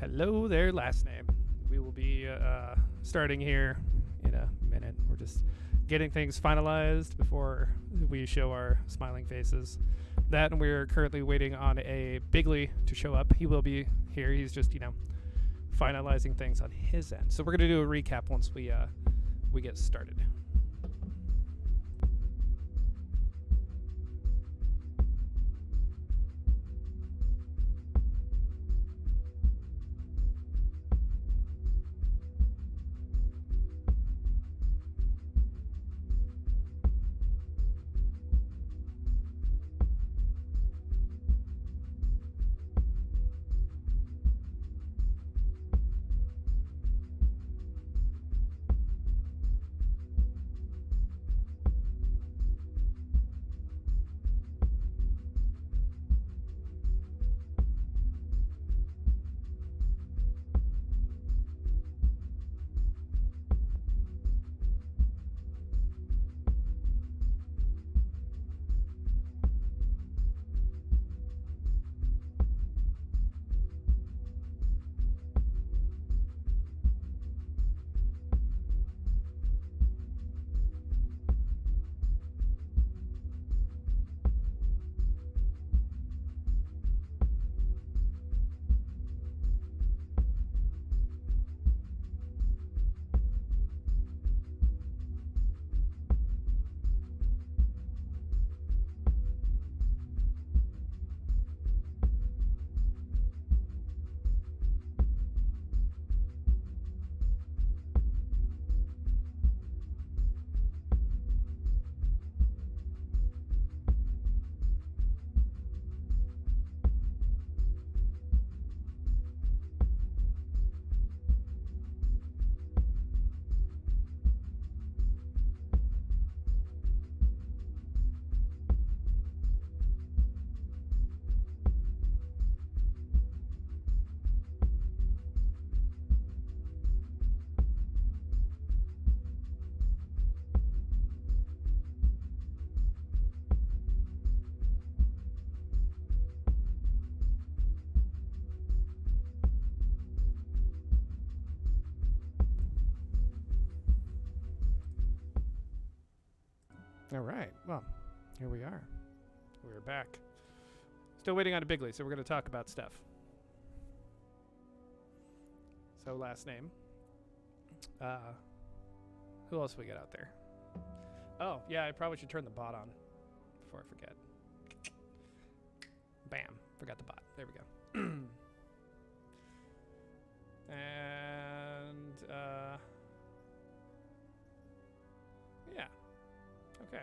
Hello there, last name. We will be starting here in a minute. We're just getting things finalized before we show our smiling faces. That, and we're currently waiting on a Bigley to show up. He will be here. He's just, finalizing things on his end. So we're going to do a recap once we get started. All right. Well, here we are. We're back. Still waiting on a Bigley, so we're going to talk about stuff. So, last name. Who else we got out there? Oh, yeah, I probably should turn the bot on before I forget. Bam. Forgot the bot. There we go. And, yeah. Okay.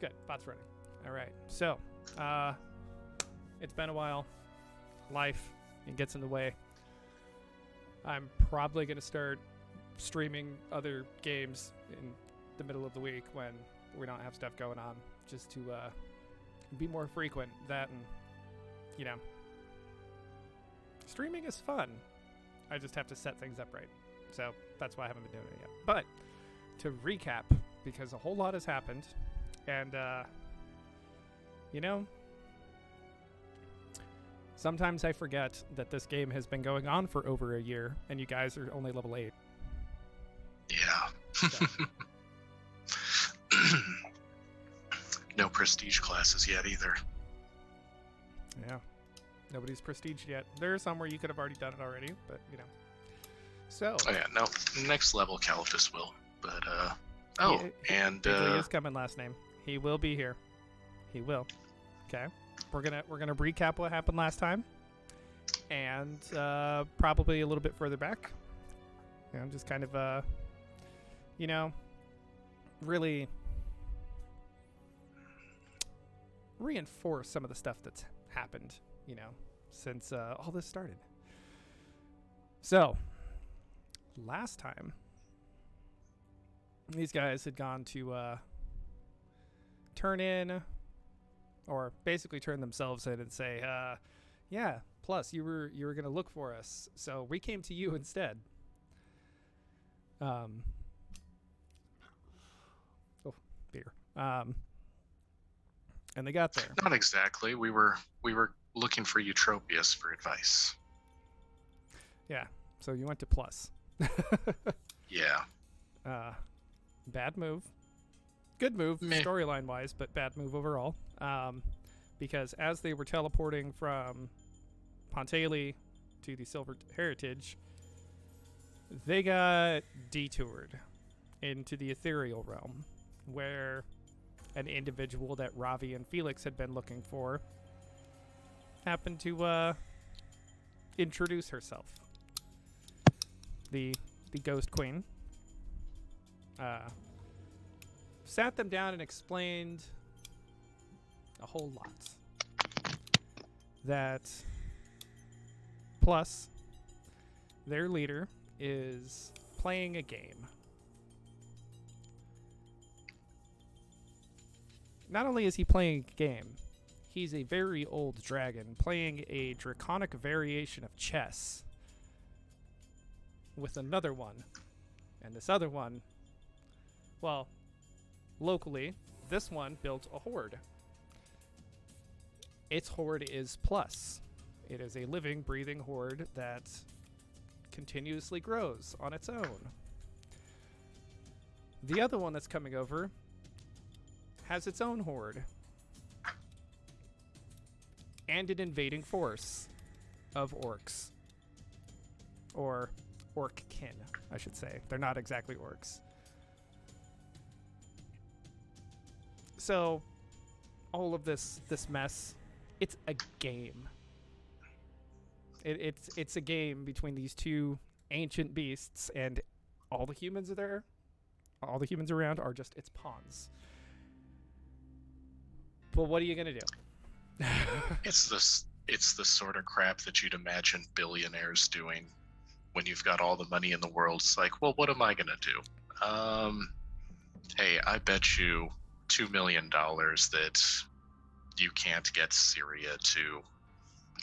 Good. Bot's running. All right. So, it's been a while. Life, it gets in the way. I'm probably going to start streaming other games in the middle of the week when we don't have stuff going on, just to be more frequent. That and, streaming is fun. I just have to set things up right. So that's why I haven't been doing it yet. But to recap, because a whole lot has happened, and sometimes I forget that this game has been going on for over a year, and you guys are only level 8. Yeah. So. No prestige classes yet either. Yeah. Nobody's prestiged yet. There are some where you could have already done it already, but, So. Oh, yeah, no. Next level Califus will. But, Bigley is coming, last name. He will be here. He will. Okay. We're gonna recap what happened last time. And probably a little bit further back. Just kind of really reinforce some of the stuff that's happened, since all this started. So, last time, these guys had gone to turn in, or basically turn themselves in and say, yeah, plus you were going to look for us, so we came to you instead. Beer. And they got there. Not exactly. We were looking for Eutropius for advice. Yeah, so you went to plus. Yeah. Bad move. Good move, Meh. storyline-wise, but bad move overall. Because as they were teleporting from Pontaili to the Silver Heritage, they got detoured into the ethereal realm, where an individual that Ravi and Felix had been looking for happened to introduce herself. The Ghost Queen sat them down and explained a whole lot. That plus their leader is playing a game. Not only is he playing a game, he's a very old dragon playing a draconic variation of chess with another one. And this other one, well, locally, this one built a horde. Its horde is plus. It is a living, breathing horde that continuously grows on its own. The other one that's coming over has its own horde and an invading force of orcs. Or orc-kin, I should say. They're not exactly orcs. So, all of this mess, it's a game. It's a game between these two ancient beasts, and all the humans are there. All the humans around are just its pawns. But what are you gonna do? It's the sort of crap that you'd imagine billionaires doing when you've got all the money in the world. It's like, well, what am I gonna do? Hey, I bet you $2 million that you can't get Syria to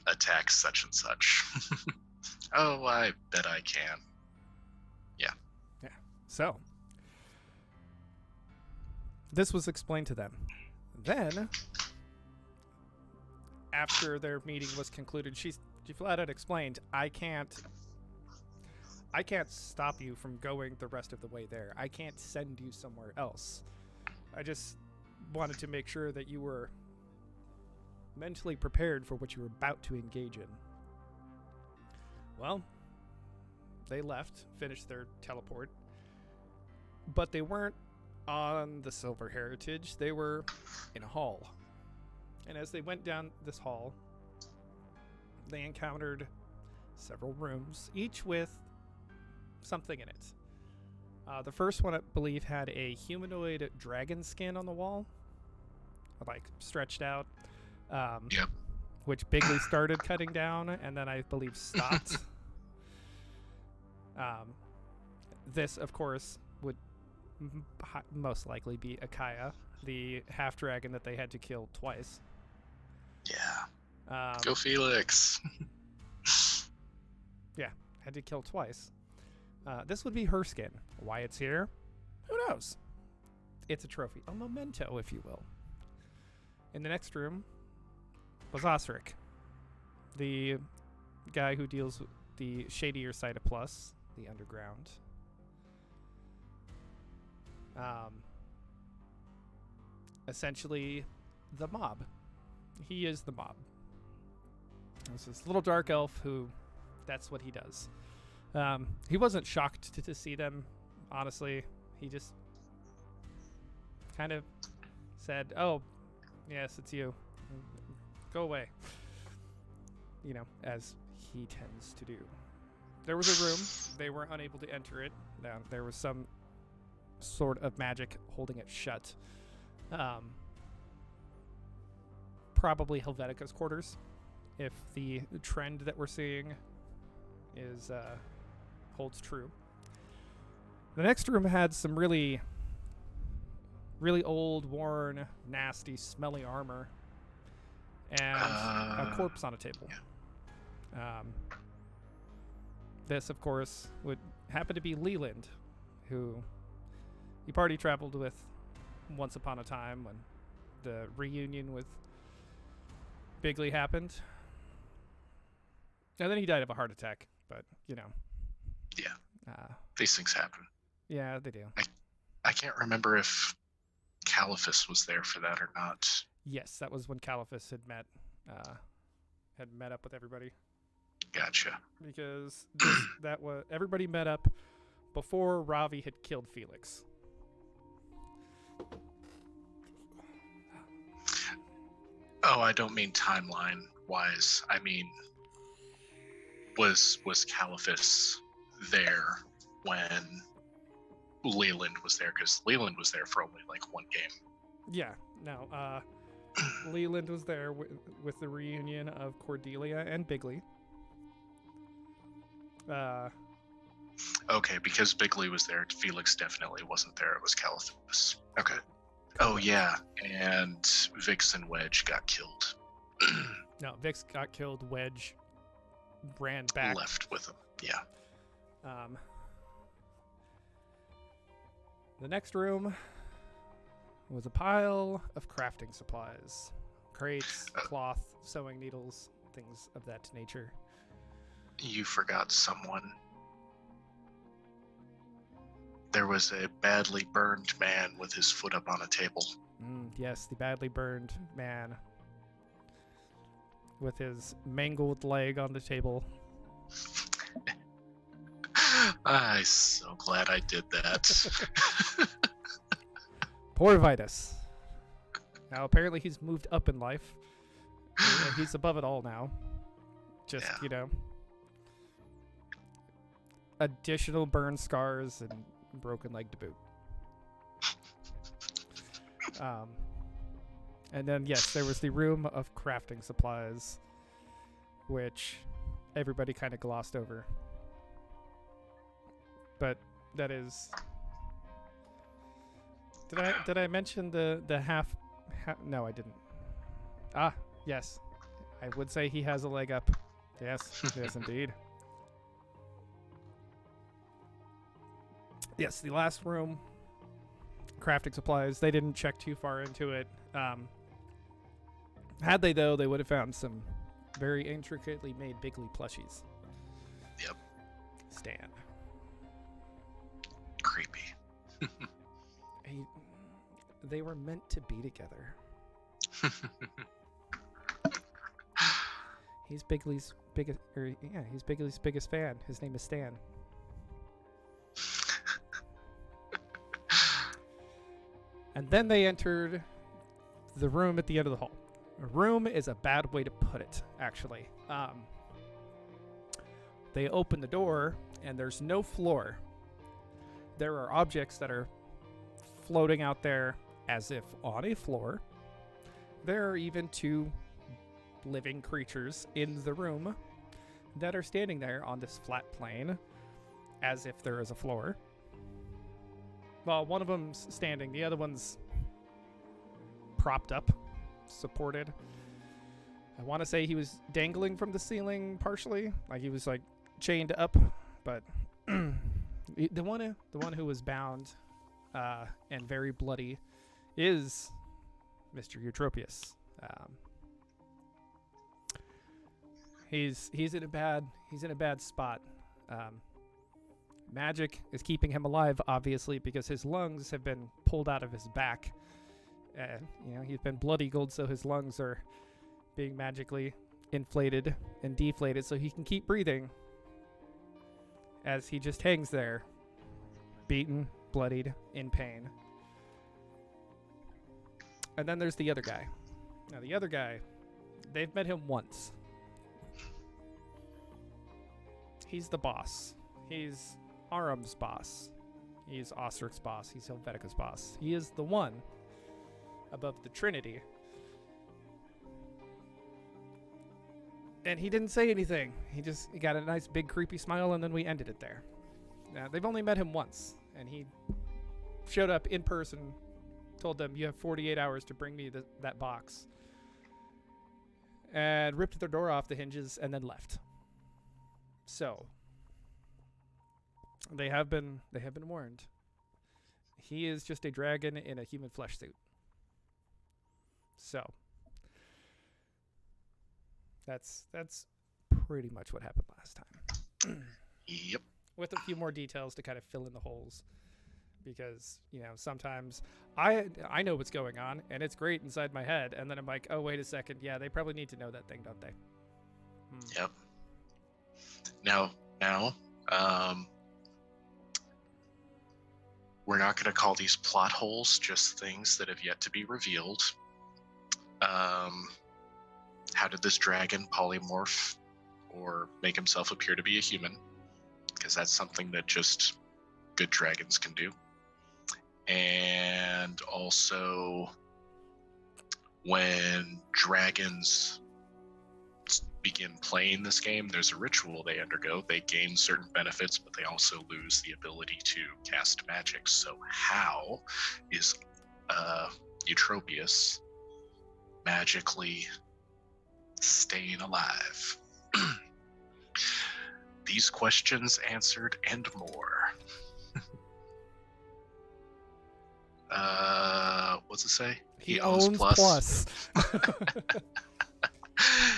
attack such and such. Oh, I bet I can. Yeah. So, this was explained to them. Then, after their meeting was concluded, she flat out explained, I can't stop you from going the rest of the way there. I can't send you somewhere else. I just wanted to make sure that you were mentally prepared for what you were about to engage in. Well, they left, finished their teleport, but they weren't on the Silver Heritage. They were in a hall. And as they went down this hall, they encountered several rooms, each with something in it. The first one, I believe, had a humanoid dragon skin on the wall, like stretched out. Yep. Which Bigley started cutting down, and then I believe stopped. This, of course, would most likely be Akaya, the half dragon that they had to kill twice. Yeah. Go Felix. Yeah, had to kill twice. This would be her skin. Why it's here? Who knows? It's a trophy, a memento, if you will. In the next room was Osric, the guy who deals with the shadier side of Plus, the underground. Essentially, the mob. He is the mob. There's this little dark elf who, that's what he does. He wasn't shocked to see them, honestly. He just kind of said, oh, yes, it's you. Go away. You know, as he tends to do. There was a room. They were unable to enter it. Now, there was some sort of magic holding it shut. Probably Helvetica's quarters, if the trend that we're seeing is holds true. The next room had some really old, worn, nasty, smelly armor and a corpse on a table. Yeah. This, of course, would happen to be Leland, who he party traveled with once upon a time when the reunion with Bigley happened. And then he died of a heart attack. But you know, Yeah, uh, these things happen. yeah, they do. I can't remember if Caliphus was there for that or not. Yes, that was when Caliphus had met up with everybody Gotcha. because that was everybody met up before Ravi had killed Felix. Oh, I don't mean timeline wise. I mean, was Caliphus there when Leland was there? Because Leland was there for only like one game. Yeah, no. Leland was there with the reunion of Cordelia and Bigley. Okay, because Bigley was there, Felix definitely wasn't there. It was Caliphus. Okay. Oh yeah, and Vix and Wedge got killed. No, Vix got killed. Wedge ran back. Left with him. Yeah. The next room was a pile of crafting supplies. Crates, cloth, sewing needles, things of that nature. You forgot someone. There was a badly burned man with his foot up on a table. Yes, the badly burned man with his mangled leg on the table. I'm so glad I did that. Poor Vitus. Now, apparently he's moved up in life. He's above it all now. Just, additional burn scars and broken leg to boot. And then, yes, there was the room of crafting supplies, which everybody kind of glossed over. But that is... Did I mention the half... No, I didn't. Ah, yes. I would say he has a leg up. Yes, yes, indeed. Yes, the last room, crafting supplies. They didn't check too far into it. Had they, though, they would have found some very intricately made Bigley plushies. Yep. Stan. Creepy. They were meant to be together. He's Bigley's biggest, he's Bigley's biggest fan. His name is Stan. And then they entered the room at the end of the hall. A room is a bad way to put it, actually. They open the door, and there's no floor. There are objects that are floating out there as if on a floor. There are even two living creatures in the room that are standing there on this flat plane as if there is a floor. Well, one of them's standing, the other one's propped up, supported. I want to say he was dangling from the ceiling partially, like he was like chained up, but the one who was bound and very bloody is Mr. Eutropius. He's in a bad spot. Magic is keeping him alive, obviously, because his lungs have been pulled out of his back. He's been blood-eagled, so his lungs are being magically inflated and deflated so he can keep breathing as he just hangs there, beaten, bloodied, in pain. And then there's the other guy. Now, the other guy, they've met him once. He's the boss. He's Aram's boss. He's Ostric's boss. He's Helvetica's boss. He is the one above the Trinity. And he didn't say anything. He got a nice big creepy smile, and then we ended it there. Now, they've only met him once, and he showed up in person, told them, "You have 48 hours to bring me that box," and ripped their door off the hinges and then left. So they have been warned. He is just a dragon in a human flesh suit. So that's pretty much what happened last time. Yep. With a few more details to kind of fill in the holes. Because, sometimes I know what's going on, and it's great inside my head, and then I'm like, oh, wait a second. Yeah, they probably need to know that thing, don't they? Yep. Now, we're not going to call these plot holes, just things that have yet to be revealed. How did this dragon polymorph or make himself appear to be a human? Because that's something that just good dragons can do. And also, when dragons begin playing this game, there's a ritual they undergo. They gain certain benefits, but they also lose the ability to cast magic. So how is Eutropius magically staying alive? These questions answered and more. What's it say? He owns plus.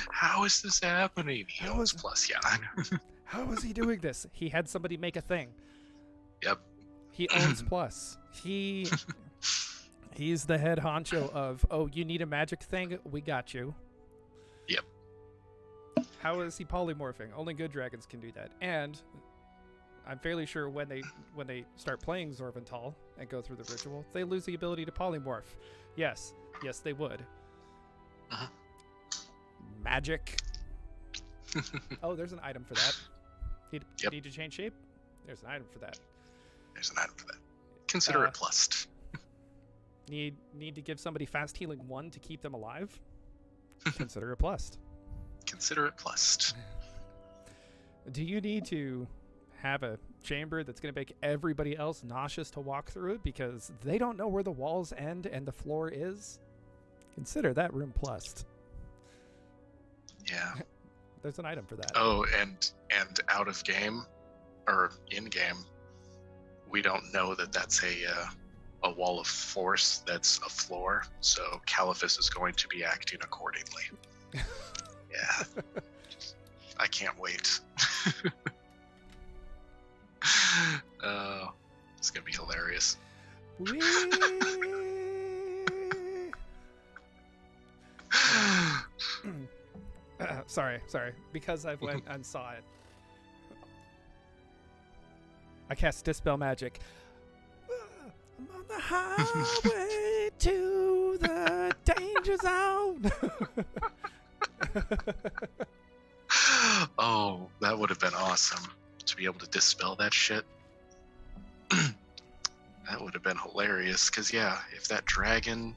How is this happening? He owns plus, yeah. I know. How is he doing this? He had somebody make a thing. Yep. He owns plus. He's the head honcho of, you need a magic thing? We got you. Yep. How is he polymorphing? Only good dragons can do that. And I'm fairly sure when they start playing Zorvental and go through the ritual, they lose the ability to polymorph. Yes, they would. Uh-huh. Magic. Oh, there's an item for that. Need to change shape? There's an item for that. Consider it plus. Need to give somebody fast healing 1 to keep them alive? Consider it plus. Consider it plus. Do you need to have a chamber that's going to make everybody else nauseous to walk through it because they don't know where the walls end and the floor is? Consider that room plus. Yeah. There's an item for that. Oh, and out of game or in game, we don't know that that's a wall of force, that's a floor. So Caliphus is going to be acting accordingly. Yeah. I can't wait. It's gonna be hilarious. Sorry. Because I went and saw it. I cast Dispel Magic. I'm on the highway to the danger zone. Oh, that would have been awesome to be able to dispel that shit. That would have been hilarious, because if that dragon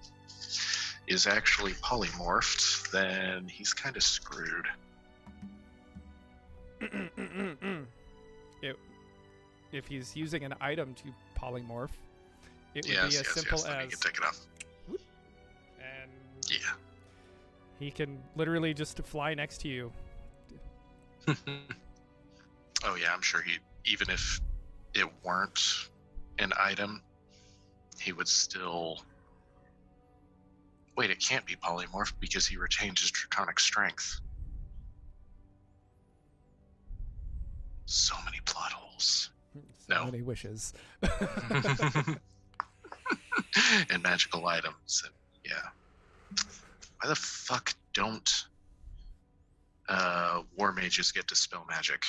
is actually polymorphed, then he's kind of screwed. If he's using an item to polymorph, it would be as simple as... Let me take it off. And yeah. He can literally just fly next to you. Oh yeah, I'm sure even if it weren't an item, he would still... Wait, it can't be polymorphed because he retains his draconic strength. So many plot holes. So many wishes. And magical items. And, yeah. Why the fuck don't war mages get dispel magic?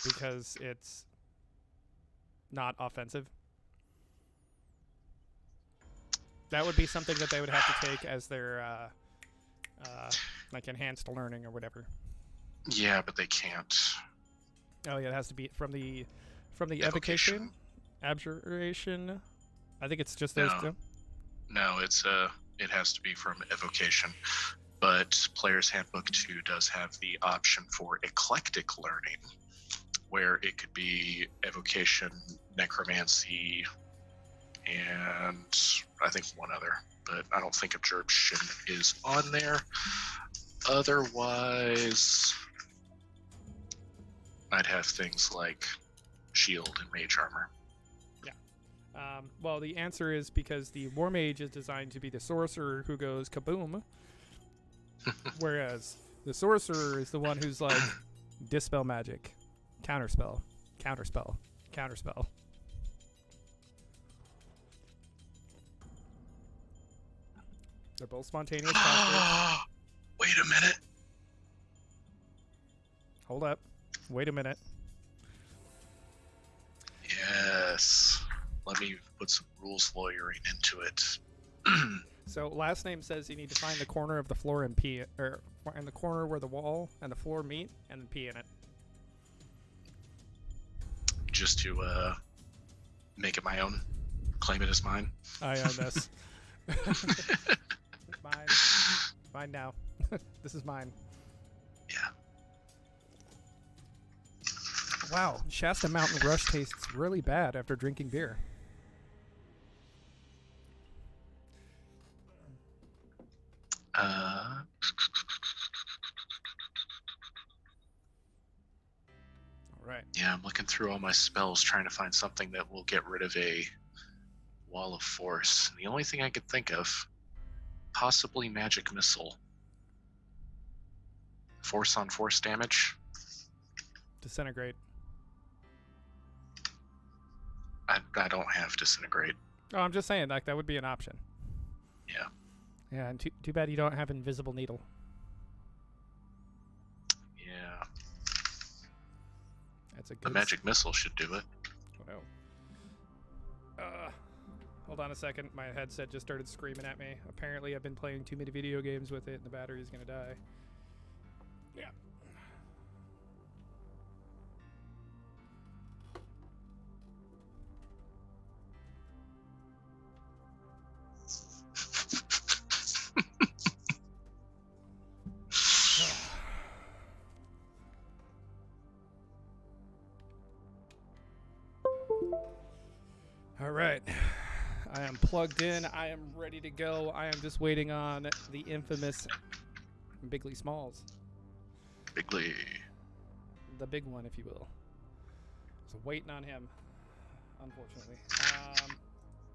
Because it's not offensive. That would be something that they would have to take as their like enhanced learning or whatever. Yeah, but they can't. Oh yeah, it has to be from the evocation, abjuration. I think it's just those two. No, it has to be from evocation. But Player's Handbook 2 does have the option for eclectic learning, where it could be evocation, necromancy, and I think one other, but I don't think absorption is on there. Otherwise, I'd have things like shield and mage armor. Yeah. Well, the answer is because the war mage is designed to be the sorcerer who goes kaboom, whereas the sorcerer is the one who's like, Dispel magic. Counterspell. Counterspell. Counterspell. They're both spontaneous casters. Wait a minute. Hold up. Wait a minute. Yes. Let me put some rules lawyering into it. So last name says you need to find the corner of the floor and pee, or in the corner where the wall and the floor meet, and then pee in it. Just to make it my own. Claim it as mine. I own this. It's mine. Mine now. This is mine. Yeah. Wow, Shasta Mountain Rush tastes really bad after drinking beer. All right. Yeah, I'm looking through all my spells trying to find something that will get rid of a wall of force. The only thing I could think of, possibly magic missile. Force on force damage. Disintegrate. I don't have disintegrate. Oh, I'm just saying, like, that would be an option. Yeah. Yeah, and too bad you don't have invisible needle. Yeah. That's a The good magic missile should do it. Well. Hold on a second. My headset just started screaming at me. Apparently, I've been playing too many video games with it, and the battery's gonna die. Yeah. All right. I am plugged in. I am ready to go. I am just waiting on the infamous Bigly Smalls. Bigly. The big one, if you will. So waiting on him, unfortunately.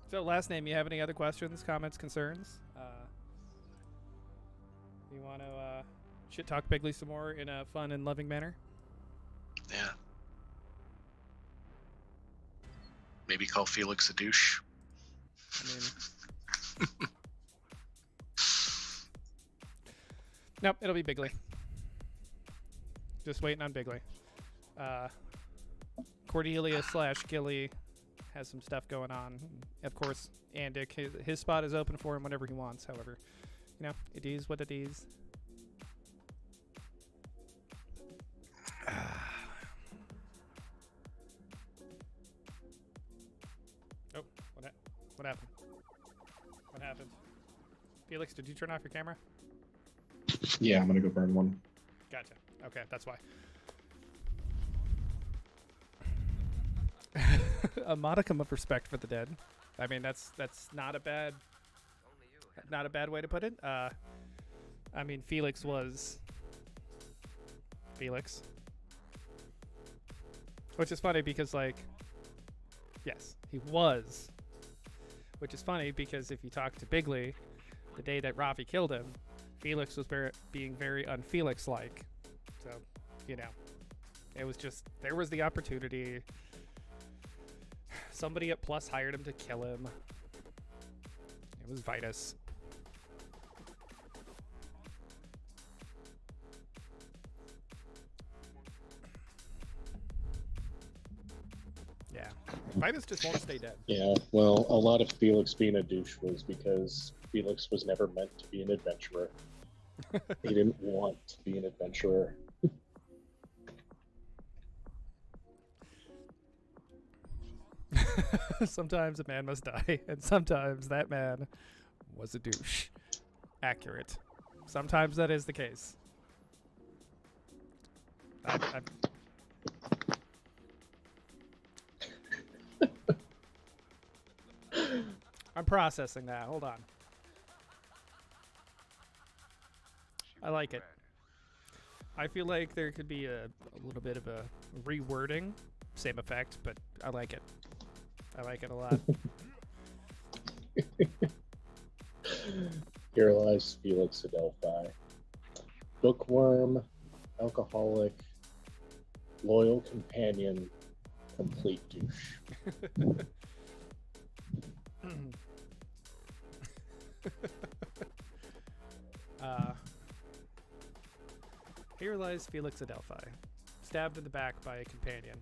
So last name, you have any other questions, comments, concerns? You want to shit talk Bigly some more in a fun and loving manner? Yeah. Maybe call Felix a douche. I mean, nope, it'll be Bigly. Just waiting on Bigly. Cordelia / Gilly has some stuff going on. Of course, Andic, his spot is open for him whenever he wants. However, you know, it is what it is. Oh, what happened? What happened? Felix, did you turn off your camera? Yeah, I'm gonna go burn one. Gotcha. Okay, that's why. A modicum of respect for the dead. I mean, that's not a bad way to put it. I mean, Felix was Felix, which is funny because, like, yes, he was. Which is funny because if you talk to Bigly, the day that Ravi killed him, Felix was being very un-Felix-like. So, you know, it was just, there was the opportunity. Somebody at Plus hired him to kill him. It was Vitus. Yeah. Vitus just won't stay dead. Yeah, well, a lot of Felix being a douche was because Felix was never meant to be an adventurer. He didn't want to be an adventurer. Sometimes a man must die, and sometimes that man was a douche. Accurate. Sometimes that is the case. I'm processing that. Hold on. I like it. I feel like there could be a little bit of a rewording. Same effect, but I like it. I like it a lot. Here lies Felix Adelphi. Bookworm, alcoholic, Loyal companion, complete douche. Here lies Felix Adelphi, stabbed in the back by a companion.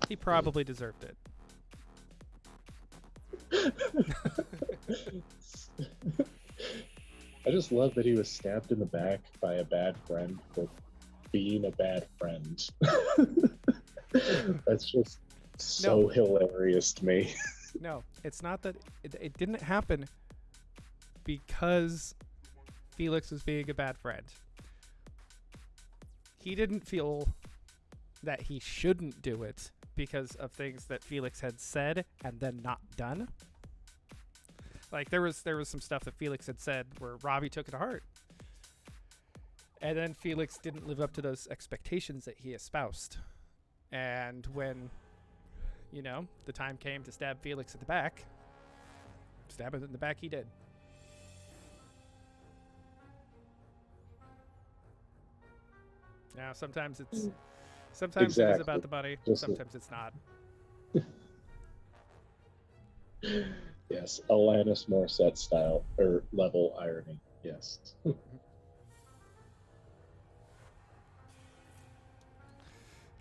He probably deserved it. I just love that he was stabbed in the back by a bad friend for being a bad friend. That's just so hilarious to me. No, it's not that. It didn't happen because Felix was being a bad friend. He didn't feel that he shouldn't do it because of things that Felix had said and then not done. Like there was some stuff that Felix had said where Robbie took it to heart. And then Felix didn't live up to those expectations that he espoused. And when, the time came to stab Felix in the back, stab him in the back he did. Now, sometimes it is about the money. Sometimes it's not. Yes, Alanis Morissette style or level irony. Yes.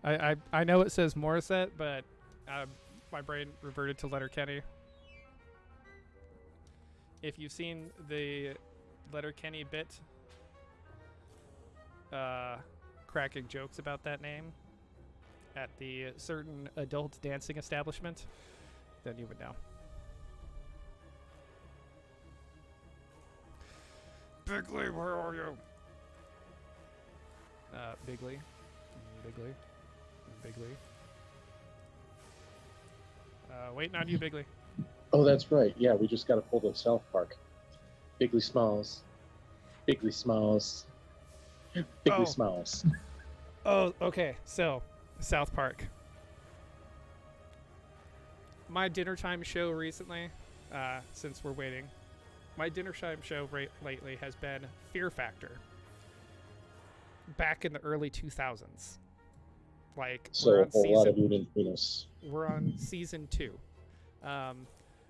I know it says Morissette, but my brain reverted to Letterkenny. If you've seen the Letterkenny bit, cracking jokes about that name at the certain adult dancing establishment, then you would know. Bigley, where are you? Bigley. Waiting on you, Bigley. Oh, that's right. Yeah, we just got to pull the South Park. Bigley Smalls. Smalls. Oh, okay. So, South Park. My dinner time show recently, since we're waiting, my dinner time show lately has been Fear Factor. Back in the early 2000s. Like, so a lot of eating penis. We're on season 2.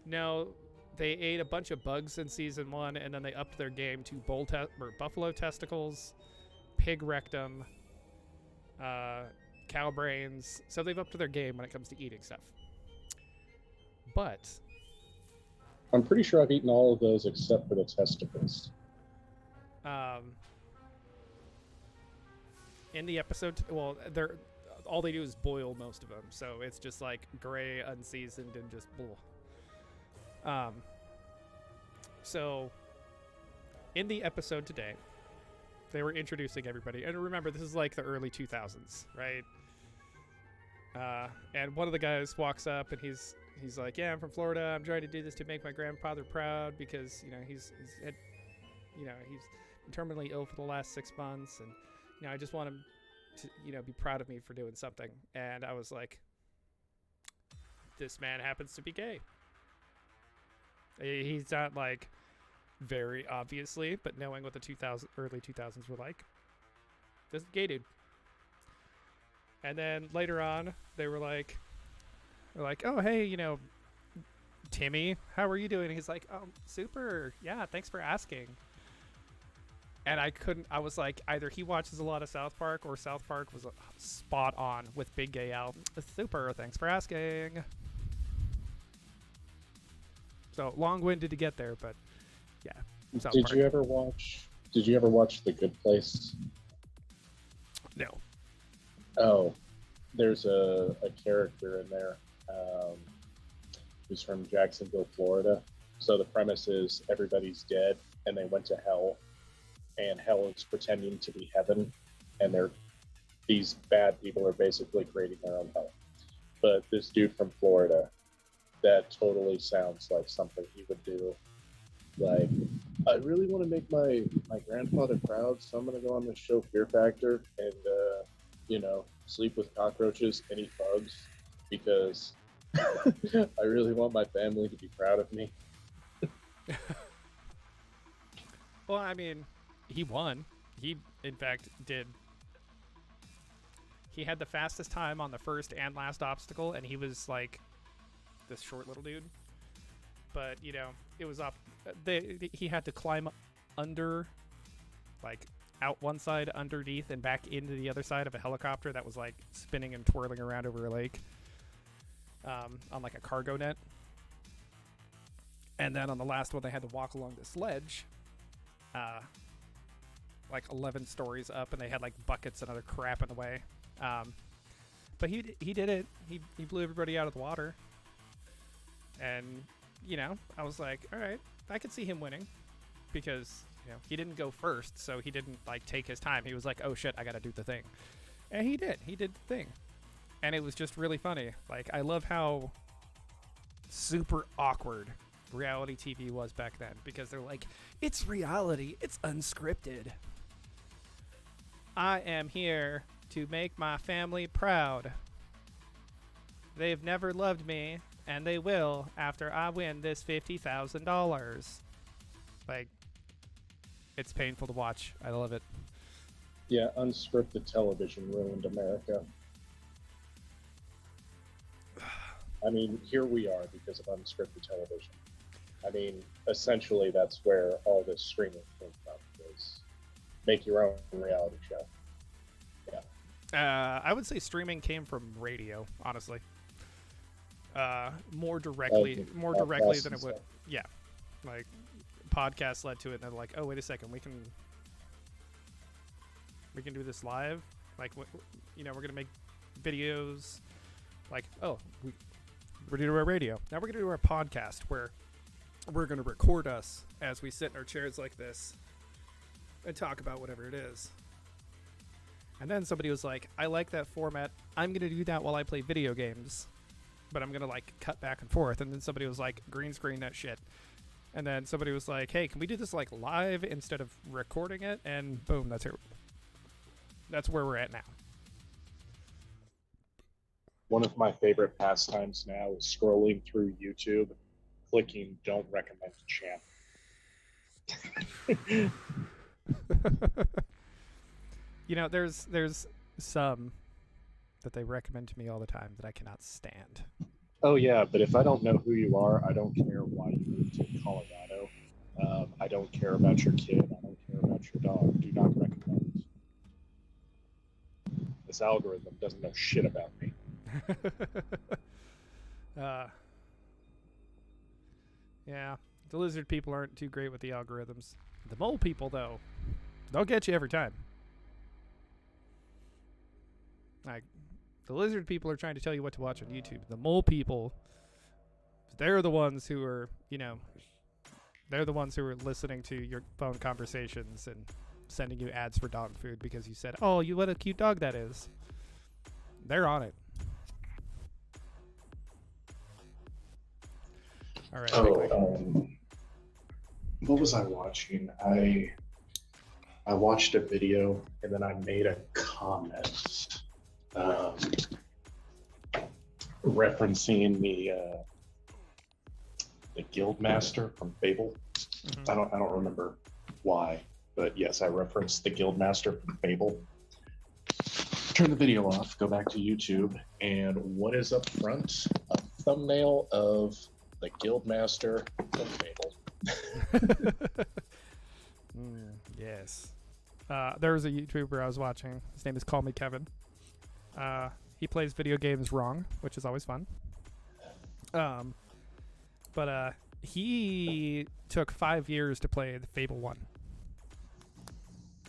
No, they ate a bunch of bugs in season 1, and then they upped their game to buffalo testicles, pig rectum, cow brains. So they've upped their game when it comes to eating stuff. But I'm pretty sure I've eaten all of those except for the testicles. In the episode, all they do is boil most of them, so it's just like gray, unseasoned, and just blah. So in the episode today, they were introducing everybody, and remember, this is like the early 2000s, right? And one of the guys walks up, and he's like, "Yeah, I'm from Florida. I'm trying to do this to make my grandfather proud because he's been terminally ill for the last 6 months, and I just want him to be proud of me for doing something." And I was like, this man happens to be gay. He's not like very obviously, but knowing what the early 2000s were like, this is a gay dude. And then later on, they're like, "Oh, hey, Timmy, how are you doing?" And he's like, "Oh, super. Yeah, thanks for asking." And I was like, either he watches a lot of South Park or South Park was spot on with Big Gay Al. Super, thanks for asking. So long-winded to get there, but yeah. South Park. Did you ever watch The Good Place? No. Oh, there's a character in there who's from Jacksonville, Florida. So the premise is everybody's dead and they went to hell, and hell is pretending to be heaven, and these bad people are basically creating their own hell. But this dude from Florida, that totally sounds like something he would do. Like, I really want to make my grandfather proud, so I'm going to go on this show Fear Factor and, sleep with cockroaches and eat bugs because I really want my family to be proud of me. Well, I mean, he won. He, in fact, did he had the fastest time on the first and last obstacle, and he was like this short little dude. But you know, it was up. He had to climb under, like out one side underneath and back into the other side of a helicopter that was like spinning and twirling around over a lake, on like a cargo net. And then on the last one, they had to walk along this ledge, like 11 stories up, and they had like buckets and other crap in the way. But he did it. He blew everybody out of the water. And, you know, I was like, all right, I could see him winning, because, you know, he didn't go first, so he didn't like take his time. He was like, oh shit, I gotta do the thing. And he did the thing. And it was just really funny. Like, I love how super awkward reality TV was back then, because they're like, it's reality, it's unscripted. I am here to make my family proud. They've never loved me, and they will after I win this $50,000. Like, it's painful to watch. I love it. Yeah, unscripted television ruined America. I mean, here we are because of unscripted television. I mean, essentially, that's where all this streaming came from, is make your own reality show. Yeah. I would say streaming came from radio, honestly. More directly than it would. Yeah. Like, podcasts led to it, and they're like, oh, wait a second, we can do this live. Like, you know, we're going to make videos. Like, oh, we're going to do our radio. Now we're going to do our podcast, where we're going to record us as we sit in our chairs like this and talk about whatever it is. And then somebody was like, I like that format. I'm going to do that while I play video games, but I'm going to like cut back and forth. And then somebody was like, green screen that shit. And then somebody was like, hey, can we do this like live instead of recording it? And boom, that's it. That's where we're at now. One of my favorite pastimes now is scrolling through YouTube, clicking don't recommend channel. You know, there's some that they recommend to me all the time that I cannot stand. Oh yeah, but if I don't know who you are, I don't care why you moved to Colorado. I don't care about your kid. I don't care about your dog. Do not recommend. This algorithm doesn't know shit about me. Yeah, the lizard people aren't too great with the algorithms. The mole people, though, they'll get you every time. Like, the lizard people are trying to tell you what to watch on YouTube. The mole people, they're the ones who are, you know, they're the ones who are listening to your phone conversations and sending you ads for dog food because you said, oh, what a cute dog that is. They're on it. All right. What was I watching? I watched a video and then I made a comment referencing the Guildmaster from Fable. Mm-hmm. I don't remember why, but yes, I referenced the Guildmaster from Fable. Turn the video off, go back to YouTube, and what is up front? A thumbnail of the Guildmaster from Fable. Yes. There was a YouTuber I was watching. His name is Call Me Kevin. He plays video games wrong, which is always fun. But he took 5 years to play the Fable 1.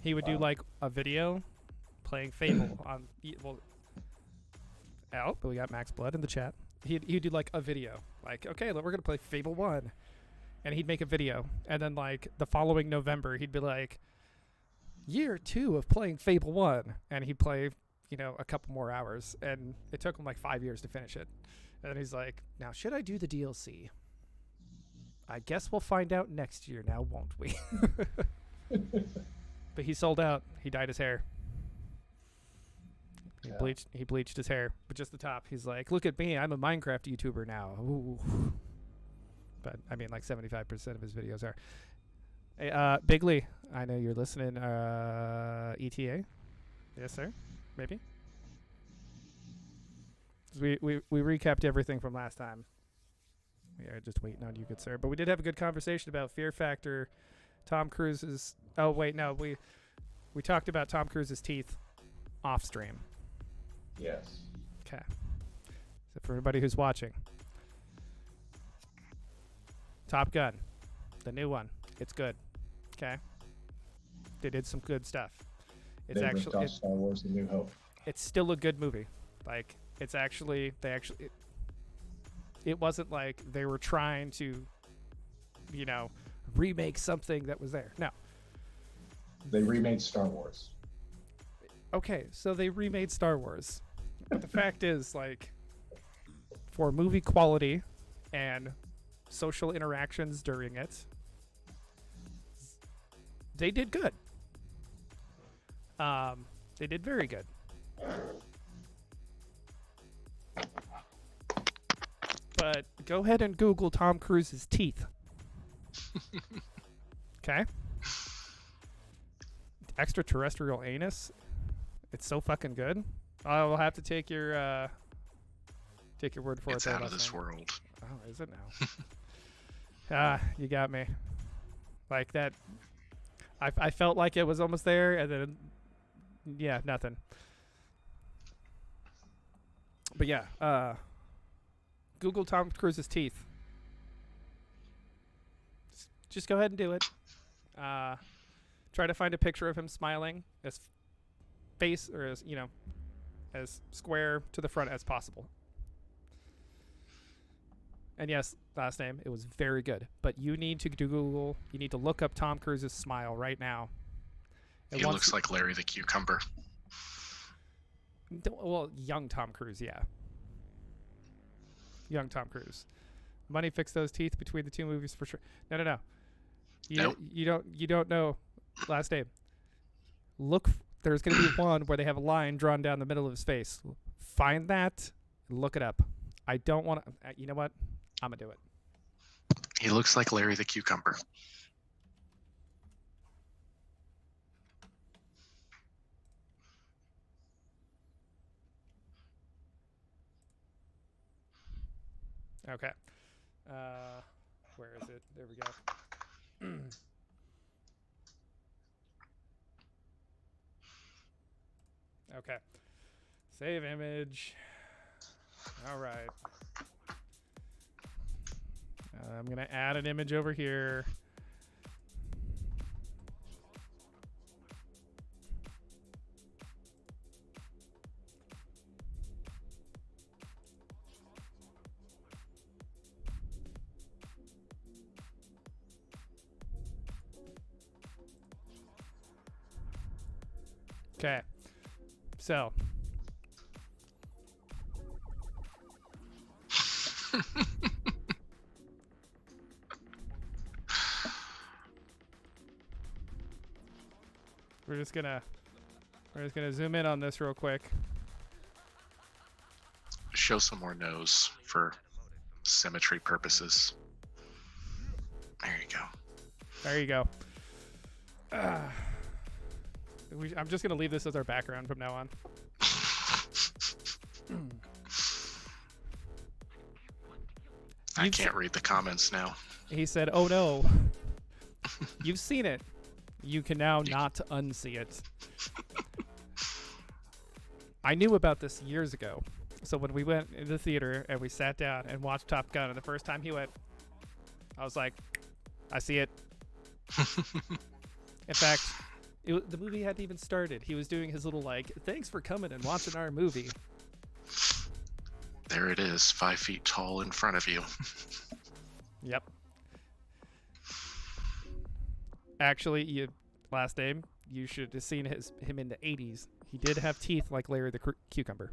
He would do like a video playing Fable on. But we got Max Blood in the chat. He'd do like a video, like, okay, we're gonna play Fable 1, and he'd make a video, and then like the following November he'd be like, year 2 of playing Fable 1, and he'd play, you know, a couple more hours, and it took him like 5 years to finish it. And then he's like, now should I do the DLC? I guess we'll find out next year now, won't we? But he sold out. He dyed his hair. He bleached his hair, but just the top. He's like, look at me, I'm a Minecraft YouTuber now. Ooh. But I mean, like 75% of his videos are. Hey, Bigley, I know you're listening. ETA? Yes, sir. Maybe. We recapped everything from last time. We are just waiting on you, good sir. But we did have a good conversation about Fear Factor. Tom Cruise's. Oh wait, no, we talked about Tom Cruise's teeth off stream. Yes. Okay. So for everybody who's watching, Top Gun, the new one, it's good. Okay. They did some good stuff. It's They actually ripped off Star Wars: The New Hope. it's still a good movie. Like it's actually it wasn't like they were trying to, remake something that was there. No. They remade Star Wars. Okay, so they remade Star Wars. But the fact is, like, for movie quality and social interactions during it, they did good. They did very good. But go ahead and Google Tom Cruise's teeth. Okay? Extraterrestrial anus. It's so fucking good. I will have to take your word for It's it. out of this world. Oh, is it now? You got me. Like that. I felt like it was almost there, and then yeah, nothing. But yeah, Google Tom Cruise's teeth. Just go ahead and do it. Try to find a picture of him smiling as face or as square to the front as possible. And yes, last name, it was very good. But you need to Google, you need to look up Tom Cruise's smile right now. And He looks like Larry the Cucumber. Well, young Tom Cruise, yeah. Young Tom Cruise. Money fixed those teeth between the two movies for sure. No. Nope. You don't know last name. There's going to be one where they have a line drawn down the middle of his face. Find that and look it up. I don't want to. You know what? I'm going to do it. He looks like Larry the Cucumber. Okay. Where is it? There we go. Okay. Save image. All right. I'm going to add an image over here. Okay. So. We're just gonna zoom in on this real quick. Show some more nose for symmetry purposes. There you go. There you go. I'm just gonna leave this as our background from now on. I can't read the comments now. He said, "Oh no, you've seen it. You can now not unsee it." I knew about this years ago. So when we went into the theater and we sat down and watched Top Gun, and the first time he went, I was like, I see it. In fact, the movie hadn't even started. He was doing his little thanks for coming and watching our movie. There it is, 5 feet tall in front of you. Yep. Actually, last name, you should have seen him in the 80s. He did have teeth like Larry the Cucumber.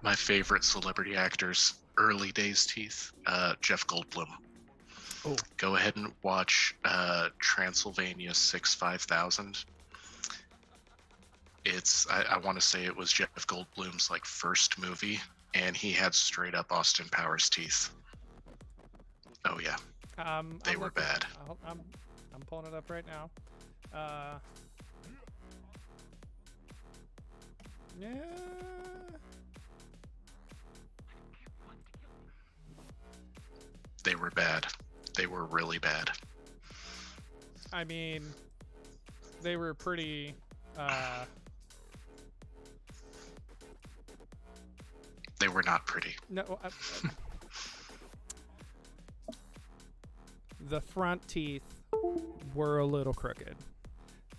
My favorite celebrity actor's early days teeth, Jeff Goldblum. Oh. Go ahead and watch Transylvania 6-5000. I want to say it was Jeff Goldblum's first movie, and he had straight up Austin Powers teeth. Oh yeah, they were bad. I'm pulling it up right now. Yeah. They were bad. They were really bad. I mean, they were pretty. They were not pretty. No. The front teeth were a little crooked.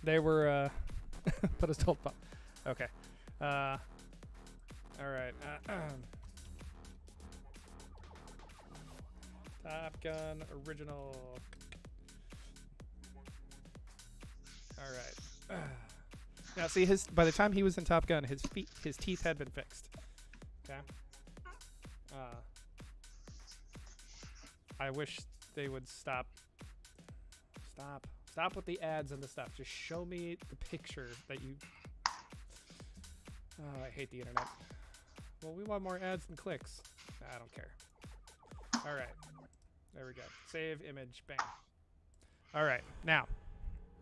They were. Put a still pop. Okay. All right. Top Gun original. All right. Now, see, by the time he was in Top Gun, his teeth had been fixed. Okay. I wish they would stop with the ads and the stuff. Just show me the picture that you. Oh, I hate the internet. Well, we want more ads than clicks. I don't care. All right. There we go. Save image. Bang. All right. Now,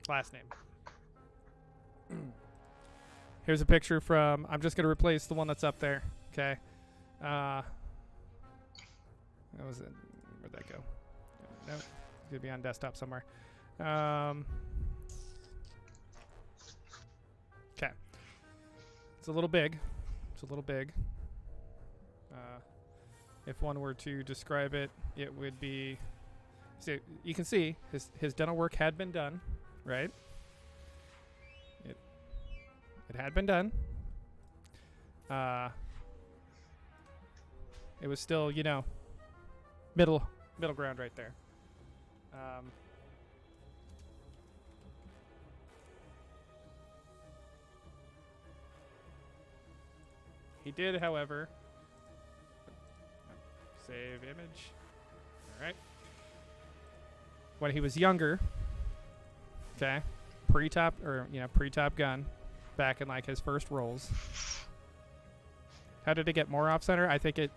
last name. Here's a picture from. I'm just going to replace the one that's up there. Okay. That was it. Where'd that go? Nope. It's going to be on desktop somewhere. Okay. It's a little big. If one were to describe it, it would be. So you can see his dental work had been done, right? It had been done. It was still, middle ground right there. He did, however, save image. All right. When he was younger, okay, pre-Top Gun, back in like his first roles. How did it get more off-center? I think it's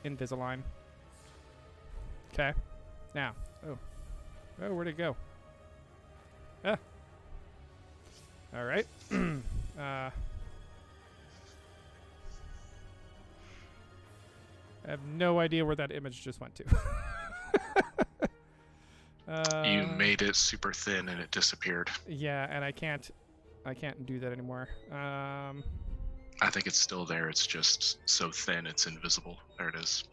Invisalign. Okay. Now. Oh, where'd it go? Ah. All right. I have no idea where that image just went to. You made it super thin and it disappeared. Yeah, and I can't do that anymore. I think it's still there. It's just so thin it's invisible. There it is.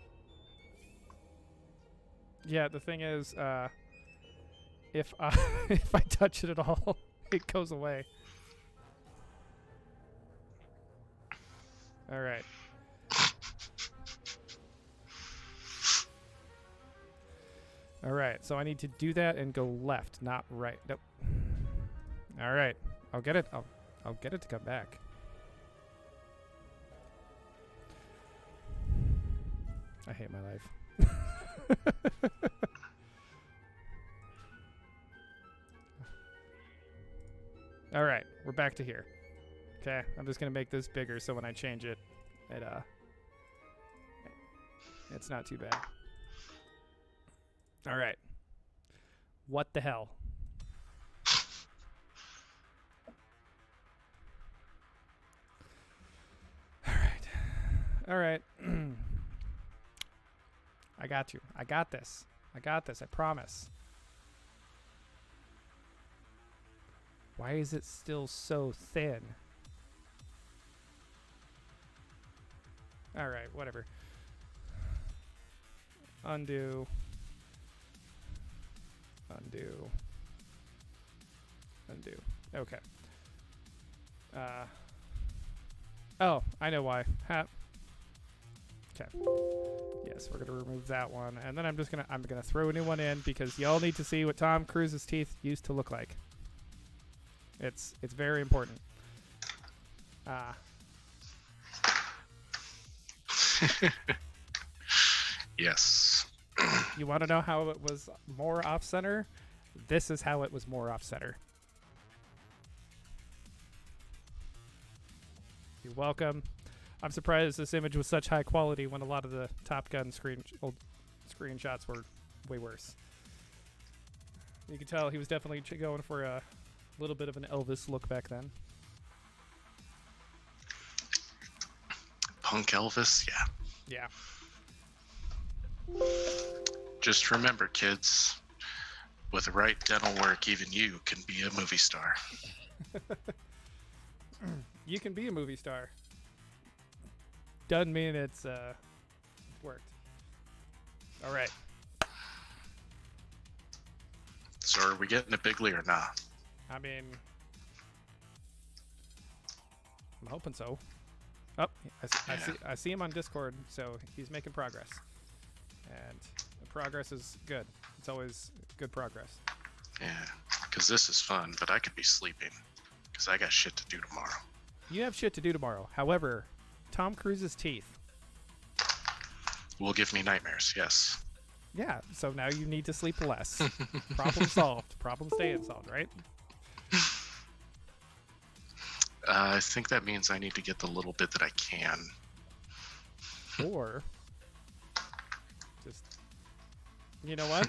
Yeah, the thing is, if I touch it at all, it goes away. All right. All right, so I need to do that and go left, not right. Nope. All right, I'll get it. I'll get it to come back. I hate my life. All right, we're back to here. Okay, I'm just gonna make this bigger so when I change it, it's not too bad. All right. What the hell? All right. I got you. I got this. I promise. Why is it still so thin? All right, whatever. Undo. Okay. Oh, I know why. Okay. Yes, we're gonna remove that one, and then I'm gonna throw a new one in because y'all need to see what Tom Cruise's teeth used to look like. It's very important. Yes. You want to know how it was more off-center? This is how it was more off-center. You're welcome. I'm surprised this image was such high quality when a lot of the Top Gun old screenshots were way worse. You can tell he was definitely going for a little bit of an Elvis look back then. Punk Elvis? Yeah. Just remember, kids, with the right dental work, even you can be a movie star. You can be a movie star. Doesn't mean it's worked. All right. So are we getting a Bigly or not? I mean, I'm hoping so. Oh, I see him on Discord, so he's making progress. And the progress is good. It's always good progress. Yeah, because this is fun, but I could be sleeping because I got shit to do tomorrow. You have shit to do tomorrow. However, Tom Cruise's teeth. Will give me nightmares, yes. Yeah, so now you need to sleep less. Problem solved. Problem staying solved, right? I think that means I need to get the little bit that I can. Or just, you know what?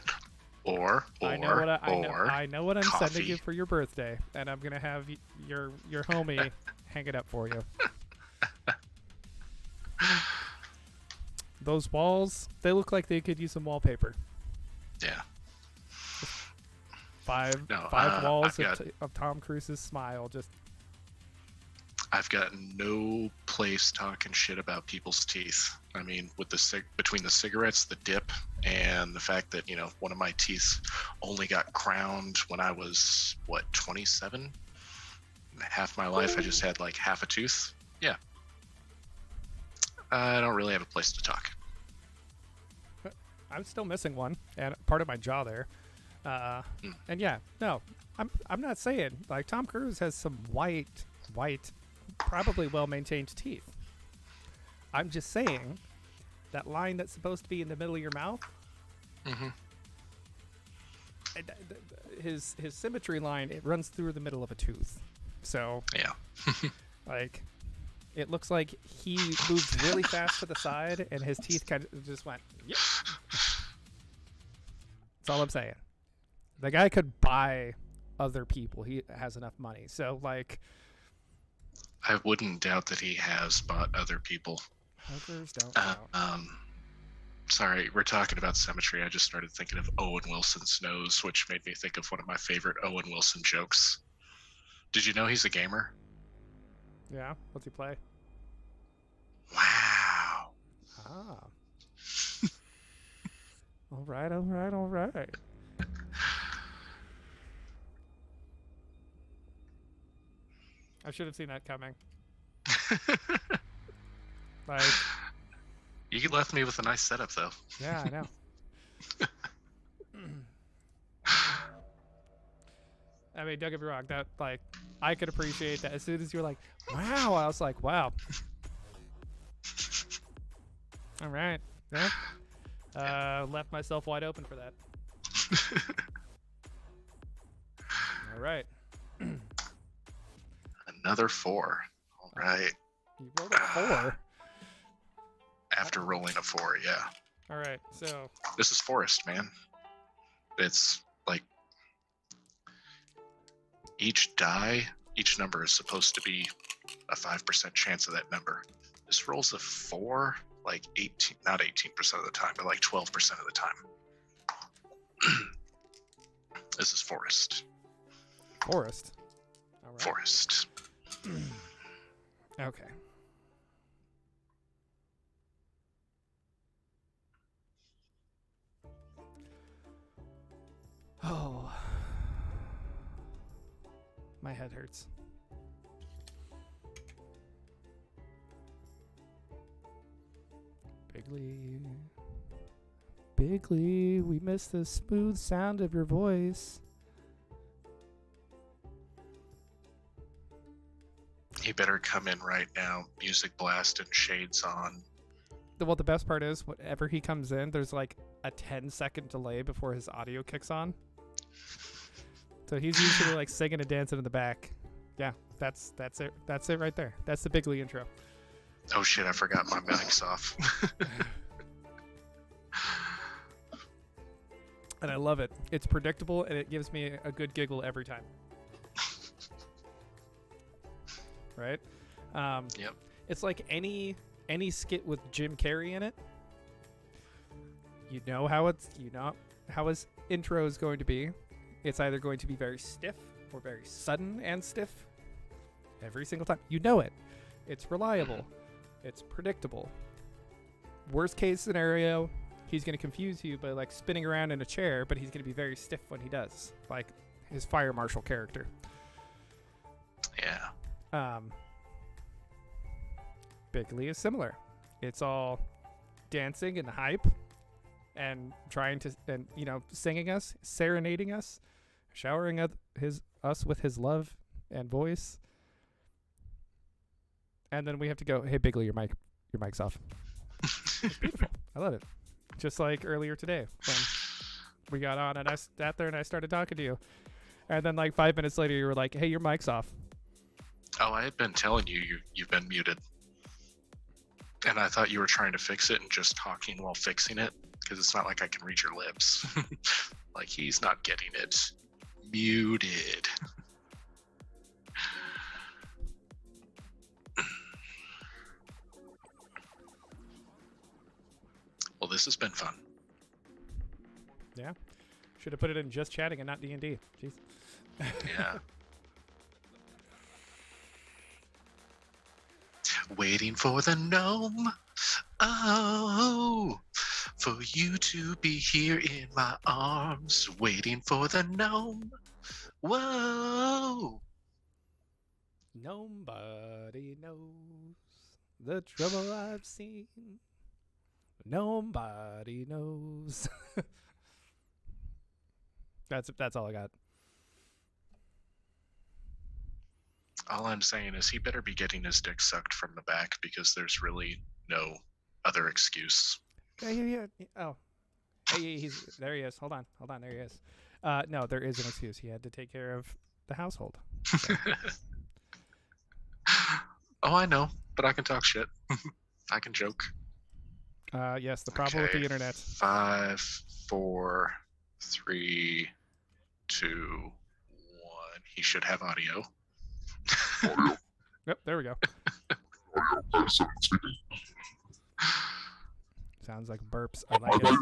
I know what I'm coffee. sending you for your birthday, and I'm gonna have your homie hang it up for you. Those walls, they look like they could use some wallpaper. Yeah. Five walls of Tom Cruise's smile. Just. I've got no place talking shit about people's teeth. I mean, with between the cigarettes, the dip, and the fact that, one of my teeth only got crowned when I was, 27? Half my life I just had like half a tooth. Yeah. I don't really have a place to talk. I'm still missing one, and part of my jaw there. And yeah, no, I'm not saying, like, Tom Cruise has some white, probably well-maintained teeth. I'm just saying that line that's supposed to be in the middle of your mouth, his symmetry line, it runs through the middle of a tooth. So, yeah. like, it looks like he moved really fast to the side, and his teeth kind of just went, yep. That's all I'm saying. The guy could buy other people. He has enough money. So, like, I wouldn't doubt that he has bought other people. Hookers don't count. Sorry, we're talking about symmetry. I just started thinking of Owen Wilson's nose, which made me think of one of my favorite Owen Wilson jokes. Did you know he's a gamer? Yeah? What's he play? Wow. Ah. All right. I should have seen that coming. Like, you left me with a nice setup, though. Yeah, I know. I mean, don't get me wrong. That, like, I could appreciate that. As soon as you were like, "Wow," I was like, "Wow." All right. Yeah. Left myself wide open for that. All right. Another 4. All right. You rolled a 4. After rolling a 4, yeah. All right. So this is Forest, man. It's like each number is supposed to be a 5% chance of that number. This rolls a 4, like not 18% of the time, but like 12% of the time. This is Forest. Forest. All right. Forest. Okay. Oh. My head hurts. Bigly, we miss the smooth sound of your voice. He better come in right now. Music blast and shades on. Well, the best part is, whenever he comes in, there's like a 10-second delay before his audio kicks on. So he's usually like singing and dancing in the back. Yeah, that's it. That's it right there. That's the Bigly intro. Oh shit, I forgot my mic's off. And I love it. It's predictable, and it gives me a good giggle every time. Right? Yep. It's like any any skit with Jim Carrey in it, you know how his intro is going to be. It's either going to be very stiff or very sudden and stiff. Every single time. You know it. It's reliable. It's predictable. Worst case scenario, he's going to confuse you by like spinning around in a chair, but he's going to be very stiff when he does. Like his fire marshal character. Yeah. Bigley is similar. It's all dancing and hype and trying to, and singing us, serenading us, showering us with his love and voice. And then we have to go, hey Bigley, your mic's off. It's beautiful. I love it. Just like earlier today when we got on and I sat there and I started talking to you. And then like 5 minutes later you were like, hey, your mic's off. Oh, I had been telling you've been muted. And I thought you were trying to fix it and just talking while fixing it, because it's not like I can read your lips. Like, he's not getting it. Muted. Well, this has been fun. Yeah. Should have put it in just chatting and not D&D. Jeez. Yeah. Waiting for the gnome. Oh, for you to be here in my arms. Waiting for the gnome. Whoa. Nobody knows the trouble I've seen. Nobody knows. That's all I got. All I'm saying is he better be getting his dick sucked from the back, because there's really no other excuse. Yeah. Oh, hey, there he is. Hold on. There he is. No, there is an excuse. He had to take care of the household. So. Oh, I know, but I can talk shit. I can joke. Yes, the problem with the internet. 5, 4, 3, 2, 1. He should have audio. Yep, there we go. Sounds like burps. I like it.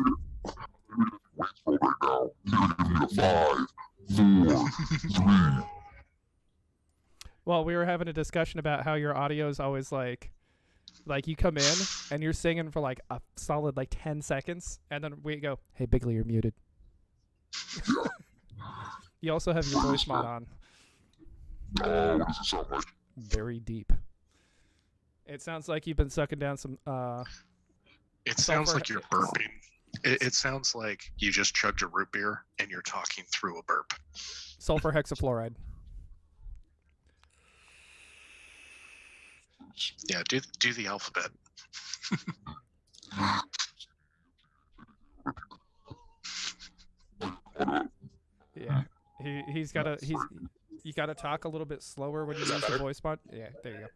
Well, we were having a discussion about how your audio is always like you come in and you're singing for like a solid like 10 seconds, and then we go, hey Bigley, you're muted. You also have your voice mod on. Oh, what does it sound like? Very deep. It sounds like you've been sucking down some It sounds like you're burping. It sounds like you just chugged a root beer and you're talking through a burp. sulfur hexafluoride. Yeah, do the alphabet. Yeah, you gotta talk a little bit slower when you use the voice mod. Yeah, there you go.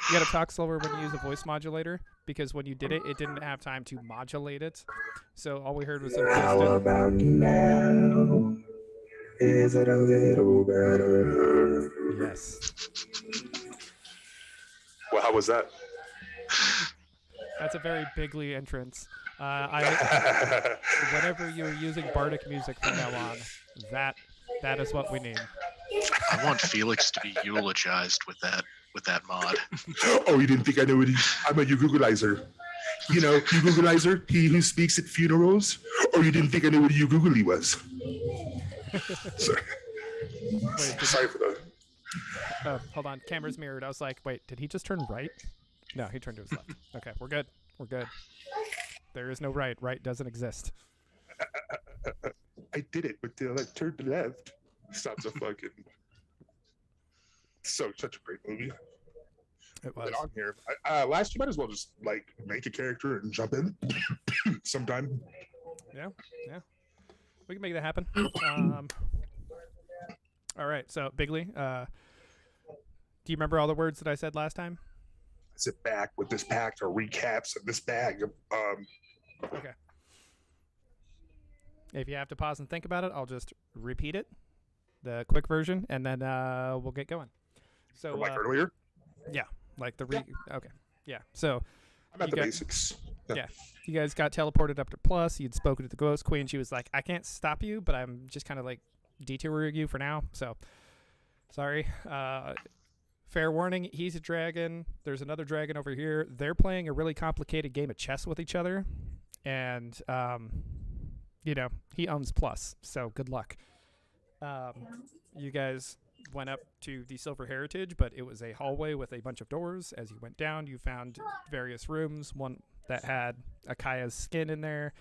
You gotta talk slower when you use a voice modulator, because when you did it, it didn't have time to modulate it. So all we heard was a How about now? Is it a little better? Yes. Well, how was that? That's a very Bigley entrance. Whenever you're using bardic music from now on, that is what we need. I want Felix to be eulogized with that mod. Oh, you didn't think I knew it? I'm a Googleizer. You know, Googleizer, he who speaks at funerals? Or you didn't think I knew what a Googly was? Sorry. Sorry for that. Oh, hold on. Camera's mirrored. I was like, wait, did he just turn right? No, he turned to his left. Okay, we're good. We're good. There is no right. Right doesn't exist. I did it, but then I turned to left. Sounds a fucking... such a great movie. It was. On here. Last, you might as well just like make a character and jump in sometime. Yeah. We can make that happen. All right, so Bigley, do you remember all the words that I said last time? I sit back with this pack of recaps of this bag. Okay. If you have to pause and think about it, I'll just repeat it, the quick version, and then we'll get going. So like earlier? Yeah, like the okay. Yeah. So I'm at You the got- basics. Yeah. You guys got teleported up to plus. You'd spoken to the Ghost Queen. She was like, I can't stop you, but I'm just kind of like detouring you for now. So, sorry. Fair warning, he's a dragon. There's another dragon over here. They're playing a really complicated game of chess with each other. And, he owns plus. So, good luck. You guys went up to the Silver Heritage, but it was a hallway with a bunch of doors. As you went down, you found various rooms. One that had Akaya's skin in there,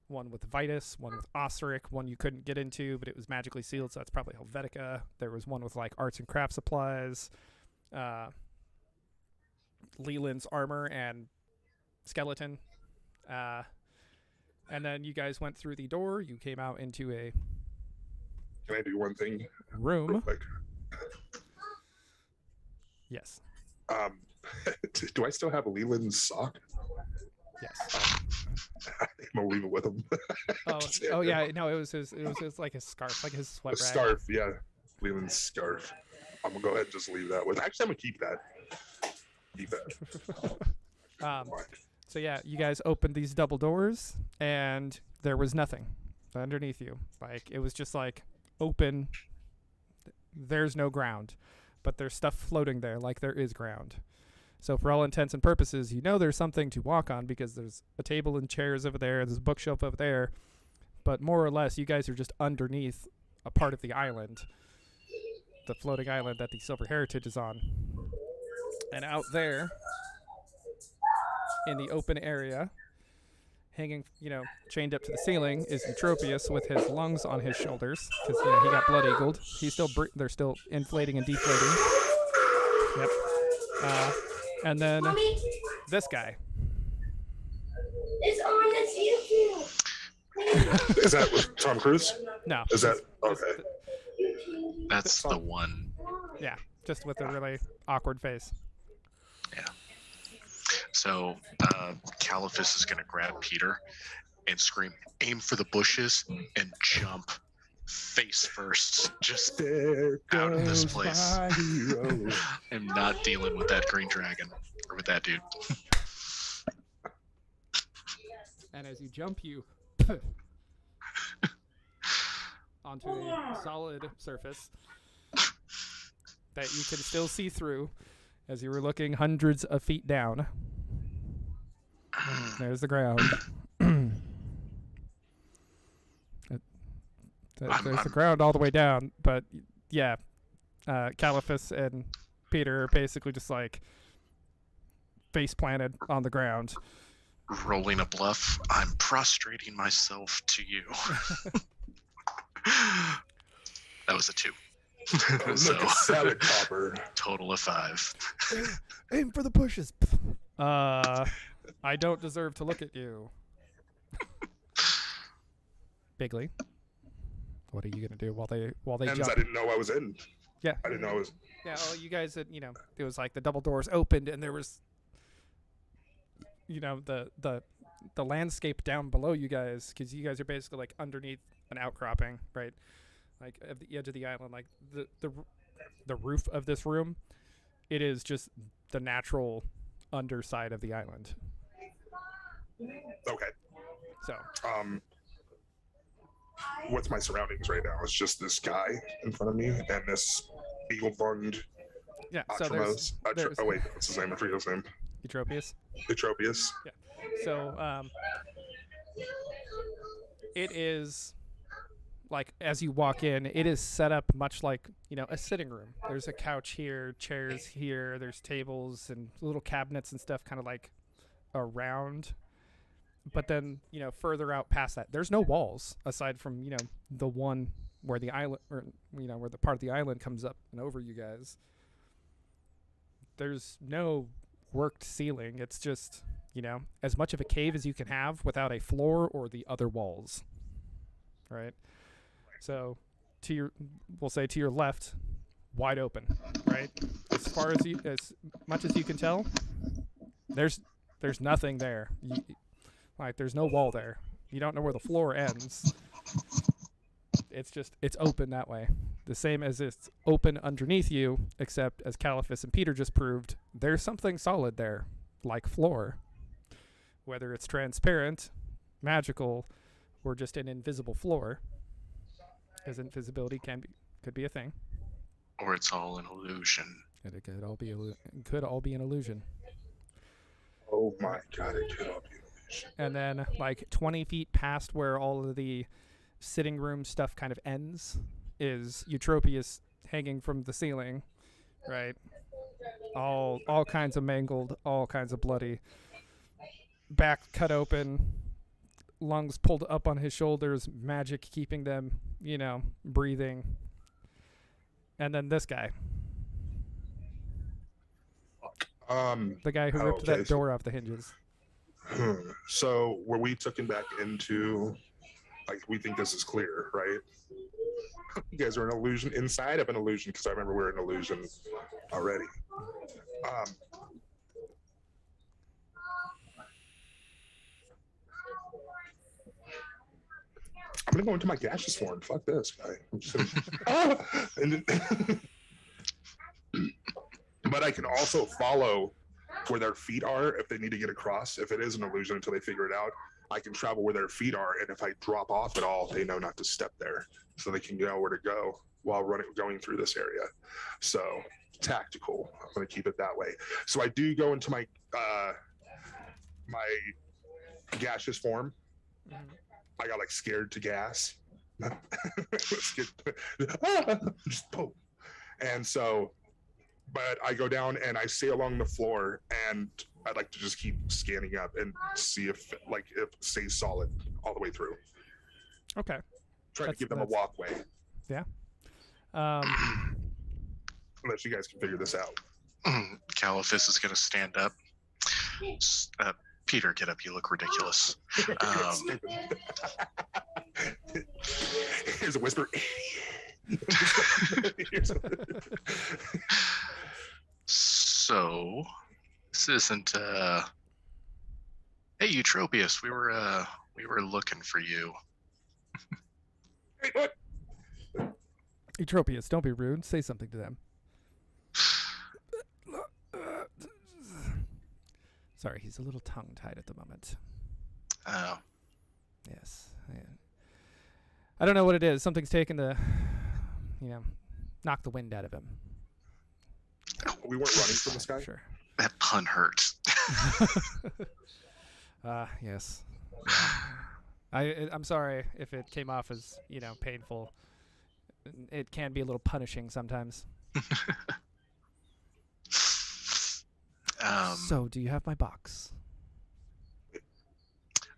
one with Vitus, one with Osric, one you couldn't get into, but it was magically sealed, so that's probably Helvetica. There was one with like arts and craft supplies, Leland's armor and skeleton. And then you guys went through the door. You came out into a Can I do one thing real room. quick? Yes. Do I still have Leland's sock? Yes. I'm gonna leave it with him. Oh yeah. No, it was his like his scarf, like his sweat The rag. scarf, yeah. Leland's scarf. I'm gonna go ahead and just leave that with. Actually, I'm gonna keep that. Keep that. So yeah, you guys opened these double doors, and there was nothing underneath you. Like it was just like open. There's no ground, but there's stuff floating there, like there is ground. So for all intents and purposes, you know there's something to walk on because there's a table and chairs over there, there's a bookshelf over there, but more or less, you guys are just underneath a part of the island, the floating island that the Silver Heritage is on. And out there, in the open area, hanging, chained up to the ceiling, is Eutropius with his lungs on his shoulders because he got blood eagled. They're still inflating and deflating. Yep. And then this guy. It's on the YouTube. Is that with Tom Cruise? No. Is that okay? That's the one. Yeah, just with a really awkward face. Yeah. So Caliphus is going to grab Peter and scream, aim for the bushes and jump face first. Just out of this place. I'm not dealing with that green dragon or with that dude. And as you jump, you onto a solid surface that you can still see through as you were looking hundreds of feet down. There's the ground. There's the ground all the way down, but yeah, Caliphus and Peter are basically just like face planted on the ground. Rolling a bluff, I'm prostrating myself to you. That was a 2. Look at salad popper. Total of 5. Aim for the bushes. I don't deserve to look at you. Bigley, what are you gonna do while they Hens, jump? I didn't know I was in. Yeah. I didn't know I was. Yeah. Well, you guys had, it was like the double doors opened and there was, the landscape down below you guys, because you guys are basically like underneath an outcropping, right? Like at the edge of the island, like the roof of this room, it is just the natural underside of the island. Okay. So. What's my surroundings right now? It's just this guy in front of me and this beetle-bunged Yeah. So Atreus. there's Oh wait, what's his name? I forget his name. Eutropius. Eutropius. Yeah. So it is like as you walk in, it is set up much like a sitting room. There's a couch here, chairs here, there's tables and little cabinets and stuff, kind of like around. But then further out past that, there's no walls aside from the one where the island, or where the part of the island comes up and over you guys. There's no worked ceiling. It's just as much of a cave as you can have without a floor or the other walls. Right. So we'll say to your left, wide open. Right. As much as you can tell, there's nothing there. Like there's no wall there. You don't know where the floor ends. It's open that way. The same as it's open underneath you, except as Caliphus and Peter just proved, there's something solid there, like floor. whether it's transparent, magical, or just an invisible floor, because invisibility could be a thing. Or it's all an illusion. And it could all be an illusion. Oh my god, it could all be an illusion. And then, like 20 feet past where all of the sitting room stuff kind of ends, is Eutropius hanging from the ceiling, right? All kinds of mangled, all kinds of bloody, back cut open, lungs pulled up on his shoulders, magic keeping them, breathing. And then this guy, the guy who ripped that door off the hinges. So were we taken back into, like, we think this is clear, right? You guys are an illusion inside of an illusion, because I remember we were an illusion already. I'm gonna go into my gaseous form. Fuck this guy. I'm just gonna... But I can also follow where their feet are if they need to get across. If it is an illusion until they figure it out, I can travel where their feet are, and if I drop off at all, they know not to step there, so they can know where to go while going through this area. So tactical. I'm going to keep it that way. So I do go into my my gaseous form. Mhm. I got like scared to gas. Just boom. And so, but I go down and I stay along the floor, and I'd like to just keep scanning up and see if it stays solid all the way through. Okay. Trying to give them a walkway. Yeah. Unless you guys can figure this out. Caliphus is going to stand up. Peter, get up. You look ridiculous. Here's a whisper. So, this isn't. Hey, Eutropius, we were looking for you. Hey, what? Eutropius, don't be rude. Say something to them. Sorry, he's a little tongue-tied at the moment. Oh. Yes. I don't know what it is. Something's taken the, knock the wind out of him. We weren't running from this guy? Sure. That pun hurts. Yes. I'm sorry if it came off as, painful. It can be a little punishing sometimes. So, do you have my box?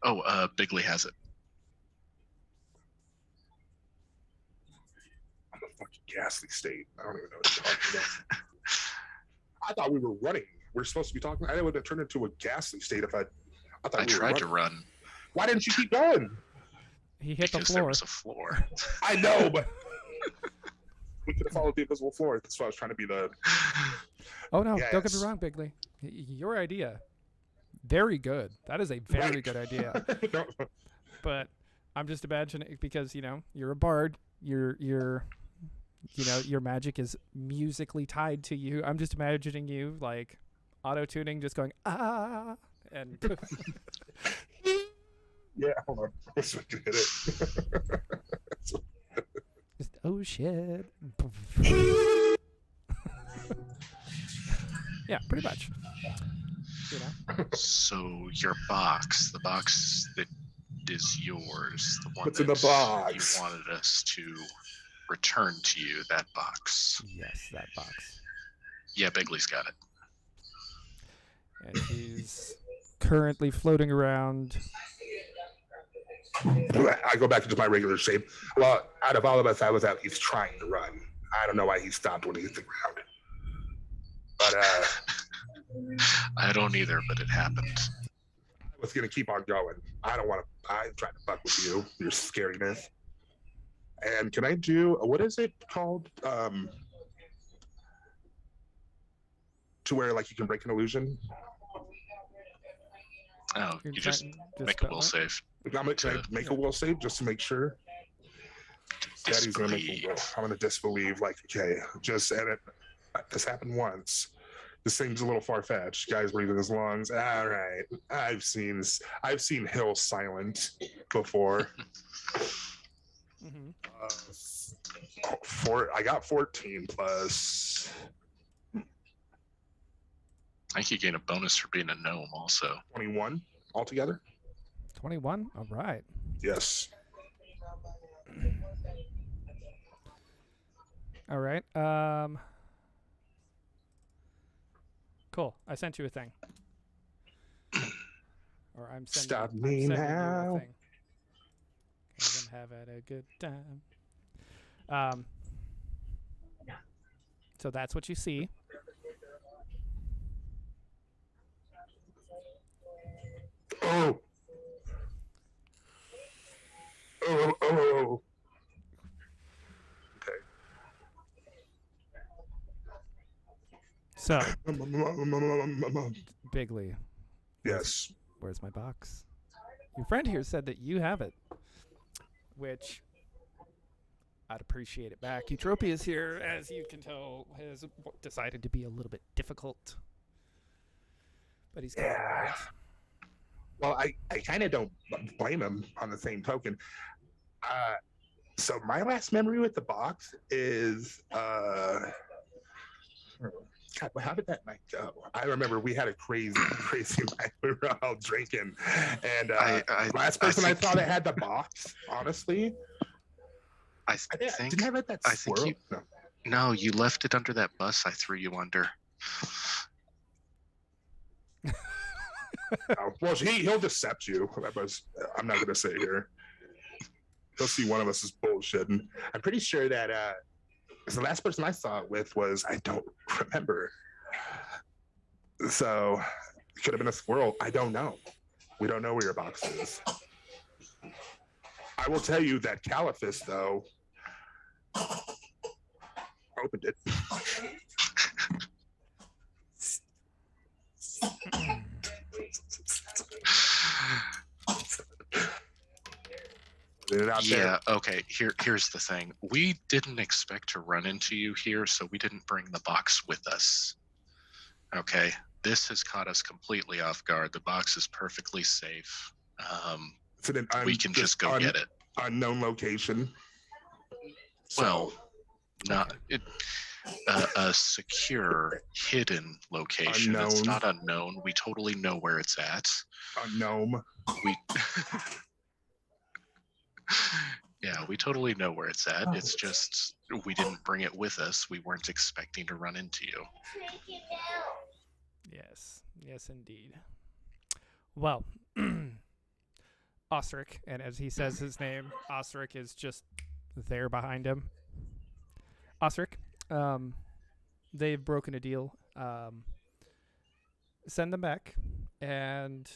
Oh, Bigley has it. I'm a fucking ghastly state. I don't even know what you're talking about. I thought we were running. We're supposed to be talking. I would have turned into a ghastly state if I thought I tried to run. Why didn't you keep going? He hit Because the there floor. was a floor. I know, but we could have followed the invisible floor. That's why I was trying to be the... Oh, no. Yes. Don't get me wrong, Bigley. Your idea, very good. That is a very good idea. No. But I'm just imagining, because, you're a bard. Your magic is musically tied to you. I'm just imagining you, like, auto-tuning, just going, ah, and... Yeah, hold on. Let's hit it. just, oh, shit. Yeah, pretty much. So your box, the box that is yours, the one What's that in the box? you wanted us to return to you, that box. Yes, that box. Yeah, Bigley's got it. And he's currently floating around. I go back into my regular shape. Well, out of all of us, I was at least trying to run. I don't know why he stopped when he hit the ground. But I don't either, but it happened. I was gonna keep on going. I'm trying to fuck with you, your scariness. And can I do what is it called? To where like you can break an illusion. Oh, You're you just trying- make a will save. Can I make a will save just to make sure? Daddy's gonna make a will. I'm gonna disbelieve. Like, okay, just edit. This happened once. This seems a little far fetched. Guys breathing his lungs. All right, I've seen Hill Silent before. Mm-hmm. I got 14 plus. I think you gain a bonus for being a gnome also. 21 altogether. 21. All right. Yes. All right. Cool. I sent you a thing. Or I'm sending, Stop I'm me sending you now. a thing. 'Cause I'm having a good time. So that's what you see. Oh. Oh. Okay. So, Bigley, Yes. where's my box? Your friend here said that you have it, which I'd appreciate it back. Eutropius here, as you can tell, has decided to be a little bit difficult. But he's got Yeah. it. Well, I kind of don't blame him on the same token. So my last memory with the box is God, how did that night go? I remember we had a crazy night. We were all drinking, and last person I saw that had the box, honestly, I didn't I let that I think squirrel? you- No, you left it under that bus I threw you under. No. Well, he'll decept you. I'm not going to say here. He'll see one of us is bullshitting. I'm pretty sure that the last person I saw it with was, I don't remember. So it could have been a squirrel. I don't know. We don't know where your box is. I will tell you that Caliphus, though, opened it. Yeah, okay. Here's the thing. We didn't expect to run into you here, so we didn't bring the box with us. Okay. This has caught us completely off guard. The box is perfectly safe. We can just go get it. Unknown location. Well, not it. A secure, hidden location. It's Unknown. not unknown. We totally know where it's at. Unknown. Yeah, we totally know where it's at. It's just we didn't bring it with us. We weren't expecting to run into you. Yes, indeed. Well, Osric, and as he says his name, Osric is just there behind him. Osric, they've broken a deal. Send them back, and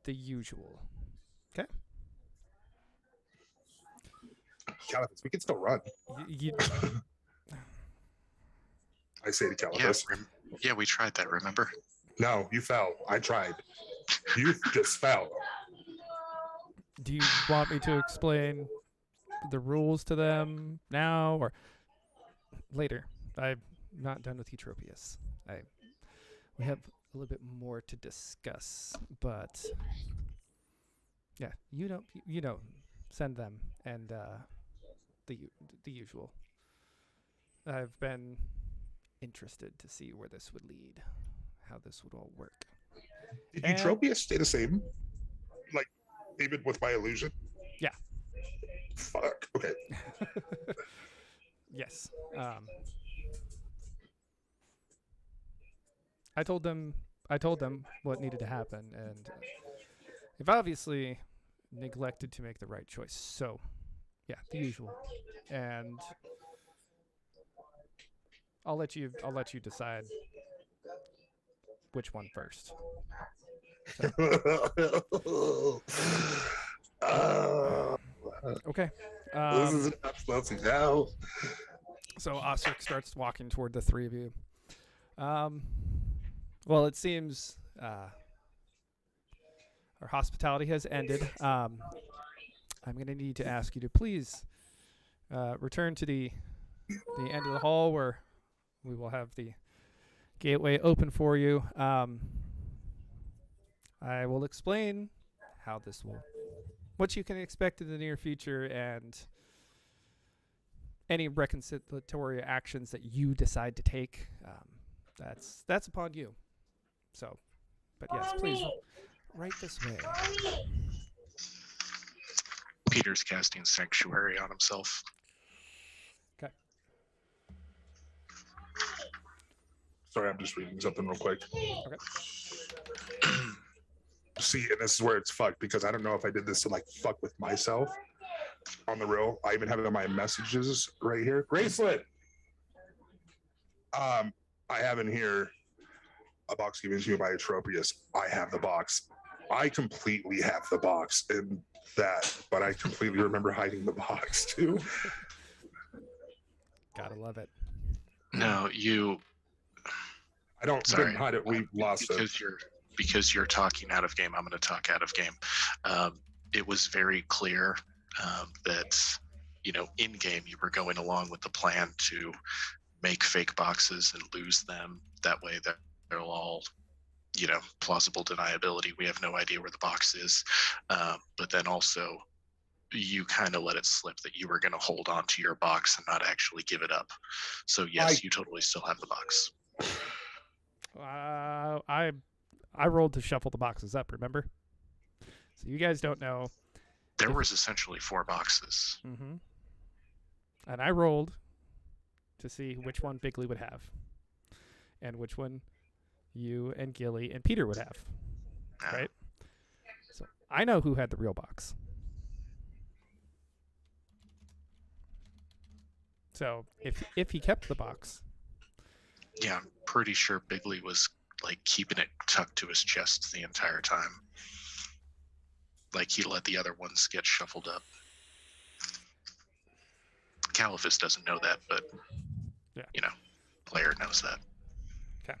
the usual. Okay. Caliphus, we can still run. I say to Caliphus. Yeah, we tried that, remember? No, you fell. I tried. You just fell. Do you want me to explain the rules to them now or later? I'm not done with Eutropius. We have a little bit more to discuss, but yeah, send them and the usual. I've been interested to see where this would lead, how this would all work. Did Eutropius stay the same? Like, even with my illusion? Yeah. Fuck. Okay. Yes. I told them what needed to happen, and they've obviously neglected to make the right choice. So, yeah, the usual. And I'll let you decide which one first. Okay. This is absolutely now. So Osric starts walking toward the three of you. Well, it seems our hospitality has ended. I'm going to need to ask you to please return to the end of the hall where we will have the gateway open for you. I will explain how this will, what you can expect in the near future, and any reconciliatory actions that you decide to take. That's upon you. So, but yes, please, right this way. Peter's casting Sanctuary on himself. Okay. Sorry, I'm just reading something real quick. Okay. See, and this is where it's fucked because I don't know if I did this to like fuck with myself on the real. I even have it on my messages right here. Gracelet. I have in here a box given to you by Atropius. I have the box. I completely have the box in that, but I completely remember hiding the box too. Gotta love it. No, I don't didn't hide it. We lost it. Because you're talking out of game, I'm going to talk out of game. It was very clear that, in game, you were going along with the plan to make fake boxes and lose them. That way, they're all, plausible deniability. We have no idea where the box is. But then also, you kind of let it slip that you were going to hold on to your box and not actually give it up. So yes, you totally still have the box. I rolled to shuffle the boxes up, remember? So you guys don't know. There was essentially 4 boxes. Mm-hmm. And I rolled to see which one Bigley would have. And which one you and Gilly and Peter would have. Right? So I know who had the real box. So if he kept the box. Yeah, I'm pretty sure Bigley was keeping it tucked to his chest the entire time. Like he let the other ones get shuffled up. Caliphus doesn't know that, but player knows that. Okay.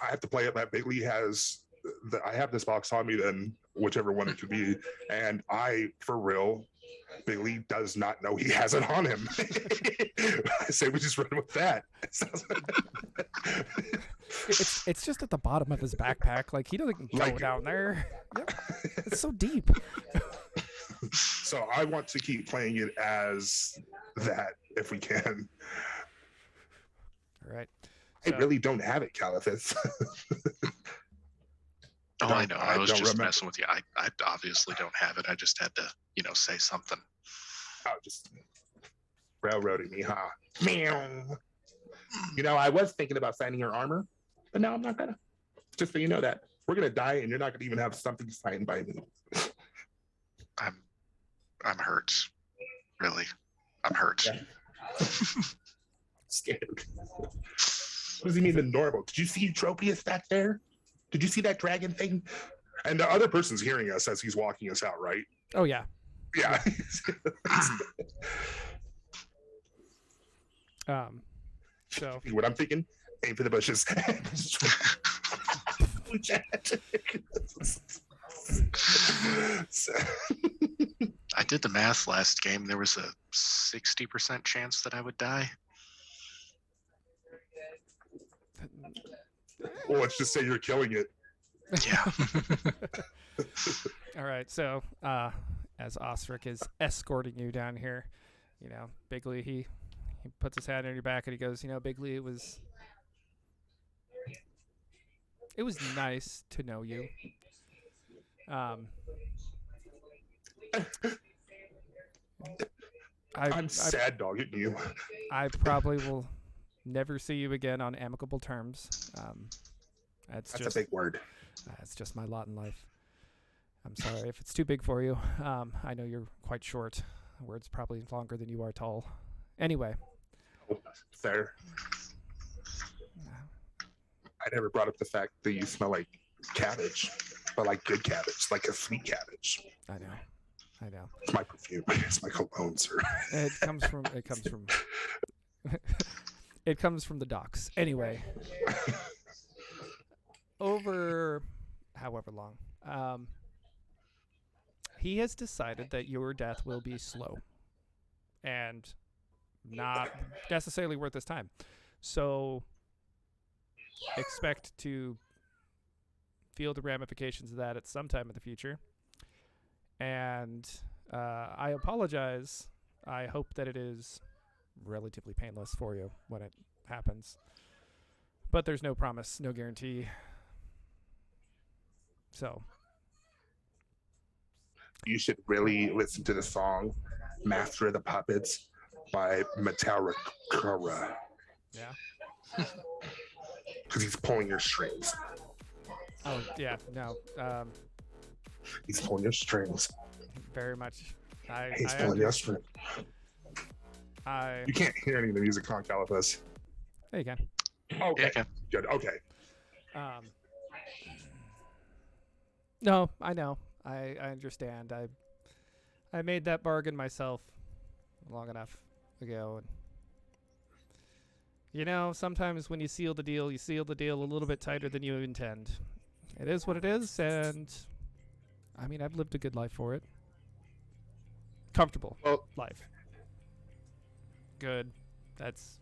I have to play it that Bigley has. I have this box on me, then whichever one it could be, and for real, Bigley does not know he has it on him. I say we just run with that. It's just at the bottom of his backpack. Like he doesn't go down there. Yep. It's so deep. So I want to keep playing it as that if we can. All right. I really don't have it, Caliphus. I know. I was just messing with you. I obviously don't have it. I just had to, say something. Oh, just railroading me, huh? Meow. I was thinking about signing your armor, but now I'm not gonna. Just so you know that we're gonna die, and you're not gonna even have something signed by me. I'm hurt. Really, I'm hurt. Yeah. Scared. What does he mean the normal? Did you see Tropius back there? Did you see that dragon thing? And the other person's hearing us as he's walking us out, right? Oh yeah. Yeah. So what I'm thinking, aim for the bushes. I did the math last game. There was a 60% chance that I would die. Well, let's just say you're killing it. Yeah. All right. So, as Osric is escorting you down here, Bigley, he puts his hand on your back and he goes, Bigley, it was nice to know you. I'm sad dogging you. I probably will never see you again on amicable terms. That's just a big word. It's just my lot in life. I'm sorry if it's too big for you. I know you're quite short. The word's probably longer than you are tall. Anyway. Fair. I never brought up the fact that you smell like cabbage, but like good cabbage, like a sweet cabbage. I know. It's my perfume. It's my cologne, sir. It comes from it comes from the docks. Anyway. Over however long, he has decided that your death will be slow and not necessarily worth his time. So expect to feel the ramifications of that at some time in the future. And I apologize. I hope that it is relatively painless for you when it happens. But there's no promise, no guarantee. So You should really listen to the song Master of the Puppets by Metallica. yeah. Because he's pulling your strings. Oh yeah. No. He's pulling your strings. Very much. He's pulling your strings. I. You can't hear any of the music on Calipus. There you can. Okay. Yeah, Good. Okay. No, I know. I understand. I made that bargain myself long enough ago, and you know, sometimes when you seal the deal a little bit tighter than you intend. It is what it is, and I mean, I've lived a good life for it. Comfortable life. Good. That's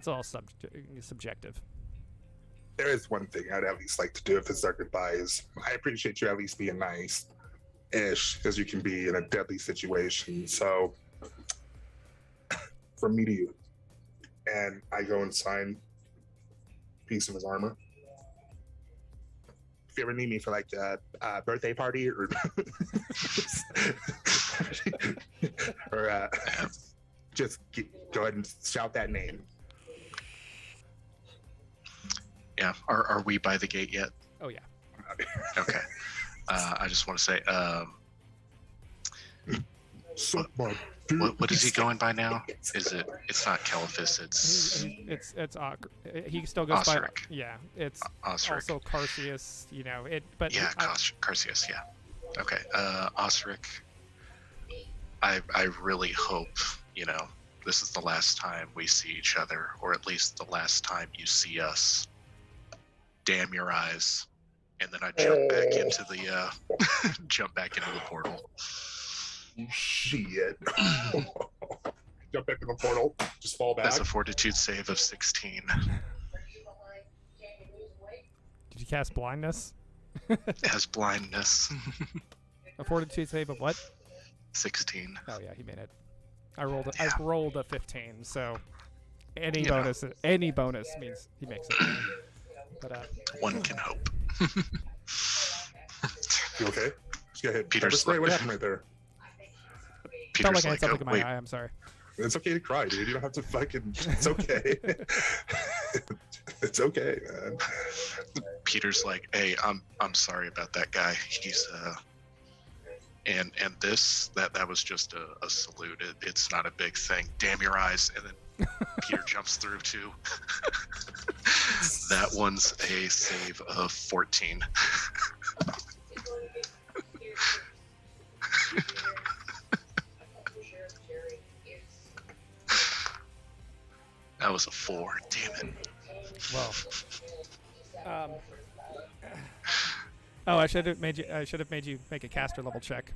all subjective. There is one thing I'd at least like to do if it's our goodbyes. I appreciate you at least being nice-ish, as you can be in a deadly situation. So, from me to you, and I go and sign a piece of his armor. If you ever need me for like a birthday party or or just go ahead and shout that name. Yeah. Are we by the gate yet? Oh yeah. Okay. I just want to say, what is he going by now? Is it? It's not Caliphus. It's he still goes by. Osric. Yeah. It's Osric. also Carcius. You know it. But Yeah, Carcius. Yeah. Okay. Osric. I really hope this is the last time we see each other, or at least the last time you see us. Damn your eyes. And then I jump back into the portal. Shit. Jump back in the portal. Just fall back. That's a fortitude save of 16. Did you cast blindness? It has blindness. A fortitude save of what? 16. Oh yeah, he made it. I rolled Yeah. I rolled a 15, so any bonus means he makes it. But One can hope. You okay? Just go ahead. Peter's What happened right there? felt Peter's like I had something in my wait, eye. I'm sorry. It's okay to cry, dude. You don't have to fucking. It's okay. It's okay, man. Peter's like, hey, I'm sorry about that guy. He's and this that was just a salute. It's not a big thing. Damn your eyes. And then Peter jumps through too. That one's a save of 14. That was a 4. Damn it. Well. Oh, I should have made you make a caster level check.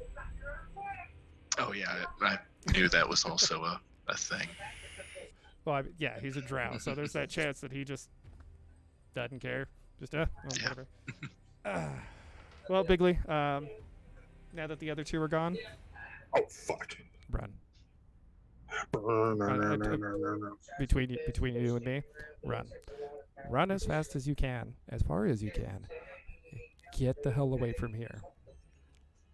Oh yeah, I knew that was also a thing. Well, yeah, he's a drow, so there's that chance that he just doesn't care. Just whatever. Well, Bigley, now that the other two are gone, Oh fuck. run. No. Between you and me, run. Run as fast as you can, as far as you can. Get the hell away from here.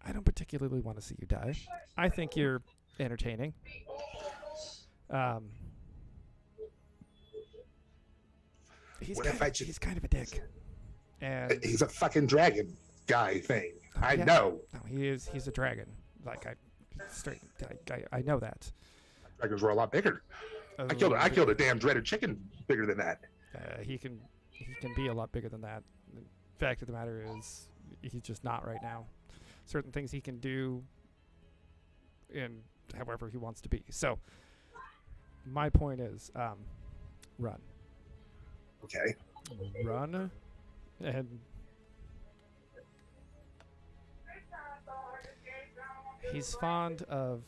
I don't particularly want to see you die. I think you're entertaining. He's kind of a dick. And He's a fucking dragon guy thing. I yeah. know. No, he's a dragon. Like I know that. Dragons were a lot bigger. I killed a damn dreaded chicken bigger than that. He can be a lot bigger than that. The fact of the matter is, he's just not right now. Certain things he can do in however he wants to be. So my point is, run. Okay. Run, and he's fond of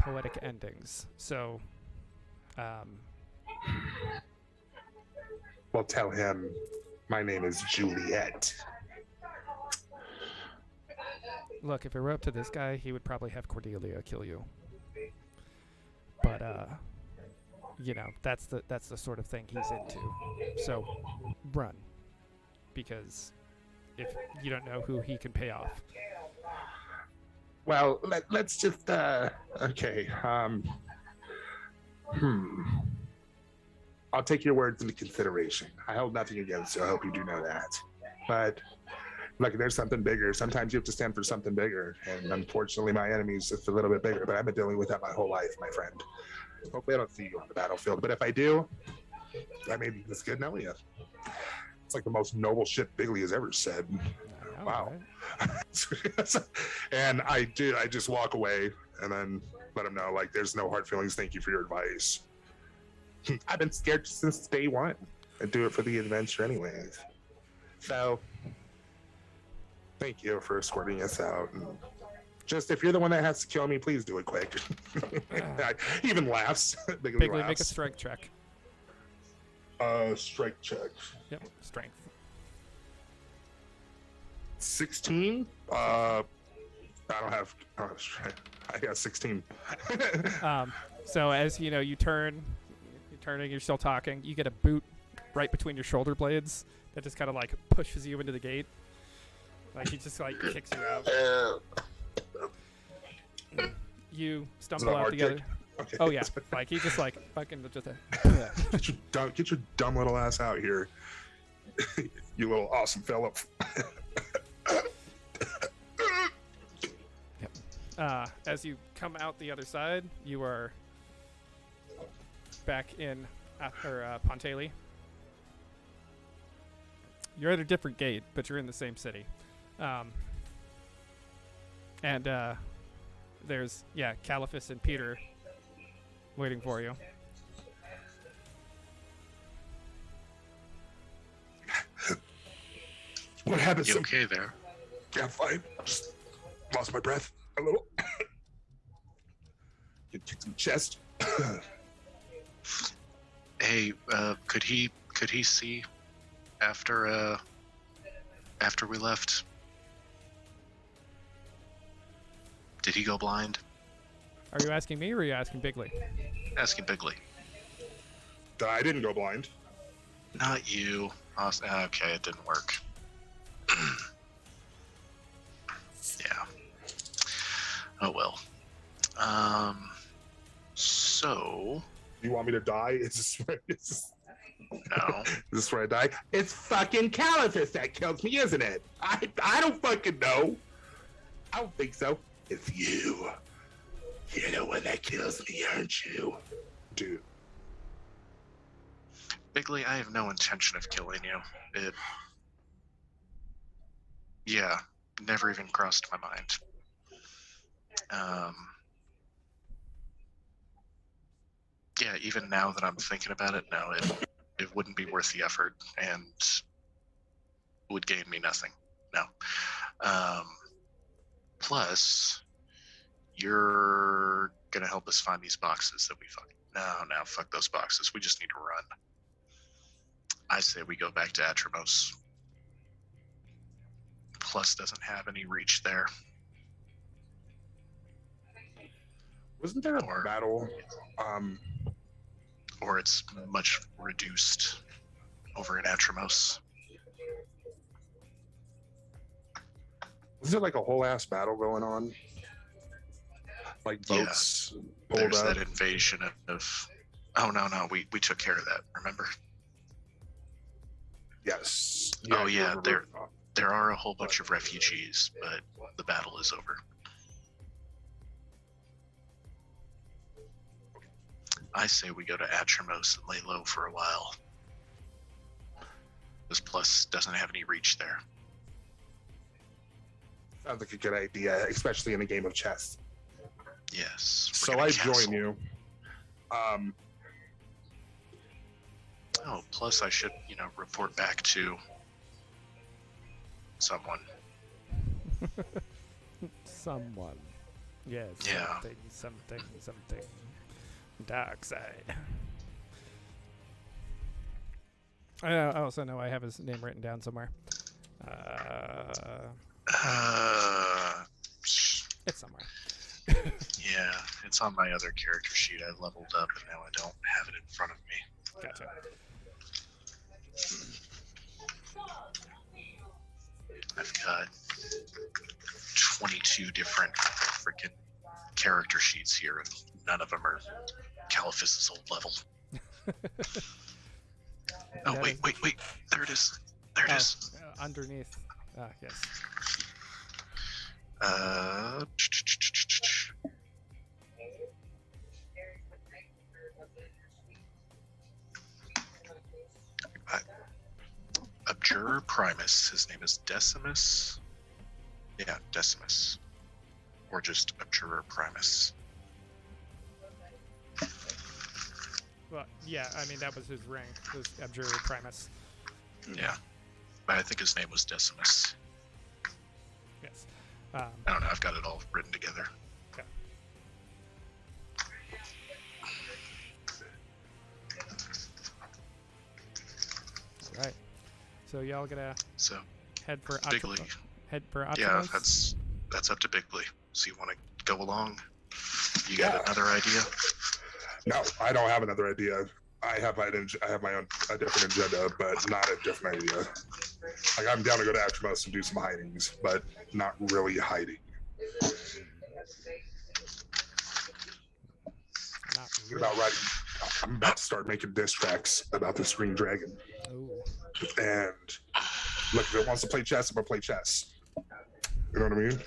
poetic endings. So, Well, tell him my name is Juliet. look, if it were up to this guy, he would probably have Cordelia kill you. But you know, that's the sort of thing he's into. So run, because if you don't know who he can pay off. Well, let's just okay. I'll take your words into consideration. I hold nothing against you. I hope you do know that. But look, there's something bigger. Sometimes you have to stand for something bigger. And unfortunately, my enemy's just a little bit bigger. But I've been dealing with that my whole life, my friend. Hopefully, I don't see you on the battlefield. But if I do, I may be this good knowing you. It's like the most noble shit Bigley has ever said. I know, Wow. right? And I just walk away and then let him know, like, there's no hard feelings. Thank you for your advice. I've been scared since day one. I do it for the adventure anyways. So thank you for escorting us out. And just if you're the one that has to kill me, please do it quick. He even laughs. Bigley, laughs. make a strength check. Strike check. Yep, strength. 16. I don't have. I got 16. So as you know, you're turning, you're still talking. You get a boot right between your shoulder blades that just kind of like pushes you into the gate. Like he just like kicks you out. You stumble out together. Kick? Okay. Oh yeah, like he just like fucking just Get your dumb little ass out here, you little awesome fella. As you come out the other side, you are back in Pontaley. You're at a different gate, but you're in the same city. And there's Caliphus and Peter waiting for you. What happened? You okay there? Yeah, fine. Just lost my breath a little. Get kicked in the chest. Hey, could he see after we left? Did he go blind? Are you asking me or are you asking Bigley? Asking Bigley. I didn't go blind. Not you. Okay, it didn't work. Yeah. Oh well. So. You want me to die? No. Is this where I die? It's fucking Caliphus that kills me, isn't it? I don't fucking know. I don't think so. It's you. You're the one that kills me, aren't you? Dude. Bigley, I have no intention of killing you. Never even crossed my mind. Even now that I'm thinking about it, no, it wouldn't be worth the effort and would gain me nothing. No. Plus, you're gonna help us find these boxes that we fucking. No, fuck those boxes. We just need to run. I say we go back to Atramos. Plus doesn't have any reach there. Wasn't there a battle? Or it's much reduced over in Atramos. Was there like a whole ass battle going on? Like boats pulled There's up? that invasion of oh no, we took care of that, remember? Yes. Oh, yeah, there are a whole bunch of refugees, but the battle is over. I say we go to Atramos and lay low for a while. This Plus doesn't have any reach there. Sounds like a good idea, especially in a game of chess. Yes. So I join you. Plus I should, report back to someone. Someone. Yes. Yeah. Something. Dark side. I also know I have his name written down somewhere. It's somewhere. Yeah, it's on my other character sheet. I leveled up, and now I don't have it in front of me. Gotcha. I've got 22 different freaking character sheets here, and none of them are Caliphus' old level. Oh, That wait. There it is. There it is. Underneath. Yes. Abjurer Primus. His name is Decimus. Yeah, Decimus. Or just Abjurer Primus. Well, yeah, I mean, that was his rank, was Abjurer Primus. Yeah. But I think his name was Decimus. Yes. I don't know, I've got it all written together. Okay. All right. So y'all gonna head for Bigley. Atropos? Yeah, that's up to Bigley. So you want to go along? You got another idea? No, I don't have another idea. I have my own a different agenda, but not a different idea. Like, I'm down to go to Atropos and do some hidings, but not really hiding. Not Thinking really. about writing. I'm about to start making diss tracks about the Green Dragon. Ooh. And look, if it wants to play chess, I'm gonna play chess. You know what I mean?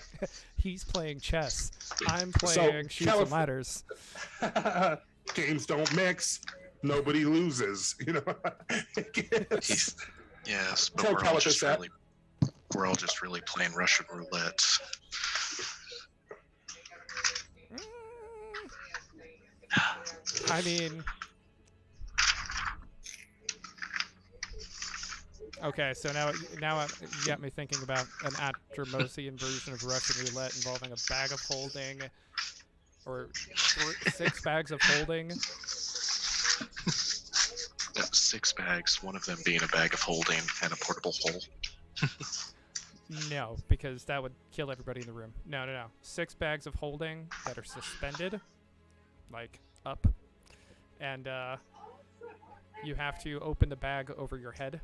He's playing chess. I'm playing shoots and ladders. Games don't mix. Nobody loses. You know. Yes, but Tell we're all Caliphus just that. really playing Russian roulette. I mean, okay, so now you got me thinking about an Atromosian version of Russian roulette involving a bag of holding, or 6 bags of holding. 6 bags, one of them being a bag of holding and a portable hole. No, because that would kill everybody in the room. No. 6 bags of holding that are suspended, like up, and you have to open the bag over your head.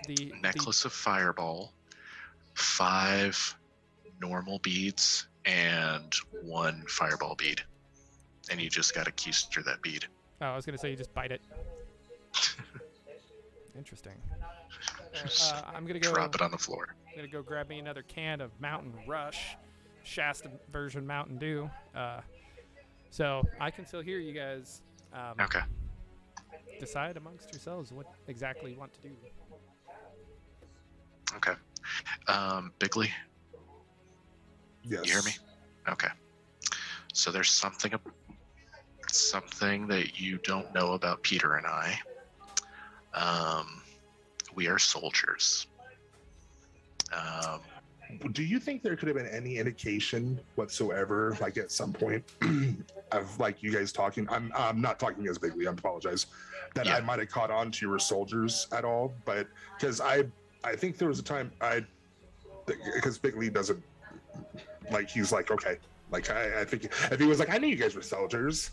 The Necklace of Fireball, 5 normal beads, and 1 fireball bead. And you just gotta keister that bead. Oh, I was gonna say you just bite it. Interesting. I'm gonna go drop it on the floor. I'm gonna go grab me another can of Mountain Rush, Shasta version Mountain Dew. So I can still hear you guys. Okay. Decide amongst yourselves what exactly you want to do. Okay. Bigley, Yes. you hear me? Okay. So there's something that you don't know about Peter and I. We are soldiers. Do you think there could have been any indication whatsoever, like at some point, of like you guys talking? I'm not talking as Bigley. I apologize. That Yeah. I might have caught on to your soldiers at all, but because I think there was a time because Bigley doesn't like, he's like, okay, like I think if he was like, I knew you guys were soldiers,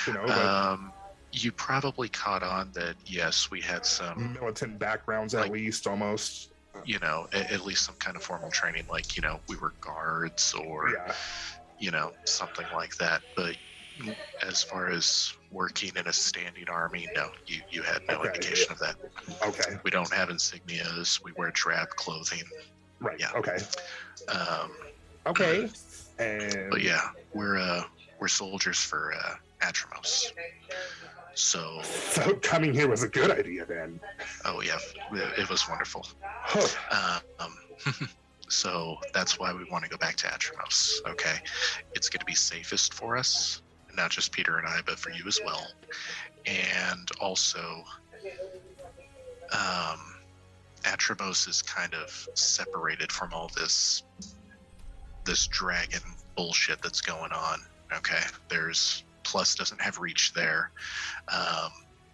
you know. But, you probably caught on that, yes, we had some militant backgrounds at least, almost. You know, at least some kind of formal training, like, you know, we were guards or, you know, something like that. But as far as working in a standing army, no, you had no indication of that. Okay. We don't have insignias. We wear drab clothing. Right. Yeah. Okay. Okay. And but yeah, we're soldiers for Atromos. So coming here was a good idea then. Oh yeah, it was wonderful. So that's why we want to go back to Atromos. Okay, it's going to be safest for us, not just Peter and I, but for you as well. And also, Atramos is kind of separated from all this dragon bullshit that's going on. Okay, there's Plus doesn't have reach there,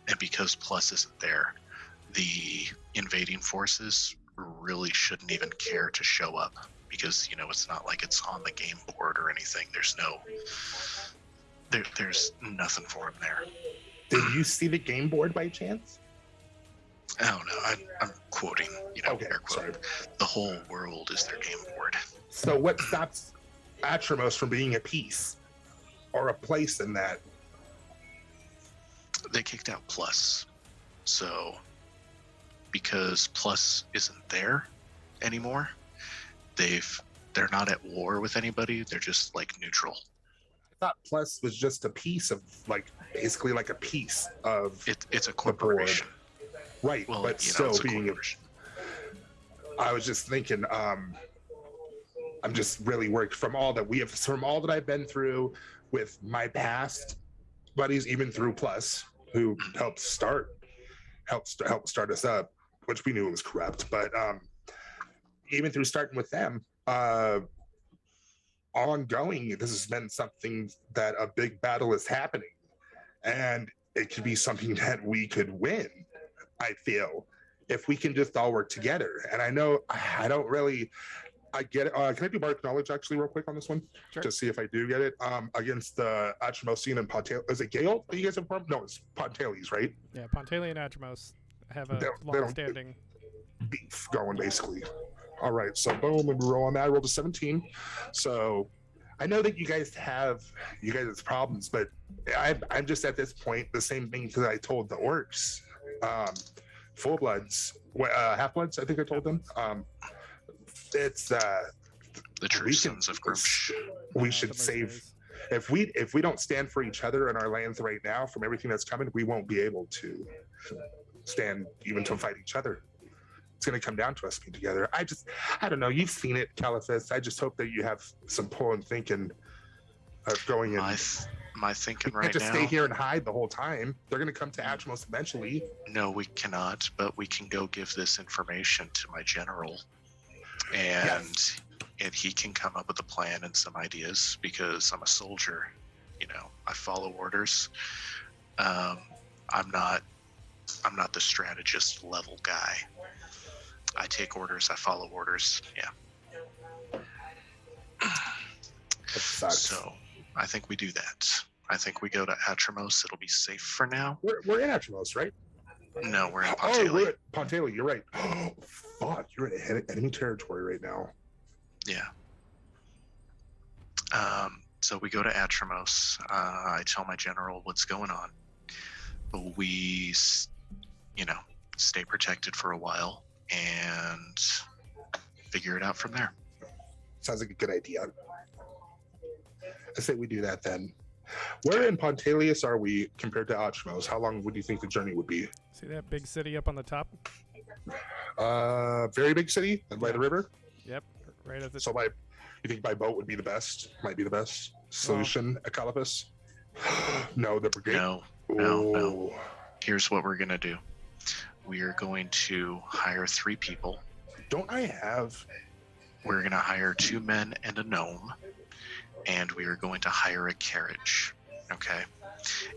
and because Plus isn't there, the invading forces really shouldn't even care to show up, because it's not like it's on the game board or anything. There's nothing for him there. Did you see the game board by chance? Oh no, I'm quoting, Okay, air quote. sorry. The whole world is their game board. So what stops Atramos from being a piece or a place in that? They kicked out Plus, so because Plus isn't there anymore, they're not at war with anybody. They're just like neutral. I thought Plus was just a piece of basically like a piece of It's a corporation. Right, Well, but still it's a being corporation. I was just thinking, I'm just really worried from all that I've been through with my past buddies, even through Plus, who helped start us up, which we knew was corrupt, but even through starting with them, ongoing, this has been something that a big battle is happening, and it could be something that we could win. I feel if we can just all work together. And I know I don't really, I get it. Can I do bardic knowledge actually real quick on this one? Sure. To see if I do get it. Against the Atramosian and Pontalis. Is it Gale that you guys have from? No, it's Pontalis, right? Yeah, Pontalia and Atramos have a They don't- long-standing. Beef going basically. All right, so boom, and we roll on that. I rolled a 17. So I know that you guys have problems, but I'm just at this point the same thing that I told the orcs, full bloods, half bloods. I think I told them. It's The true sons of Grumsh. we the should mercenaries. save. If we don't stand for each other in our lands right now from everything that's coming, we won't be able to stand even to fight each other. It's going to come down to us being together. I don't know. You've seen it, Caliphus. I just hope that you have some pull and thinking of going in. My thinking We right can't just now. stay here and hide the whole time. They're going to come to Atmos eventually. No, we cannot, but we can go give this information to my general, and he can come up with a plan and some ideas, because I'm a soldier. I follow orders. I'm not the strategist level guy. I take orders. I follow orders. Yeah. That sucks. So I think we do that. I think we go to Atramos. It'll be safe for now. We're in Atmos, right? No, we're in Oh, Pontalia. we're at Pontalia. You're right. Oh, fuck. You're in enemy territory right now. Yeah. So we go to Atramos. I tell my general what's going on. But we, stay protected for a while and figure it out from there. Sounds like a good idea. I say we do that then. Where in Pontalius are we compared to Atmos? How long would you think the journey would be? See that big city up on the top? Very big city and by the river. Yep, right at the. So you think by boat would be the best? Might be the best solution. Ecalipus? No, the brigade. No. Oh. Here's what we're going to do. We are going to hire 3 people. Don't I have? We're going to hire 2 men and a gnome. And we are going to hire a carriage. Okay?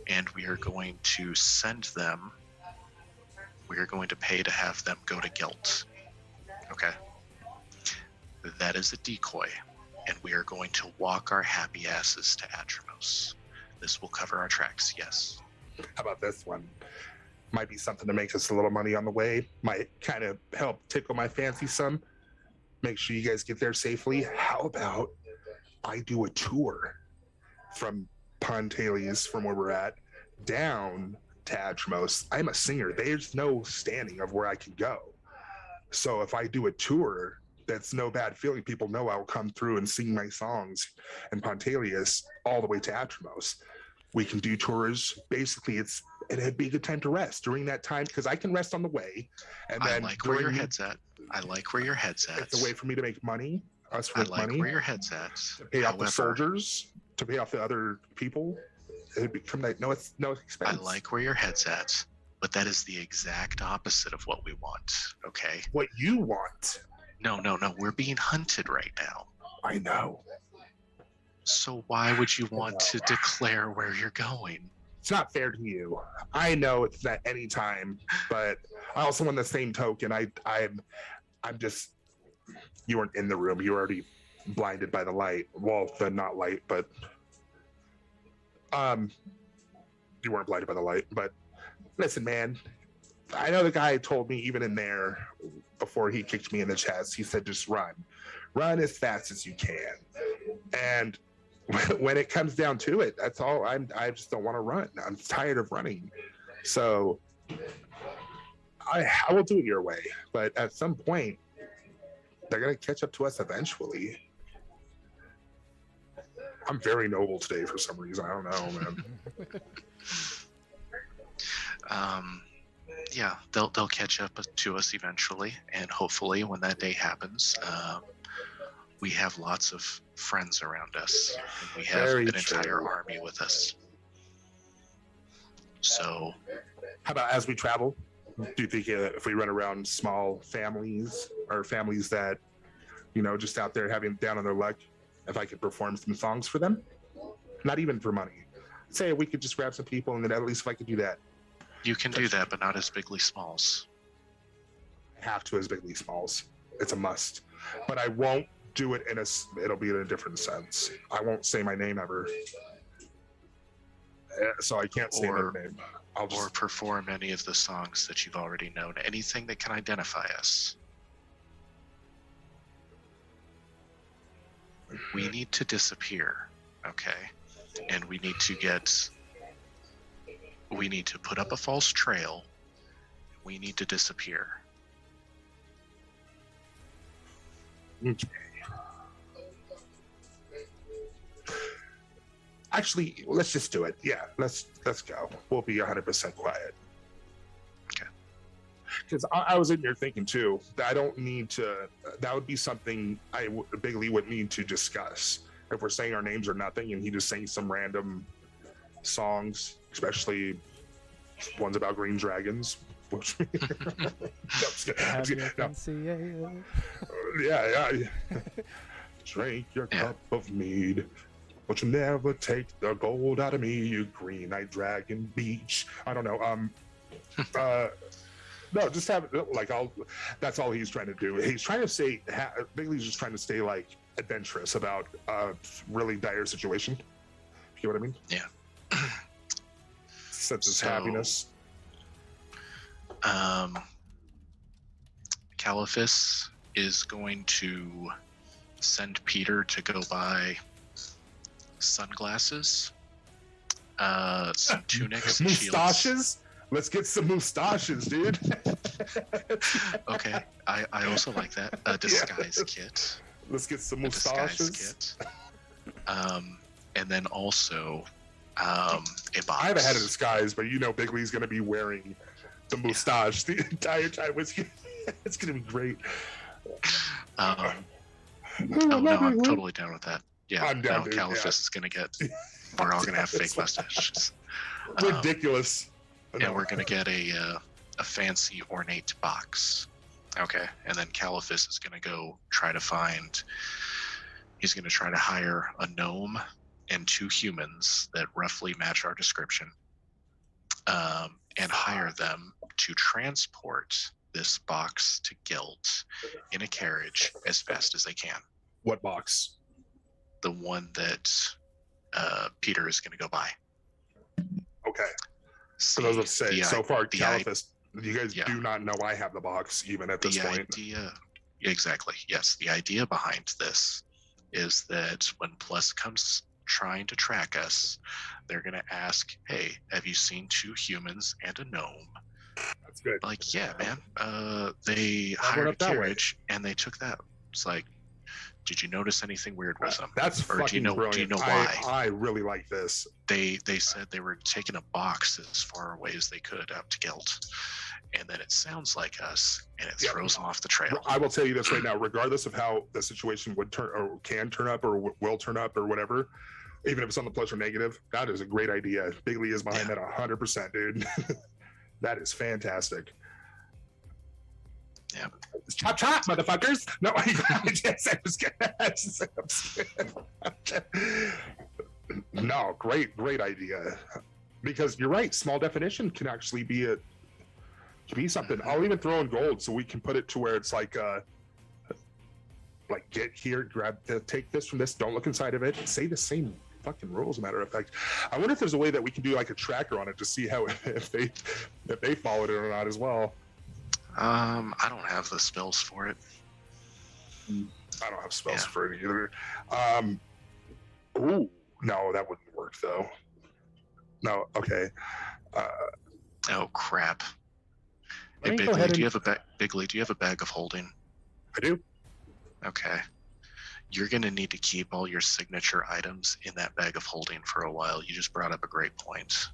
And we are going to send them. We are going to pay to have them go to Gelt. Okay? That is a decoy. And we are going to walk our happy asses to Atramos. This will cover our tracks, yes. How about this one? Might be something to make us a little money on the way. Might kind of help tickle my fancy some. Make sure you guys get there safely. How about I do a tour from Pontalius, from where we're at, down to Atmos. I'm a singer. There's no standing of where I can go. So if I do a tour, that's no bad feeling. People know I'll come through and sing my songs in Pontalius all the way to Atmos. We can do tours. Basically, it'd be a good time to rest during that time, because I can rest on the way. And I then like where your head's at. I like where your head's at. it's a way for me to make money. Us to I make like money. where your head's at. To pay off the However, soldiers, to pay off the other people. It'd become like no expense. I like where your head's at, But that is the exact opposite of what we want, okay? What you want. No. We're being hunted right now. I know. So why would you want to declare where you're going? It's not fair to you. I know it's at any time, but I also on the same token, I'm just, you weren't in the room. You were already blinded by the light. Well, the not light, but you weren't blinded by the light. But listen, man, I know the guy told me even in there before he kicked me in the chest, he said, just run as fast as you can. And when it comes down to it, that's all. I just don't want to run. I'm tired of running. So I will do it your way. But at some point, they're going to catch up to us eventually. I'm very noble today for some reason. I don't know, man. Yeah, they'll catch up to us eventually, and hopefully when that day happens, we have lots of friends around us, and we have Very an true. entire army with us. So, How about as we travel? Do you think if we run around small families or families that, just out there having down on their luck, if I could perform some songs for them? Not even for money. Say we could just grab some people, and then at least if I could do that, you can do that, but not as Bigly Smalls. I have to as Bigly Smalls. It's a must. But I won't do it it'll be in a different sense. I won't say my name ever. So I can't say their name. I'll Or just, perform any of the songs that you've already known. Anything that can identify us. We need to disappear, okay? And we need to put up a false trail. We need to disappear. okay. Actually, let's just do it. Yeah, let's go. We'll be 100% quiet. Okay. Because I was in here thinking too that I don't need to. That would be something Bigly would need to discuss if we're saying our names or nothing, and he just sings some random songs, especially ones about green dragons. Which, Have your fancy ale. yeah. Drink your cup of mead. But you never take the gold out of me, you green-eyed dragon beach. I don't know. No, just have it like that's all he's trying to do. He's trying to say, Bigly's just trying to stay like adventurous about a really dire situation. You know what I mean? Yeah. Senses happiness. Caliphus is going to send Peter to go buy sunglasses, some tunics, and shields. Mustaches? Let's get some mustaches, dude. Okay, I also like that. A disguise kit. Let's get some A disguise mustaches. kit. And then also a box. I haven't had a disguise, but Bigly's going to be wearing the mustache the entire time. It's going to be great. Oh no, I'm totally down with that. Yeah, I'm down, no, dude, Caliphus is gonna get. We're all gonna have fake mustaches. Ridiculous. And we're gonna get a fancy ornate box. Okay, and then Caliphus is gonna go try to find. He's gonna try to hire a gnome and 2 humans that roughly match our description, and hire them to transport this box to Guilt in a carriage as fast as they can. What box? The one that Peter is going to go buy. Okay. See, So those would say, so far, the Caliphus, you guys yeah. do not know I have the box, even at this point. idea, exactly, yes. The idea behind this is that when Plus comes trying to track us, they're going to ask, hey, have you seen 2 humans and a gnome? That's good. Like, yeah, man. They I went hired a up that way. carriage and they took that. It's like, did you notice anything weird with them? That's Or fucking do you know brilliant. why? I really like this. They said they were taking a box as far away as they could out to Guilt, and then it sounds like us, and it Yep. throws them off the trail. I will tell you this right now, regardless of how the situation would turn or can turn up or will turn up or whatever, even if it's on the plus or negative, that is a great idea. Bigly is behind that 100%, dude. That is fantastic. Yeah. Chop chop, motherfuckers! No, I just No, great idea. Because you're right, small definition can actually be something. I'll even throw in gold so we can put it to where it's like get here, take this from this, don't look inside of it, say the same fucking rules, matter of fact. I wonder if there's a way that we can do like a tracker on it to see how if they followed it or not as well. I don't have the spells for it. I don't have spells for it either. Ooh, no, that wouldn't work though. No, okay. Oh crap! Let Hey me go Bigley, ahead do you and- have a bag of holding? I do. Okay. You're gonna need to keep all your signature items in that bag of holding for a while. You just brought up a great point.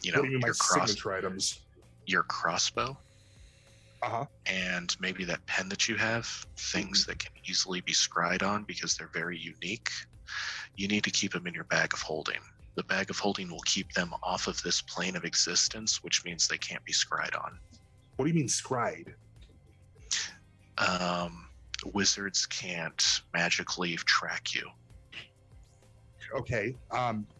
You know, What do you mean my your signature items? your crossbow, Uh-huh. and maybe that pen that you have, things that can easily be scryed on because they're very unique. You need to keep them in your bag of holding. The bag of holding will keep them off of this plane of existence, which means they can't be scryed on. What do you mean scried? Wizards can't magically track you. Okay.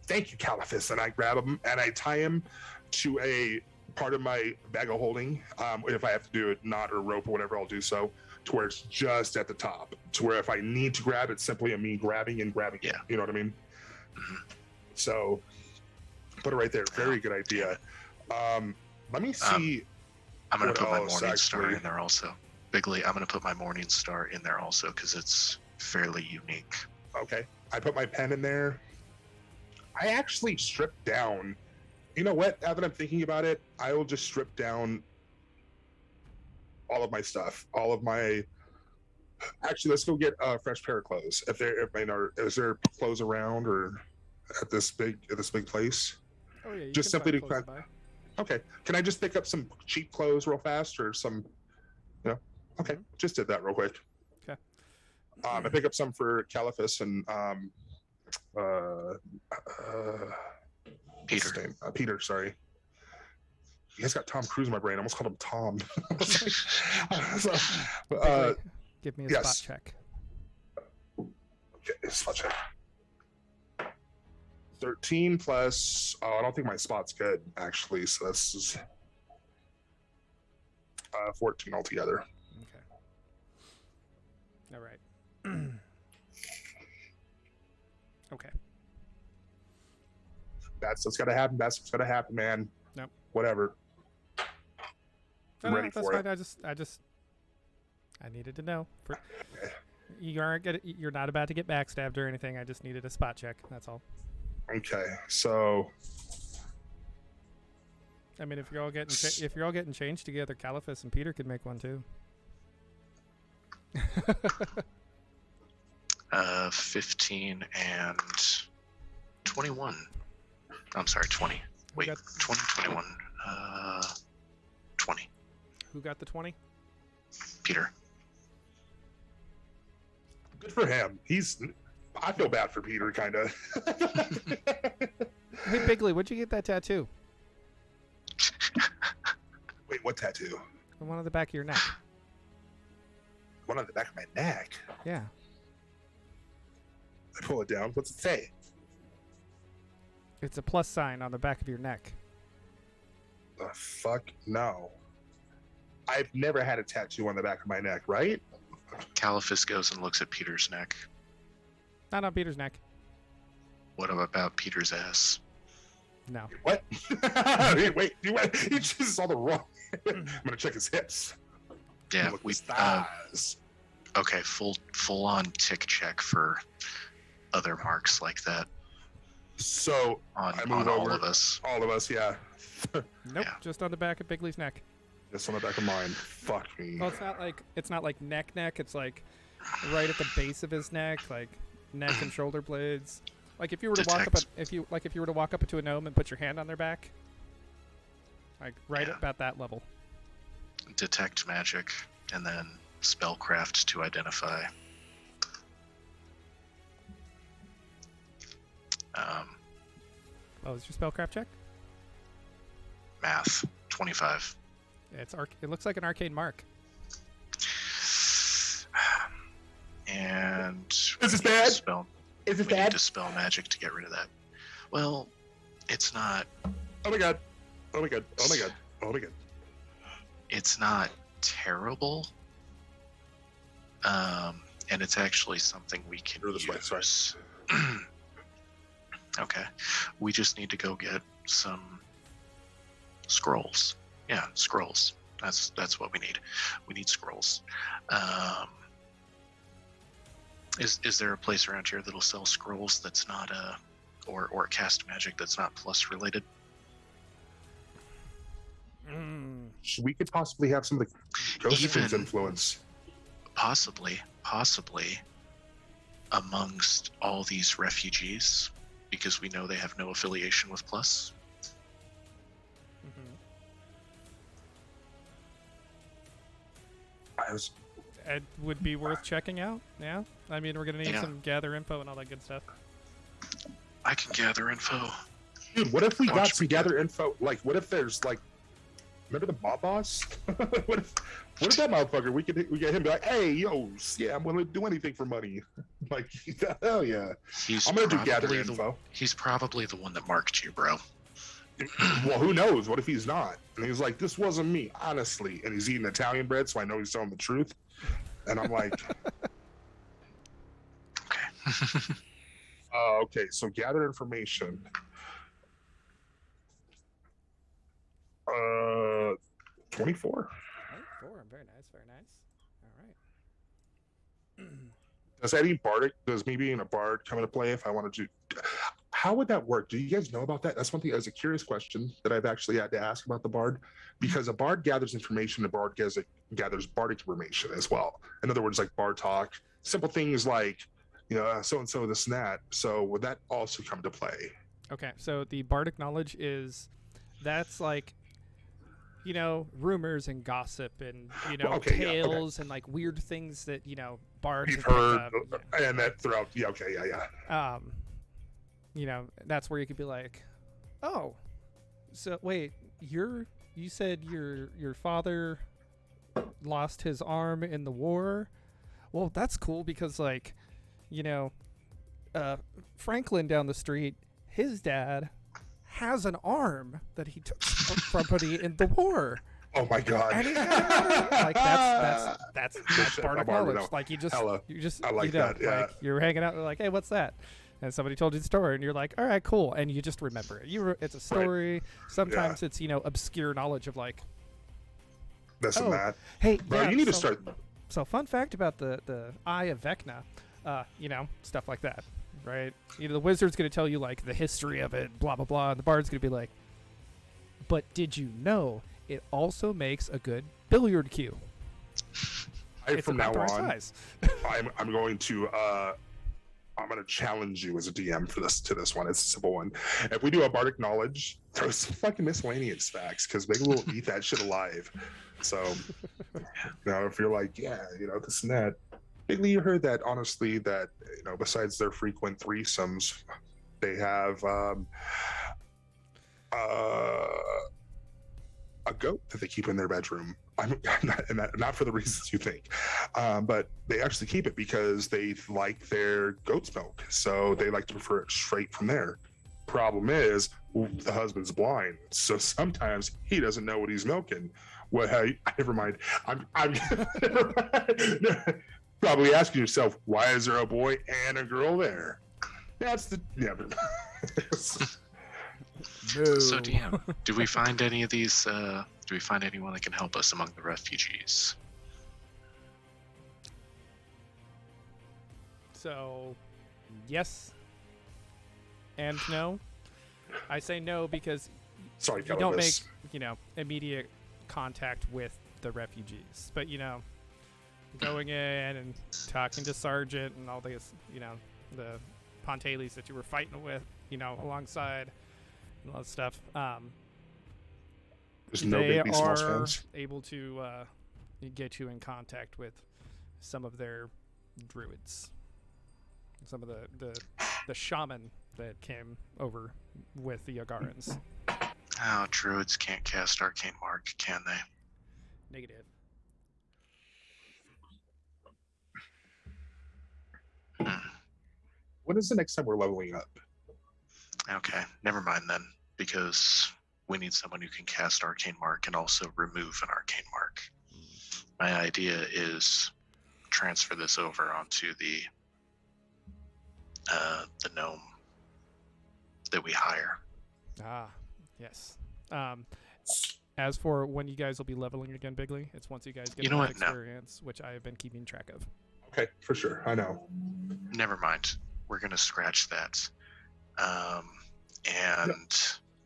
Thank you, Caliphus. And I grab him and I tie him to a part of my bag of holding. If I have to do a knot or rope or whatever, I'll do so to where it's just at the top. To where if I need to grab, it's simply me grabbing it. Yeah. You know what I mean? Mhm. So put it right there. Very good idea. Let me see. I'm going what to put my else, Morning Star actually. in there also. Bigley, I'm going to put my Morning Star in there also because it's fairly unique. Okay. I put my pen in there. I actually stripped down. You know what? Now that I'm thinking about it, I will just strip down all of my stuff. All of my. Actually, let's go get a fresh pair of clothes. Is there clothes around or at this big place? Oh yeah, you Just can simply find to clothes kind- to buy. Okay. Can I just pick up some cheap clothes real fast or some? Okay. Just did that real quick. Okay. I pick up some for Caliphus and what's his Peter. name? Peter, sorry. You guys got Tom Cruise in my brain. I almost called him Tom. So, Bigley, give me a yes. spot check. okay, spot check. 13 plus. Oh, I don't think my spot's good actually. So this is 14 altogether. Okay. All right. Okay. That's what's gotta happen. That's what's gotta happen, man. Nope. Whatever. I'm ready that's for fine. it. I needed to know. You're not about to get backstabbed or anything. I just needed a spot check. That's all. Okay, so I mean, if you're all getting changed together, Caliphus and Peter could make one too. 15 and 21. I'm sorry, 20. Wait, got- 20, 21. 20. Who got the 20? Peter. good for him. I feel bad for Peter, kind of. Hey, Bigley, where'd you get that tattoo? Wait, what tattoo? The one on the back of your neck. One on the back of my neck. Yeah. I pull it down. What's it say? It's a plus sign on the back of your neck. The fuck no. I've never had a tattoo on the back of my neck, right? Caliphus goes and looks at Peter's neck. Not on Peter's neck. What about Peter's ass? No. What? wait, he just saw the wrong. I'm gonna check his hips. Yeah, Look we his thighs. okay, full on tick check for other marks like that So on I move all over. of us. All of us, yeah. Nope. Yeah. Just on the back of Bigley's neck. Just on the back of mine. Fuck me. Well, it's not like neck. It's like right at the base of his neck, like neck and shoulder blades. Like if you were to walk up, if you were to walk up to a gnome and put your hand on their back, like right Yeah. about that level. Detect magic, and then spellcraft to identify. Oh, is your spellcraft check? Math 25. It looks like an arcane mark. And Is this we need to bad? Spell, Is this we need bad? to spell magic to get rid of that. Well, it's not. Oh my god. Oh my god. Oh my god. Oh my god. It's not terrible. And it's actually something we can Go this way, sorry. use. Okay. We just need to go get some scrolls. Yeah, scrolls. That's what we need. We need scrolls. Is there a place around here that'll sell scrolls that's not or cast magic that's not plus related? We could possibly have some of the Ghost Even- King's influence. Possibly amongst all these refugees, because we know they have no affiliation with plus. It would be worth checking out. Yeah, I mean, we're gonna need Yeah. some gather info and all that good stuff. I can gather info. Dude, what if we got Watch some me get- gather info? Like, what if there's like, remember the mob boss? what if that motherfucker? We get him be like, hey, yo, yeah, I'm willing to do anything for money. Like, hell yeah, He's I'm gonna do probably gather the- info. He's probably the one that marked you, bro. Well, who knows? What if he's not? And he's like, this wasn't me, honestly. And he's eating Italian bread, so I know he's telling the truth. And I'm like, Okay. okay, so gather information. 24. Four. Very nice. Very nice. All right. Does any bardic, does me being a bard come into play if I wanted to? How would that work? Do you guys know about that? That's one thing, as a curious question that I've actually had to ask about the bard, because a bard gathers information, a bard gathers bardic information as well. In other words, like bard talk, simple things like, so and so, this and that. So would that also come to play? Okay, so the bardic knowledge that's like, rumors and gossip and, Okay, yeah, okay. tales and like weird things that, bards You've have heard, picked up. and that throughout, yeah. That's where you could be like, oh, so wait, you said your father lost his arm in the war? Well, that's cool because like, Franklin down the street, his dad has an arm that he took from somebody in the war. Oh my god. And he's got like that's bardic I'm already knowledge. know. Like you just I like that, yeah. like you're hanging out, they're like, hey, what's that? And somebody told you the story, and you're like, all right, cool, and you just remember it. It's a story. Sometimes it's obscure knowledge of like, This and that. hey, Bro, yeah, you need to so- start. So fun fact about the Eye of Vecna, stuff like that, right? The wizard's gonna tell you like the history of it, blah blah blah, and the bard's gonna be like, but did you know it also makes a good billiard cue? It's From now about the right on, size. I'm going to challenge you as a DM for this one. It's a simple one. If we do a bardic knowledge, throw some fucking miscellaneous facts, because maybe we'll eat that shit alive. So, if you're like, yeah, this and that. Lately, you heard that honestly that besides their frequent threesomes, they have a goat that they keep in their bedroom. I'm not for the reasons you think, but they actually keep it because they like their goat's milk, so they like to prefer it straight from there. Problem is, the husband's blind, so sometimes he doesn't know what he's milking. Never mind. I'm probably asking yourself, why is there a boy and a girl there? That's the So DM, do we find any of these? Do we find anyone that can help us among the refugees? So, yes and no. I say no because Sorry, you don't make, this. immediate contact with the refugees. But, going in and talking to Sergeant and all these, the Pontales that you were fighting with, alongside and all that stuff. There's no They baby small are fans. able to get you in contact with some of their druids. Some of the shaman that came over with the Yagarans. Oh, druids can't cast Arcane Mark, can they? Negative. When is the next time we're leveling up? Okay, never mind then, because we need someone who can cast Arcane Mark and also remove an Arcane Mark. My idea is transfer this over onto the gnome that we hire. Ah, yes. As for when you guys will be leveling again, Bigley, it's once you guys get You know enough what? No. experience, which I have been keeping track of. Okay, for sure. I know. Never mind. We're going to scratch that. And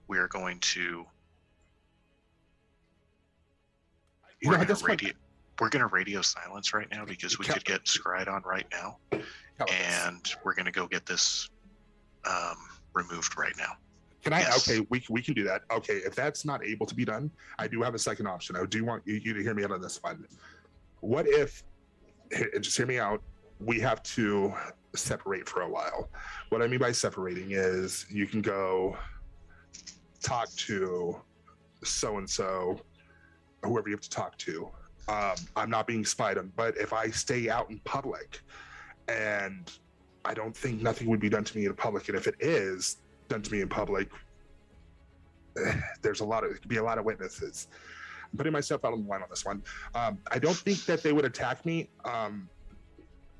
we are going to... You know, at this point, We're going to radio silence right now because we could get scryed on right now. And we're going to go get this removed right now. Can I? Yes. Okay, we can do that. Okay, if that's not able to be done, I do have a second option. I do want you to hear me out on this one. What if, just hear me out, we have to separate for a while. What I mean by separating is you can go talk to so-and-so, whoever you have to talk to. I'm not being spied on, but if I stay out in public, and I don't think nothing would be done to me in public, and if it is done to me in public, it could be a lot of witnesses. I'm putting myself out on the line on this one. I don't think that they would attack me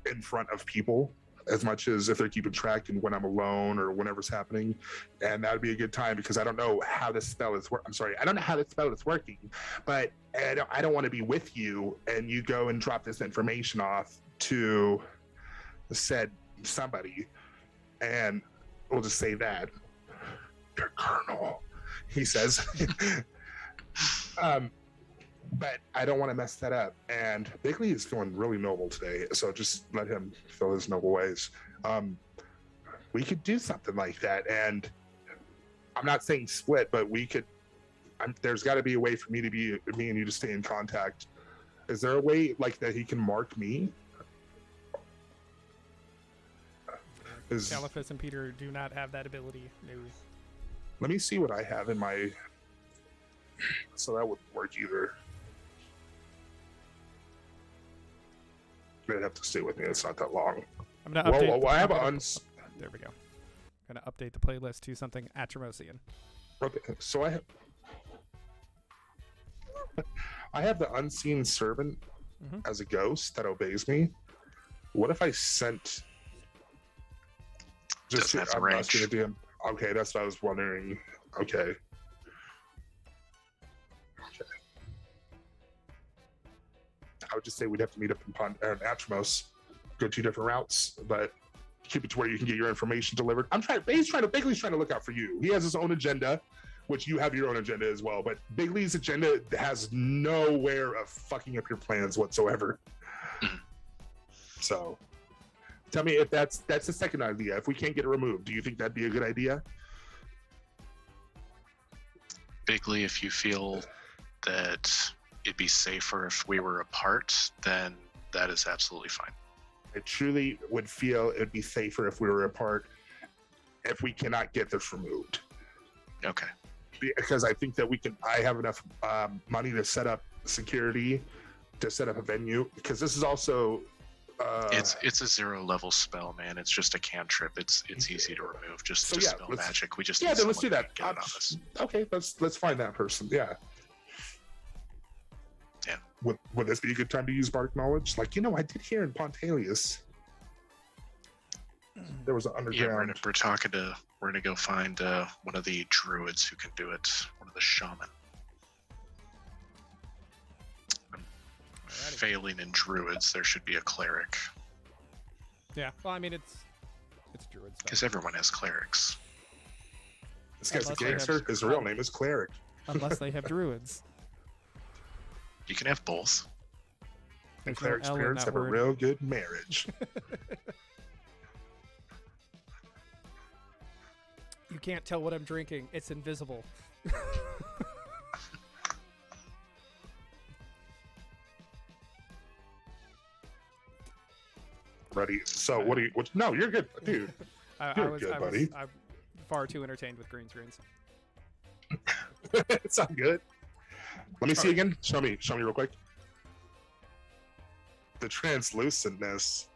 in front of people as much as if they're keeping track and when I'm alone or whenever's happening. And that would be a good time because I don't know how this spell is working. I'm sorry, I don't know how this spell is working, but I don't want to be with you and you go and drop this information off to said somebody. And we'll just say that. Your colonel, he says. But I don't want to mess that up. And Bigley is feeling really noble today, so just let him feel his noble ways. We could do something like that. And I'm not saying split, but we could. There's got to be a way for me and you to stay in contact. Is there a way like that he can mark me? Caliphus and Peter do not have that ability. No. Let me see what I have in my. So that wouldn't work either. They'd have to stay with me. It's not that long. I'm gonna update. Well, I have There we go. I'm gonna update the playlist to something Atromosian. Okay, so I have the unseen servant as a ghost that obeys me. What if I sent? Doesn't have the range. Okay, that's what I was wondering. Okay. I would just say we'd have to meet up in Atramos, go 2 different routes, but keep it to where you can get your information delivered. Bigley's trying to look out for you. He has his own agenda, which you have your own agenda as well, but Bigley's agenda has nowhere of fucking up your plans whatsoever. So tell me if that's the second idea. If we can't get it removed, do you think that'd be a good idea? Bigley, if you feel that it'd be safer if we were apart, then that is absolutely fine. I truly would feel it'd be safer if we were apart if we cannot get this removed. Okay. Because I think that I have enough money to set up security, to set up a venue, because this is also... it's a 0-level spell, man. It's just a cantrip. It's easy to remove. Just spell magic. We just need then let's do that. Get it on this. Okay, let's find that person. Yeah. Yeah. Would this be a good time to use bark knowledge? Like, I did hear in Pontelius there was an underground. Yeah, we're gonna go find one of the druids who can do it. One of the shaman. Failing in druids, there should be a cleric. Yeah, well, I mean, it's druids. Because everyone has clerics. This guy's a gangster. His real name is Cleric. Unless they have druids. You can have both. And There's no Cleric's L in parents that have a word. real good marriage. You can't tell what I'm drinking. It's invisible. Ready? So what do you? No, you're good, dude. I You're was good, buddy. I'm far too entertained with green screens. It's not good. Let me see again. Show me real quick. The translucentness.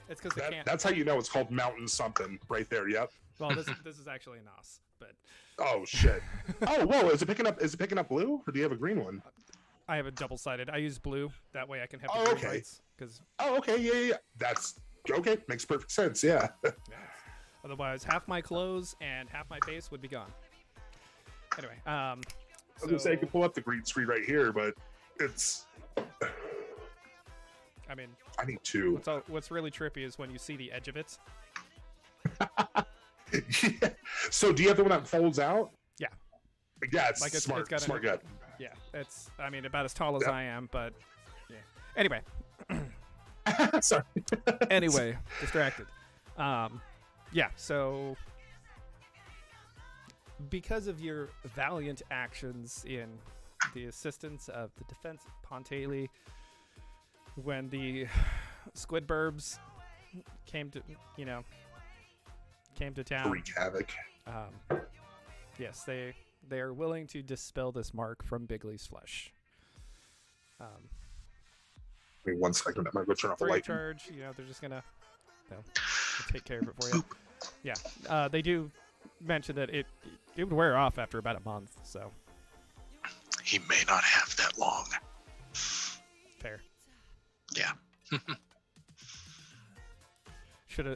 It's because they can't. That's how you know it's called mountain something right there. Yep. Well, this is actually an os, but Oh shit. Oh whoa! Is it picking up blue, or do you have a green one? I have a double-sided. I use blue. That way I can have Oh, the green okay. lights. Because Oh okay, yeah. That's okay. Makes perfect sense. Yeah. otherwise, half my clothes and half my face would be gone. Anyway, I was gonna say I could pull up the green screen right here, but it's. I mean, I need two. what's really trippy is when you see the edge of it. Yeah. So do you have the one that folds out? Yeah. Yeah, it's Like smart. it's got Smart gut. Yeah, it's. I mean, about as tall as Yep. I am, but yeah. Anyway, Sorry. anyway, distracted. Yeah. So because of your valiant actions in the assistance of the defense of Pontaley, when the Squidburbs came to town, Wreak havoc. yes, they are willing to dispel this mark from Bigley's flesh. Give me 1 second. I'm gonna go turn off the Free of light. charge, they're just gonna they'll take care of it for you. Yeah, they do mention that it would wear off after about a month, so He may not have that long. fair. Yeah.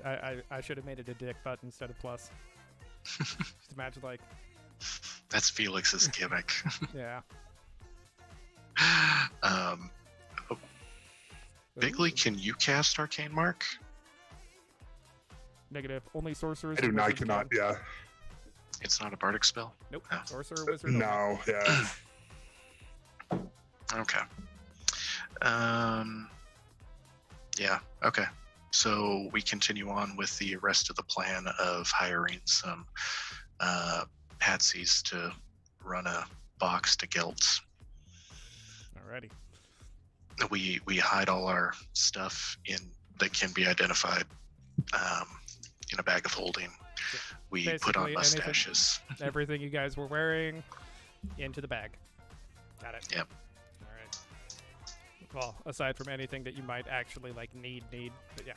I should have made it a dick button instead of plus. Just imagine That's Felix's gimmick. yeah. Bigley, can you cast Arcane Mark? Negative. Only sorcerers. I do and not. I wizards cannot. can. Yeah. It's not a bardic spell? Nope. No. Sorcerer, wizard. only. No. Yeah. Okay. Yeah, okay. So we continue on with the rest of the plan of hiring some patsies to run a box to Gelt. Alrighty. We hide all our stuff that can be identified in a bag of holding. We put on Basically, mustaches. Everything you guys were wearing into the bag. Got it. Yep. All right. Well, aside from anything that you might actually need, but yeah.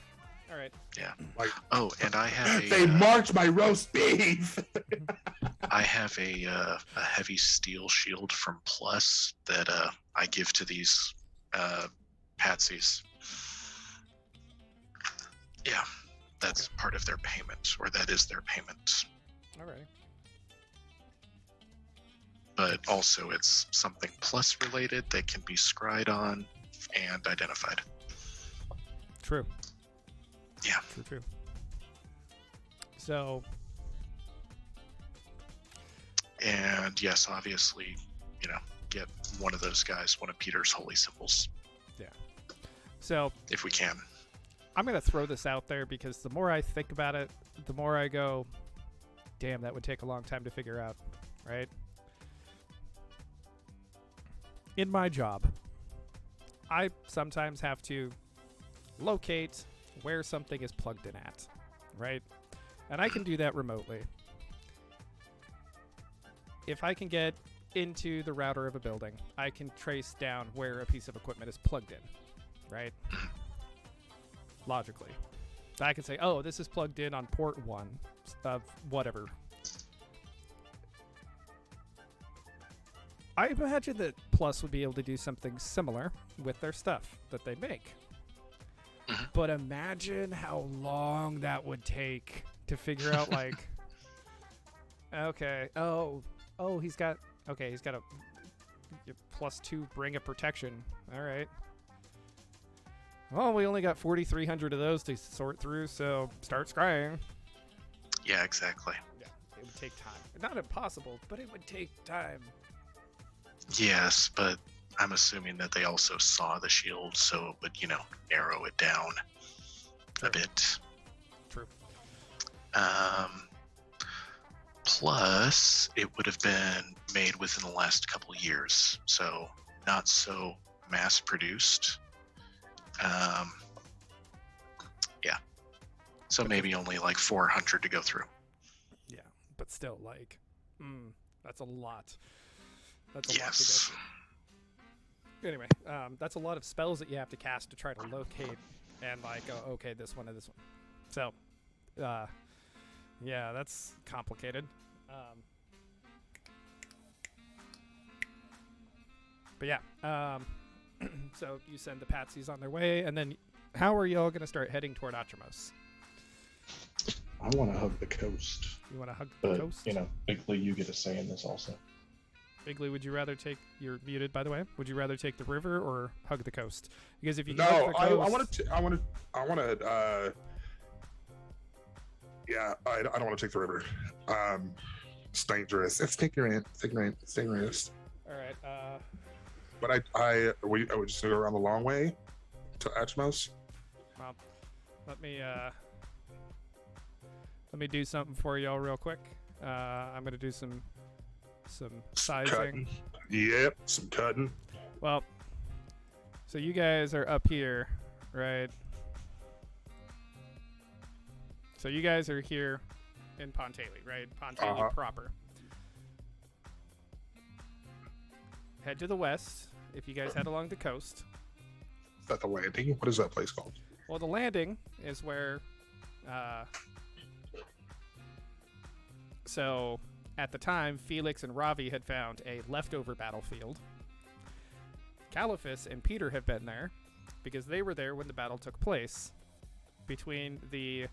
All right. Yeah. Like, Oh, and I have a. they marked my roast beef. I have a heavy steel shield from Plus that I give to these patsies. Yeah, that's part of their payment, or that is their payment. All right. But also, it's something Plus related that can be scryed on and identified. True. Yeah. True. So, And yes, obviously, get one of those guys, one of Peter's holy symbols, so if we can. I'm gonna throw this out there because the more I think about it, the more I go, damn, that would take a long time to figure out, right? In my job, I sometimes have to locate where something is plugged in at, right? And I can do that remotely. If I can get into the router of a building, I can trace down where a piece of equipment is plugged in, right? Logically. So I can say, oh, this is plugged in on port 1 of whatever. I imagine that Plus would be able to do something similar with their stuff that they make. Mhm. But imagine how long that would take to figure out, okay, he's got a +2 ring of protection. All right. Well, we only got 4,300 of those to sort through, so start scrying. Yeah, exactly. Yeah, it would take time. Not impossible, but it would take time. Yes, but I'm assuming that they also saw the shield, so it would, narrow it down a bit. True. Plus, it would have been made within the last couple of years, so not so mass-produced. Yeah. So maybe only 400 to go through. Yeah, but still, That's a lot. That's a lot to Yes. get through. Anyway, that's a lot of spells that you have to cast to try to locate and like, go, okay, this one and this one. So, yeah, that's complicated. But yeah, so you send the Patsies on their way, and then how are y'all going to start heading toward Atramos? I want to hug the coast, You want to hug the but coast? Bigly, you get a say in this also. Bigley, would you rather take? You're muted, by the way. Would you rather take the river or hug the coast? Because if you No, hug the I coast, want to. Yeah, I don't want to take the river. It's dangerous. It's ignorant. It's ignorant. It's dangerous. all right. But I would just go around the long way to Atmos. Well, let me do something for y'all real quick. I'm gonna do some sizing. Cutting. Yep, some cutting. Well, so you guys are up here, right? So you guys are here in Pontaley, right? Pontaley proper. Head to the west if you guys head along the coast. Is that the landing? What is that place called? Well, the landing is where. So, at the time, Felix and Ravi had found a leftover battlefield. Caliphus and Peter have been there because they were there when the battle took place between the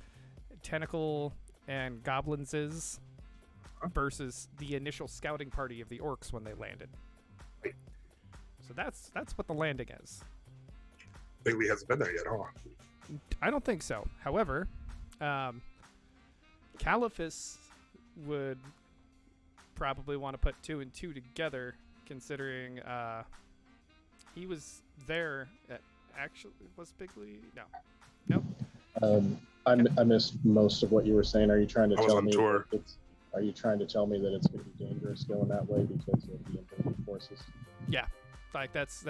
tentacle and goblinses versus the initial scouting party of the orcs when they landed. So that's what the landing is. Bailey hasn't been there yet, huh? I don't think so. However, Caliphus would probably want to put 2 and 2 together, considering he was there. Actually, was Bigley? No. Nope. I missed most of what you were saying. Are you trying to I was tell on me? tour. Are you trying to tell me that it's going to be dangerous going that way because of the invading forces? Yeah, like that's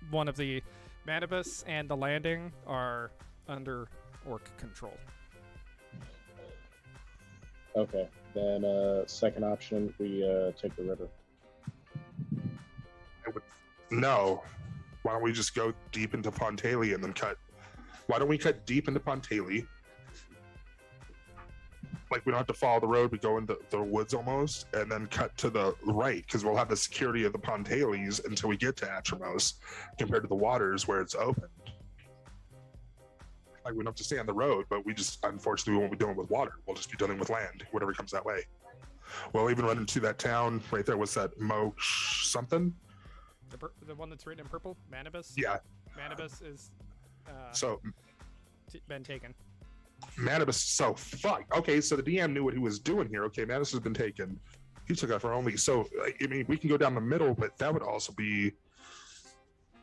one of the Manibus and the landing are under orc control. Okay, then second option, we take the river. No. Why don't we just go deep into Pontaley and then cut? Why don't we cut deep into Pontaley? Like, we don't have to follow the road. We go into the woods almost, and then cut to the right, because we'll have the security of the Pontaleys until we get to Atramos, compared to the waters where it's open. Like, we don't have to stay on the road, but we just, unfortunately, we won't be dealing with water. We'll just be dealing with land, whatever comes that way. We'll even run into that town right there. What's that? Something? The one that's written in purple? Manibus? Yeah. Manibus is So, been taken. Manibus, so fuck. Okay, so the DM knew what he was doing here. Okay, Manibus has been taken. He took out for only. So, I mean, we can go down the middle, but that would also be.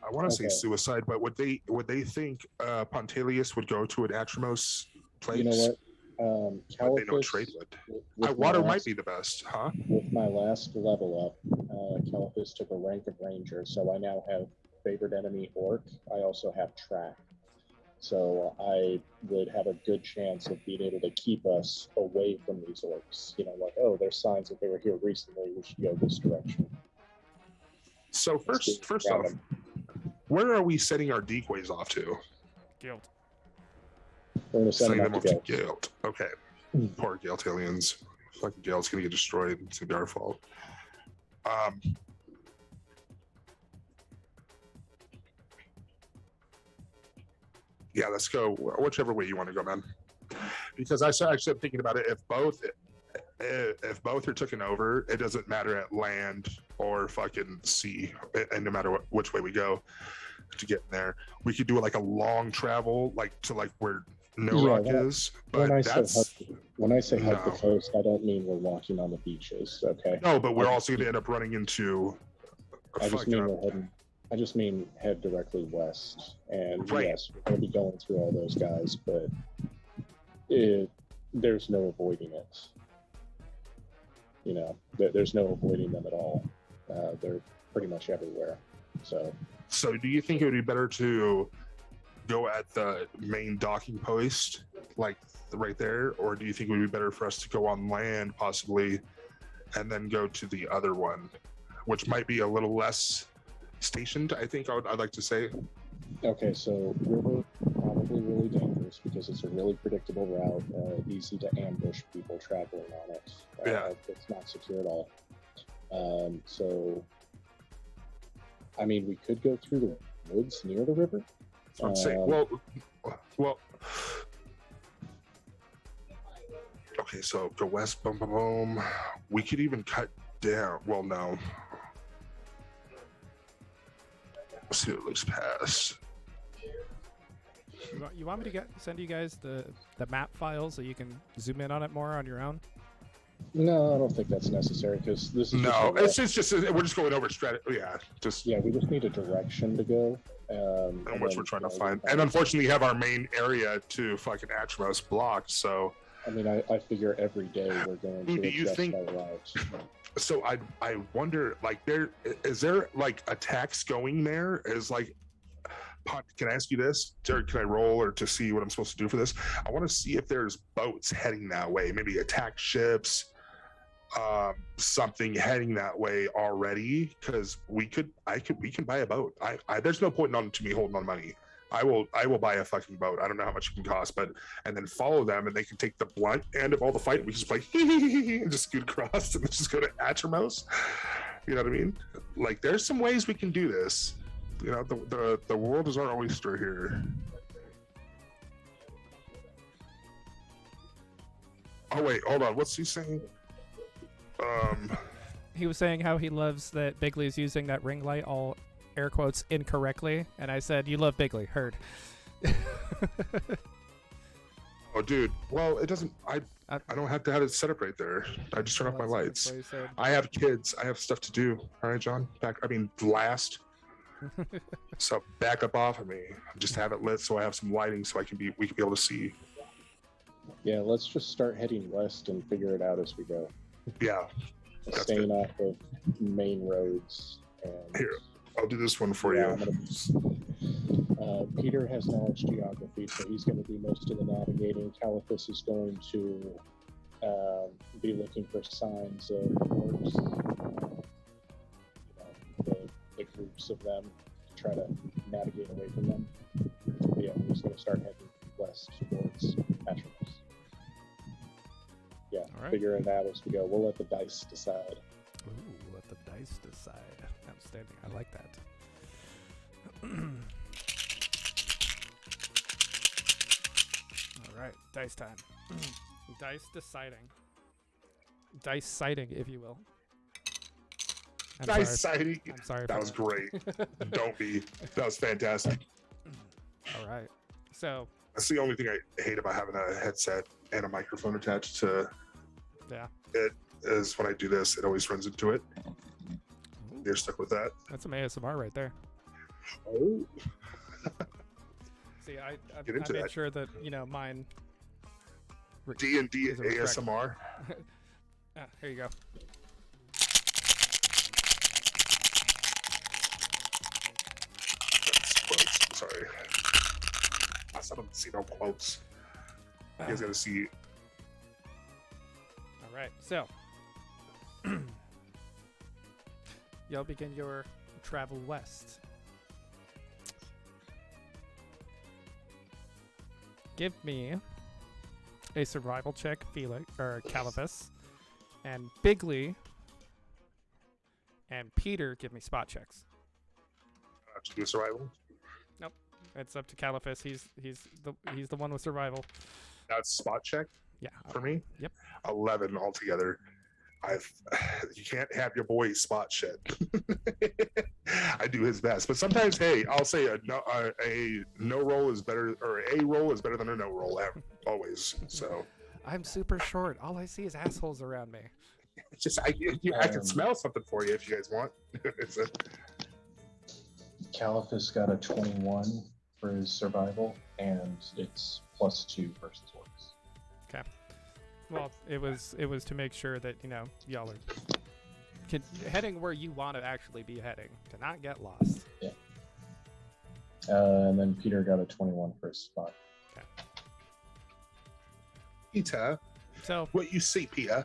I want to say suicide, but would they think Pontelius would go to an Atramos place? You know what? But they know trade would. Water might be the best, huh? With my last level up, Caliphus took a rank of ranger, so I now have favored enemy orc. I also have track. So I would have a good chance of being able to keep us away from these orcs. You know, like, oh, there's signs that they were here recently. We should go this direction. So first off, where are we setting our decoys off to? Guild. We're going to send Sending them them off off to to Guild. Okay. Poor Guildalians. Fucking Guild's gonna get destroyed. It's gonna be our fault. Yeah, let's go whichever way you want to go, man. Because I actually am thinking about it. If both are taken over, it doesn't matter at land or fucking sea, and no matter which way we go to get in there, we could do like a long travel, like to like where Rock is. But when I say hug the coast, I don't mean we're walking on the beaches. Okay. No, but we're also going to end up running into. I just mean head directly west, and yes, we're going to be going through all those guys, but there's no avoiding it. You know, there's no avoiding them at all. They're pretty much everywhere. So do you think it would be better to go at the main docking post, like right there, or do you think it would be better for us to go on land, possibly and then go to the other one, which might be a little less stationed. I think I'd like to say. Okay, so river probably really dangerous because it's a really predictable route, easy to ambush people traveling on it. Yeah. It's not secure at all. So, I mean, we could go through the woods near the river. That's what I'm saying. Well. Okay, so go west, boom, boom, boom. We could even cut down. Well, no. Let's see what it looks past. You want me to send you guys the map file so you can zoom in on it more on your own? No, I don't think that's necessary because this is it's just we're just going over strategy. Yeah, we just need a direction to go. And which we're trying to find. And unfortunately, we have our main area to fucking Atmos blocked. So I mean, I figure every day we're going to adjust our routes. So I wonder, like, is there like attacks going there? Is like, can I ask you this? Or can I roll or to see what I'm supposed to do for this? I want to see if there's boats heading that way, maybe attack ships, something heading that way already. Because we can buy a boat. There's no point to me holding on money. I will buy a fucking boat. I don't know how much it can cost, and then follow them, and they can take the blunt end of all the fight. And we just play and just scoot across and just go to Atmos. You know what I mean? Like, there's some ways we can do this. You know, the world is our oyster here. Oh wait, hold on. What's he saying? He was saying how he loves that Bigley's using that ring light all air quotes incorrectly, and I said, "You love Bigley." Heard. Oh, dude. Well, it doesn't. I don't have to have it set up right there. I just turn off my lights. I have kids. I have stuff to do. All right, John. Last. So back up off of me. Just have it lit so I have some lighting so we can be able to see. Yeah, let's just start heading west and figure it out as we go. Yeah. Staying off of main roads. And here, I'll do this one for you. Peter has knowledge geography, so he's going to do most of the navigating. Caliphus is going to be looking for signs of orcs, the groups of them, to try to navigate away from them. But yeah, he's going to start heading west towards Atmos. Yeah, right. Figuring it out as we go. We'll let the dice decide. Ooh, let the dice decide. Outstanding. I like that. All right, dice time. Dice deciding. Dice sighting, if you will. I'm sorry. I'm sorry. That was great. Don't be. That was fantastic. All right. So that's the only thing I hate about having a headset and a microphone attached to it is when I do this, it always runs into it. Ooh. You're stuck with that. That's some ASMR right there. Oh. See, I made sure that, mine. D&D ASMR. Here you go. Quotes. Sorry. I still don't see no quotes. You guys gotta see. All right, so y'all begin your travel west. Give me a survival check, Felix or Caliphus, and Bigley and Peter give me spot checks. To do survival. Nope, it's up to Caliphus. He's the one with survival. That's spot check. Yeah, for me. Yep. 11 altogether. You can't have your boy spot shit. I do his best, but sometimes, hey, I'll say a no roll is better, or a roll is better than a no roll. Always. So I'm super short. All I see is assholes around me. It's just I can smell something for you if you guys want. Caliphus got a 21 for his survival, and it's +2 versus orcs. Okay. Well, it was to make sure that y'all are heading where you want to actually be heading, to not get lost. Yeah. And then Peter got a 21 for his spot. Okay. Peter. So what you see, Peter?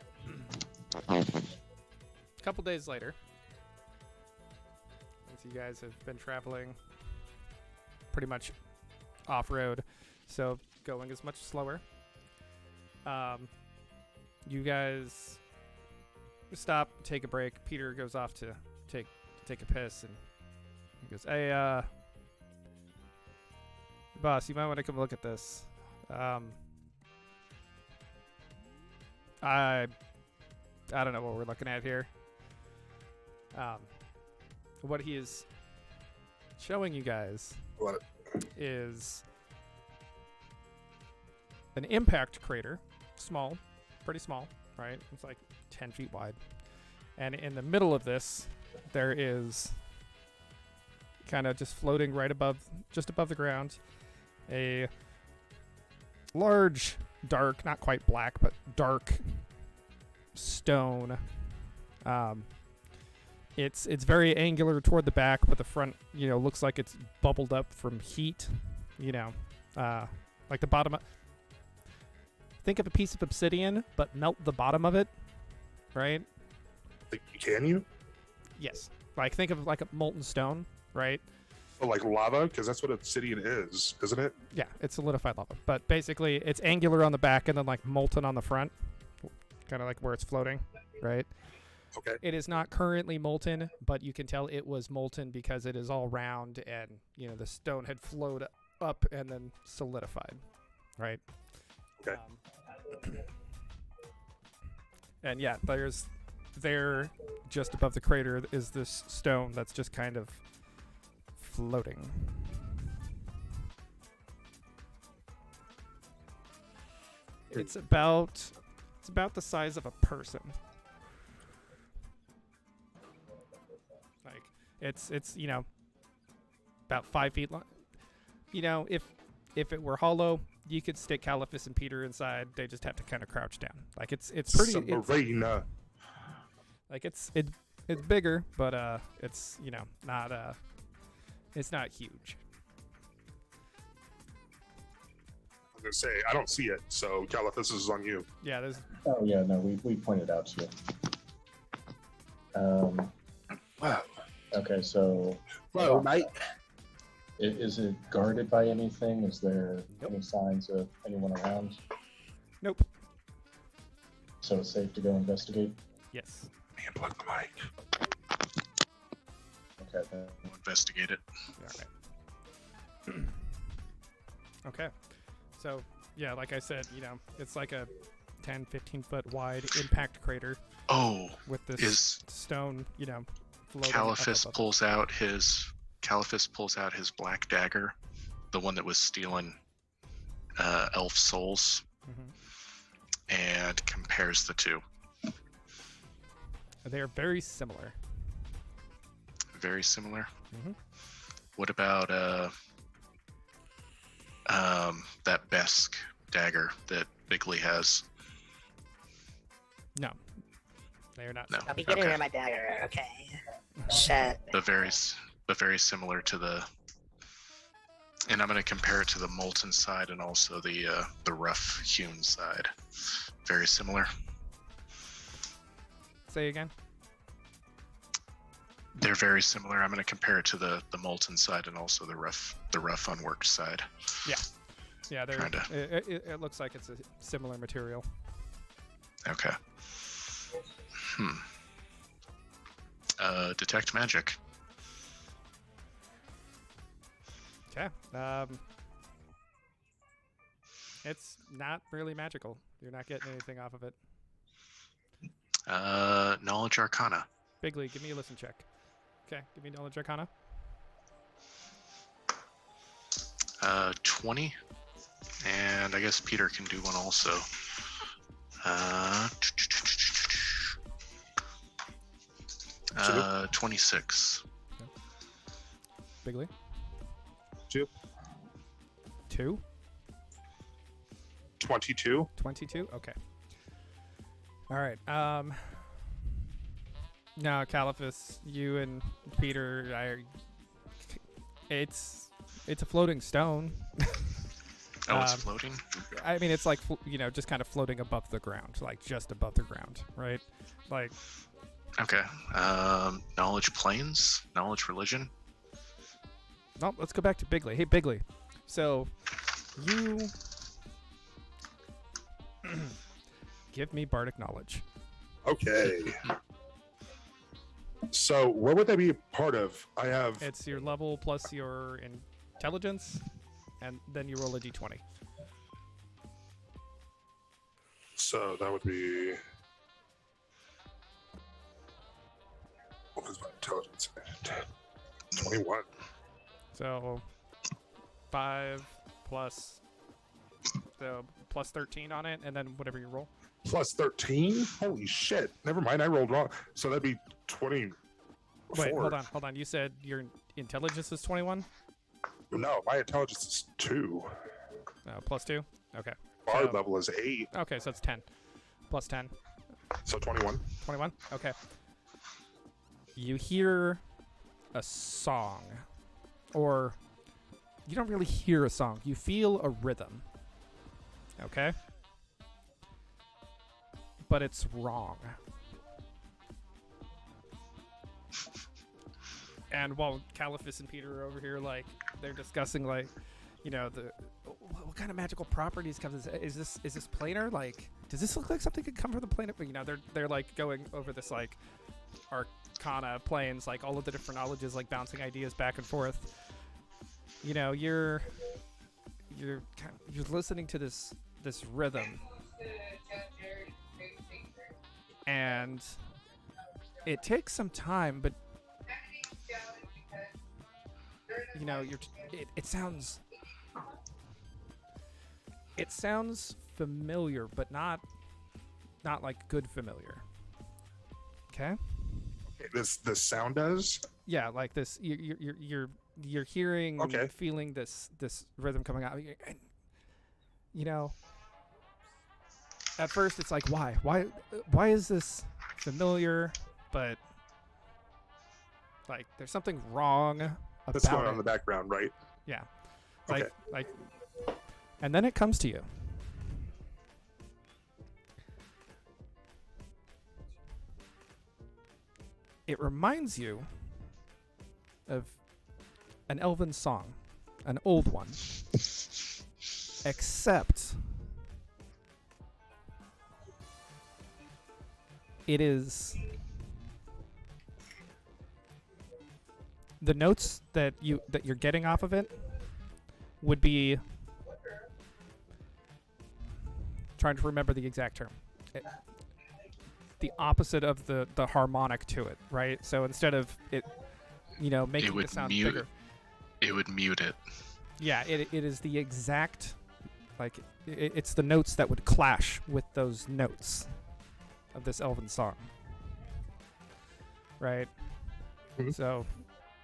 couple days later, as you guys have been traveling pretty much off-road, so going is much slower. You guys stop, take a break. Peter goes off to take a piss, and he goes, "Hey, boss, you might want to come look at this. I don't know what we're looking at here. What he is showing you guys What? is an impact crater, small, pretty small, right? It's like 10 feet wide. And in the middle of this, there is kind of just floating right above, just above the ground, a large, dark, not quite black, but dark stone. It's very angular toward the back, but the front, looks like it's bubbled up from heat. Like the bottom. Think of a piece of obsidian, but melt the bottom of it, right? Like, can you? Yes. Like think of like a molten stone, right? Oh, like lava? Because that's what obsidian is, isn't it? Yeah, it's solidified lava. But basically, it's angular on the back and then like molten on the front, kind of like where it's floating, right? Okay. It is not currently molten, but you can tell it was molten because it is all round and, the stone had flowed up and then solidified, right? Okay. And yeah, there just above the crater is this stone that's just kind of floating. It's about the size of a person. Like it's about 5 feet long. If it were hollow, you could stick Caliphus and Peter inside. They just have to kind of crouch down. Like it's pretty. Submarine. Like it's bigger, but it's not it's not huge. I was gonna say I don't see it, so Caliphus is on you. Yeah, there's Oh yeah, no, we pointed out to you. Wow. Okay, so Hello, mate. is it guarded by anything? Is there Nope. any signs of anyone around? nope. So it's safe to go investigate? Yes. Man, plug the mic. Okay, then. We'll investigate it. All right. Okay. So yeah, like I said, it's like a 10, 15 foot wide impact crater Oh, with this is stone, floating Caliphus up. pulls out his black dagger, the one that was stealing elf souls, Mhm. and compares the two. They are very similar. Very similar. Mhm. What about that Besk dagger that Bigley has? No, they are not. No. I'll be getting Okay. rid of my dagger, okay? Shit. But very similar to the. And I'm going to compare it to the molten side and also the rough hewn side. Very similar. Say again. They're very similar. I'm going to compare it to the molten side and also the rough unworked side. Yeah, they're. Kinda. It looks like it's a similar material. Okay. Detect magic. Okay. It's not really magical. You're not getting anything off of it. Knowledge Arcana. Bigley, give me a listen check. Okay, give me knowledge arcana. 20. And I guess Peter can do one also. 26. Bigley. 2. 2. 22. 22. Okay. All right. Now, Caliphus, you and Peter, it's a floating stone. Oh, it's floating? I mean, it's like just kind of floating above the ground, like just above the ground, right? Like Okay. Knowledge planes, knowledge religion. No, let's go back to Bigley. Hey, Bigley. So, you give me bardic knowledge. Okay. So what would that be a part of? I have. It's your level plus your intelligence, and then you roll a d20. So that would be. What is my intelligence? 21. So 5 plus, so plus 13 on it, and then whatever you roll. Plus 13? Holy shit. Never mind, I rolled wrong. So that'd be 24. Wait, hold on. You said your intelligence is 21? No, my intelligence is 2. Plus 2? Okay. Bard So- level is 8. Okay, so it's 10. Plus 10. So 21. 21? Okay. You hear a song. Or you don't really hear a song. You feel a rhythm. Okay? But it's wrong. And while Caliphus and Peter are over here, like, they're discussing, like, you know, what kind of magical properties come is this planar? Like, does this look like something could come from the planet? But, you know, they're like going over this like arcana planes, like all of the different knowledges, like bouncing ideas back and forth. You know, you're listening to this rhythm, and it takes some time, but you know, it sounds familiar, but not like good familiar. Okay. This sound does? Yeah, like this. You're hearing, Okay. feeling this rhythm coming out. And, you know, at first it's like, why is this familiar? But like, there's something wrong about That's going it. on in the background, right? Yeah. Okay. Like, and then it comes to you. It reminds you of an elven song, an old one. Except it is the notes that you're getting off of it would be, trying to remember the exact term, the opposite of the harmonic to it, right? So instead of it, you know, making It would the sound mute bigger, it would mute it. yeah, it is the exact, like, it's the notes that would clash with those notes of this elven song, right? Mhm. So,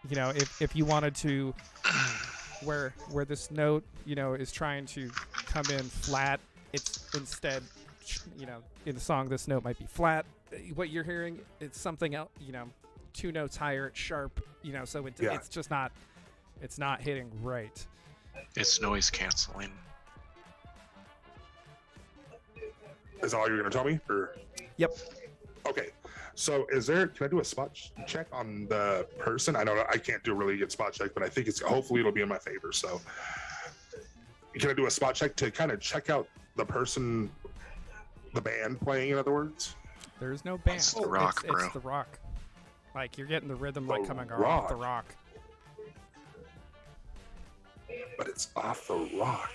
you know, if you wanted to, where this note, you know, is trying to come in flat, it's instead, you know, in the song this note might be flat. What you're hearing, it's something else, you know, 2 notes higher, it's sharp, you know, so Yeah. it's just not, it's not hitting right. It's noise canceling. Is that all you're going to tell me? Or? Yep. Okay. So can I do a spot check on the person? I know I can't do a really good spot check, but I think hopefully it'll be in my favor. So can I do a spot check to kind of check out the person, the band playing, in other words? There's no band. It's the rock, bro. It's the rock. Like, you're getting the rhythm The like coming off rock. the rock. But it's off the rock.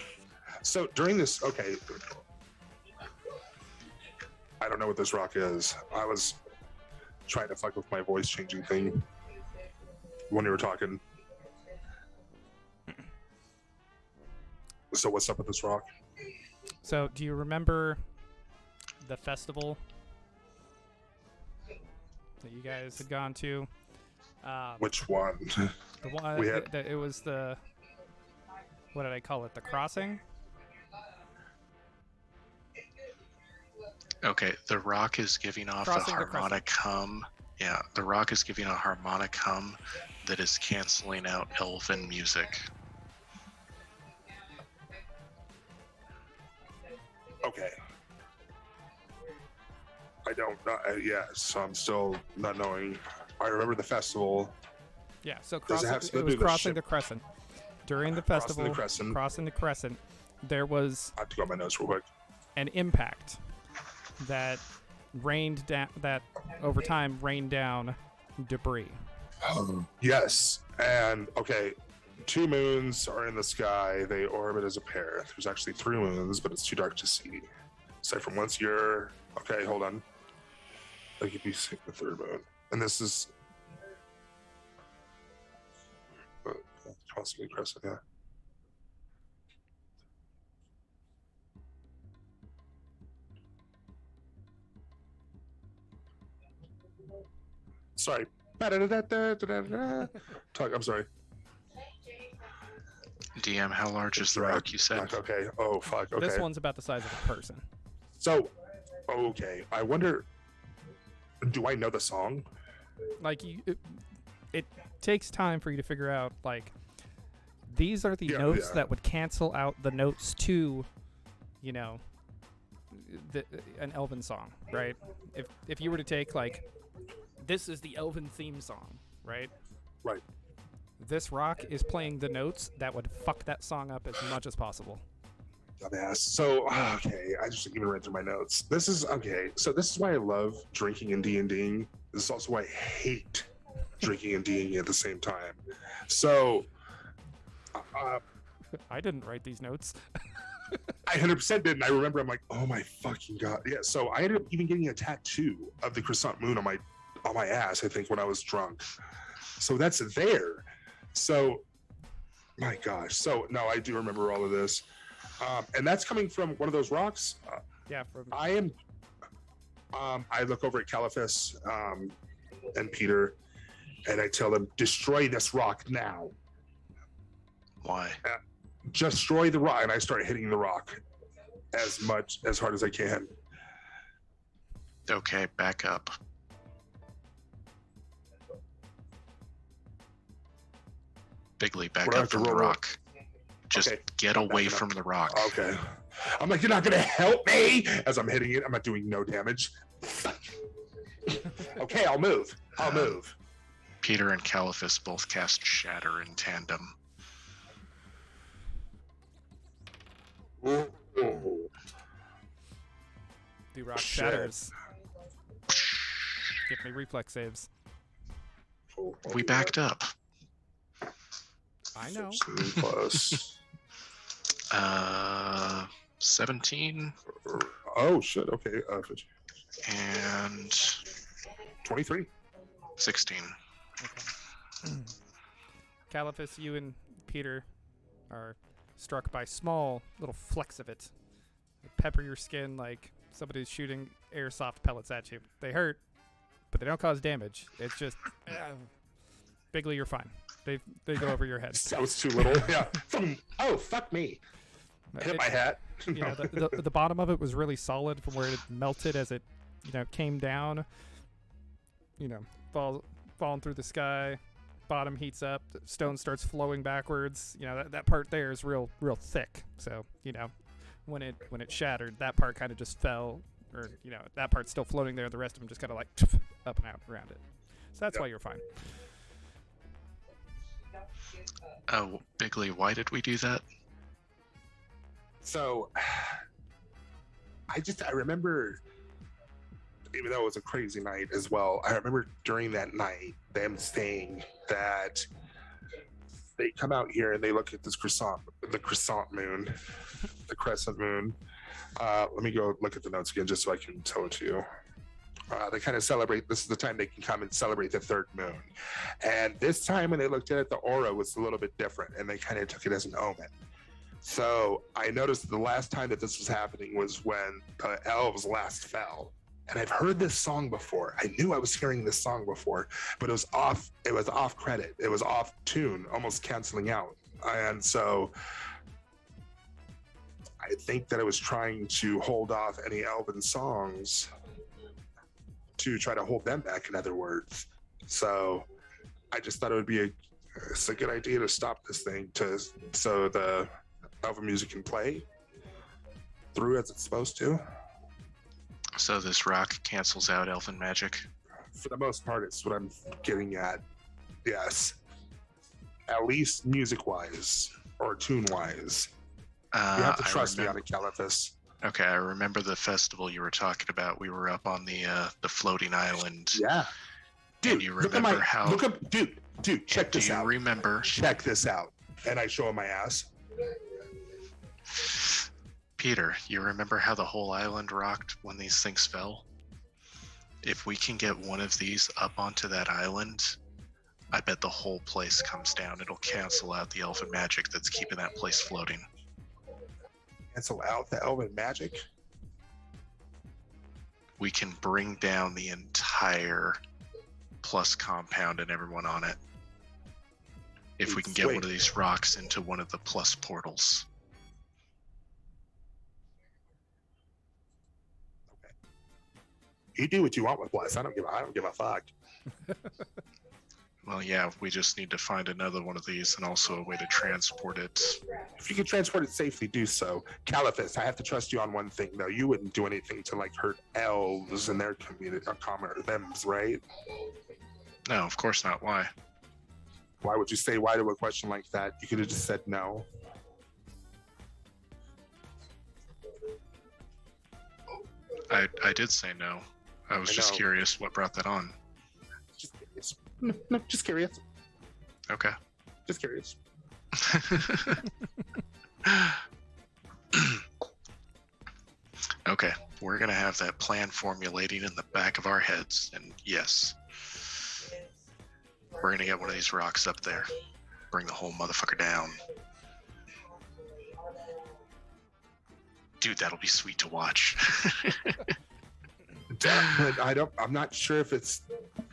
So during this, okay, I don't know what this rock is. I was trying to fuck with my voice changing thing when you were talking. So what's up with this rock? So, do you remember the festival that you guys had gone to? Which one? The one, we had- it was the, what did I call it? The crossing? Okay, the rock is giving off Crossing a the crescent. harmonic hum. Yeah, the rock is giving a harmonic hum that is canceling out elven music. Okay. I don't know. So I'm still not knowing. I remember the festival. Yeah, so Does it have it to do was with the crossing ship? the crescent. During the festival, Crossing the Crescent. there was I have to go on my notes real quick. an impact that rained down, that over time rained down debris. Yes, and okay, 2 moons are in the sky. They orbit as a pair. There's actually 3 moons, but it's too dark to see. So from once you're okay, hold on. I'll give you the 3rd moon, and this is constantly crescent. Yeah. Sorry. Talk. I'm sorry. DM, how large is the rock you said? Okay. Oh, fuck. Okay. This one's about the size of a person. So, okay. I wonder, do I know the song? Like, it takes time for you to figure out, like, these are the notes that would cancel out the notes to, you know, an Elven song, right? If you were to take, like, this is the Elven theme song, right? Right. This rock is playing the notes that would fuck that song up as much as possible. Dumbass. So, okay, I just even read through my notes. This is, okay, so this is why I love drinking and D&Ding. This is also why I hate drinking and D&Ding at the same time. So, I didn't write these notes. I 100% didn't. I remember, I'm like, oh my fucking God. Yeah, so I ended up even getting a tattoo of the Crescent Moon on my ass, I think, when I was drunk. So that's there. So, my gosh. So, no, I do remember all of this. And that's coming from one of those rocks. Yeah. I look over at Caliphus and Peter, and I tell them, destroy this rock now. Why? Destroy the rock. And I start hitting the rock as hard as I can. Okay, back up. Bigly, back up from the rock. Just get away from the rock. Okay. I'm like, you're not gonna help me as I'm hitting it. I'm not doing no damage. Okay, I'll move. Peter and Caliphus both cast Shatter in tandem. The rock shatters. Give me reflex saves. We backed up. I know. 17. Oh shit. Okay. And 23. 16. Okay. Caliphus, you and Peter are struck by small little flecks of it. They pepper your skin like somebody's shooting airsoft pellets at you. They hurt, but they don't cause damage. It's just, Bigly, you're fine. They go over your head. That was too little. Yeah. Oh, fuck me. Hit my hat. Yeah, the bottom of it was really solid from where it melted as it, came down. Falling through the sky. Bottom heats up. The stone starts flowing backwards. That part there is real thick. So when it shattered, that part kind of just fell, or that part's still floating there. The rest of them just kind of like up and out around it. So that's why you're fine. Oh, Bigly, why did we do that? So, I remember, even though it was a crazy night as well, I remember during that night, them saying that they come out here and they look at this crescent moon. Let me go look at the notes again just so I can tell it to you. They kind of celebrate, this is the time they can come and celebrate the 3rd moon. And this time when they looked at it, the aura was a little bit different and they kind of took it as an omen. So I noticed the last time that this was happening was when the elves last fell. And I've heard this song before. I knew I was hearing this song before, but it was off credit. It was off tune, almost canceling out. And so I think that I was trying to hold off any elven songs to try to hold them back, in other words. So I just thought it would be it's a good idea to stop this thing so the elven music can play through as it's supposed to. So this rock cancels out elven magic. For the most part, it's what I'm getting at. Yes. At least music-wise or tune-wise. You have to trust me on it, Caliphus. Okay, I remember the festival you were talking about. We were up on the floating island. Yeah. Dude, and you remember dude, check this out. Do you remember? Check this out. And I show him my ass. Peter, you remember how the whole island rocked when these things fell? If we can get one of these up onto that island, I bet the whole place comes down. It'll cancel out the elven magic that's keeping that place floating. Cancel out the elven magic? We can bring down the entire plus compound and everyone on it. If we can get one of these rocks into one of the plus portals. You do what you want with plus. I don't give a fuck. Well, yeah, we just need to find another one of these and also a way to transport it. If you can transport it safely, do so. Caliphus, I have to trust you on one thing, though. You wouldn't do anything to, like, hurt elves and their community, or thems, right? No, of course not. Why? Why would you say why to a question like that? You could have just said no. I did say no. I was just curious what brought that on. Just curious. No, just curious. Okay. Just curious. Okay, we're gonna have that plan formulating in the back of our heads, and yes, we're gonna get one of these rocks up there, bring the whole motherfucker down. Dude, that'll be sweet to watch. But I'm not sure if it's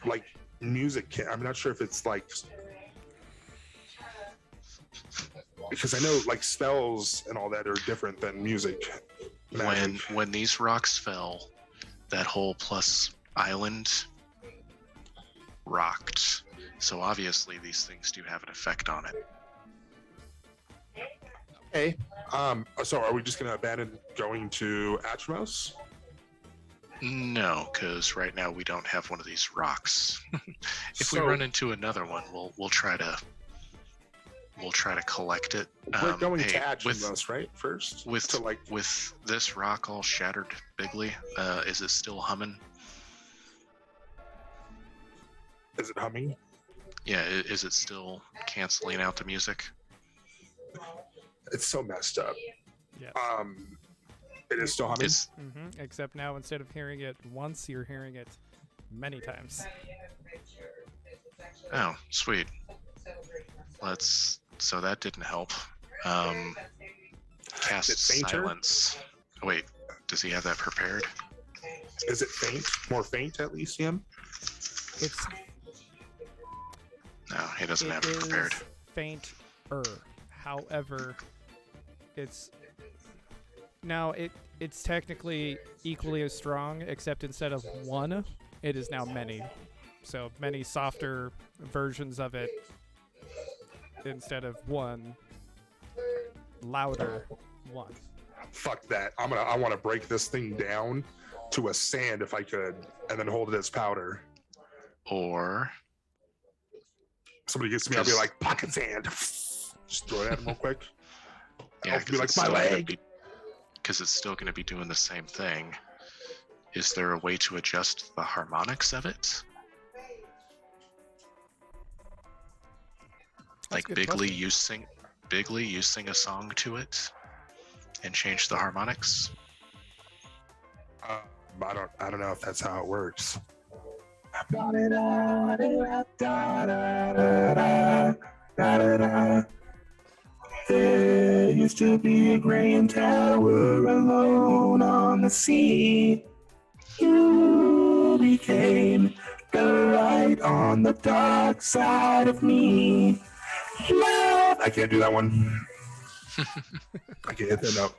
like music. I'm not sure if it's like, because I know like spells and all that are different than music. When these rocks fell, that whole plus island rocked. So obviously these things do have an effect on it. Okay. So are we just gonna abandon going to Atmos? No, because right now we don't have one of these rocks. If we run into another one, we'll try to collect it. We're going to Atmos, right? First, with this rock all shattered bigly, is it still humming? Is it humming? Yeah, is it still canceling out the music? It's so messed up. Yeah. It is still humming. Except now, instead of hearing it once, you're hearing it many times. Oh, sweet. So that didn't help. Cast silence. Oh, wait, does he have that prepared? Is it faint? More faint, at least, Ian? No, he doesn't have it prepared. Fainter. However, it's technically equally as strong, except instead of one, it is now many. So many softer versions of it instead of one, louder one. Fuck that. I want to break this thing down to a sand if I could, and then hold it as powder. Or somebody gets to me, I'll be like, pocket sand. Just throw it at him real quick. Yeah, I'll be like, my leg. Because it's still going to be doing the same thing. Is there a way to adjust the harmonics of it? Like Bigly, you sing a song to it and change the harmonics? I don't know if that's how it works. There used to be a grand tower alone on the sea. You became the light on the dark side of me. Love. I can't do that one. I can't hit that note.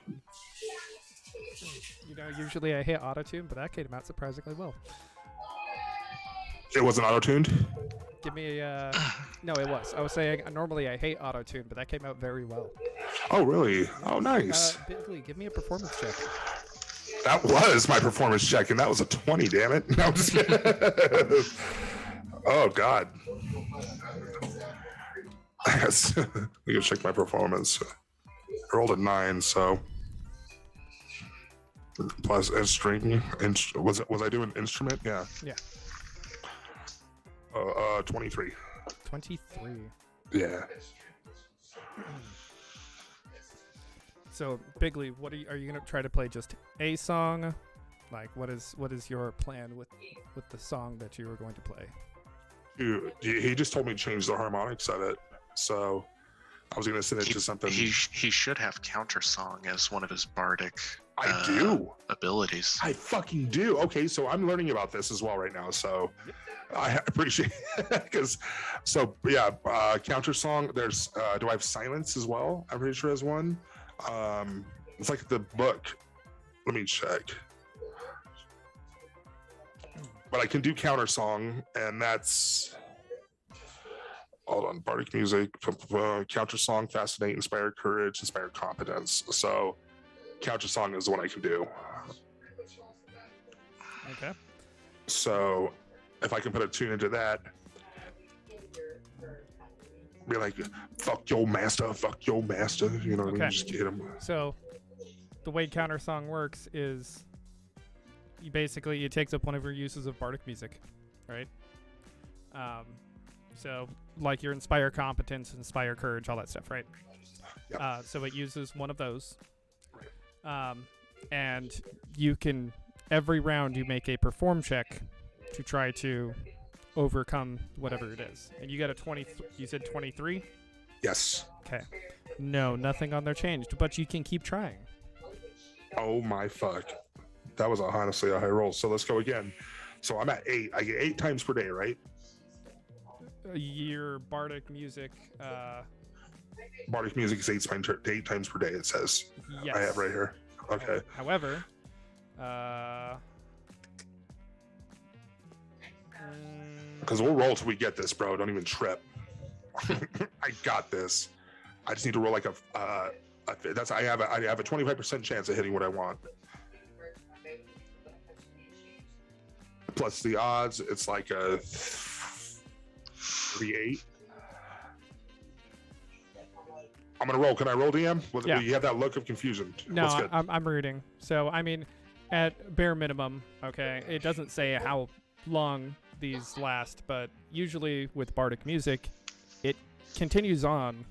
Usually I hit autotune, but that came out surprisingly well. It wasn't auto-tuned? Give me a... No, it was. I was saying normally I hate autotune, but that came out very well. Oh, really? Oh, nice. Bigly, give me a performance check. That was my performance check, and that was a 20, damn it. No, I'm just kidding. Oh, God. Yes. We can check my performance. I rolled a 9, so. Plus string. Was I doing instrument? Yeah. Yeah. 23. 23. Yeah. So, Bigley, are you going to try to play just a song? Like, what is your plan with the song that you were going to play? Dude, he just told me to change the harmonics of it, so I was going to set it to something. He should have countersong as one of his bardic. I do abilities. I fucking do. Okay, so I'm learning about this as well right now. So I appreciate it because counter song. There's do I have silence as well? I'm pretty sure there's one. It's like the book. Let me check. But I can do counter song, and that's hold on. Bardic music, counter song, fascinate, inspire courage, inspire competence. So counter song is the one I can do. Okay. So if I can put a tune into that, be like, fuck your master, you know what I mean? Okay. Just get him. So the way counter song works is it takes up one of your uses of bardic music, right? So like your inspire competence, inspire courage, all that stuff, right? Yep. So it uses one of those. And you can, every round you make a perform check to try to overcome whatever it is. And you got a 20, you said 23? Yes. Okay. No, nothing on there changed, but you can keep trying. Oh my fuck. That was honestly a high roll. So let's go again. So I'm at 8. I get 8 times per day, right? Your bardic music, Bardic music is 8 times per day, it says. yes. I have right here. Okay. However, Because we'll roll till we get this, bro. Don't even trip. I got this. I just need to roll like I have a 25% chance of hitting what I want. Plus the odds, it's like a 38. I'm gonna roll. Can I roll, DM? Yeah. You have that look of confusion. no, What's good? I'm reading. So, I mean, at bare minimum, okay, it doesn't say how long these last, but usually with bardic music, it continues on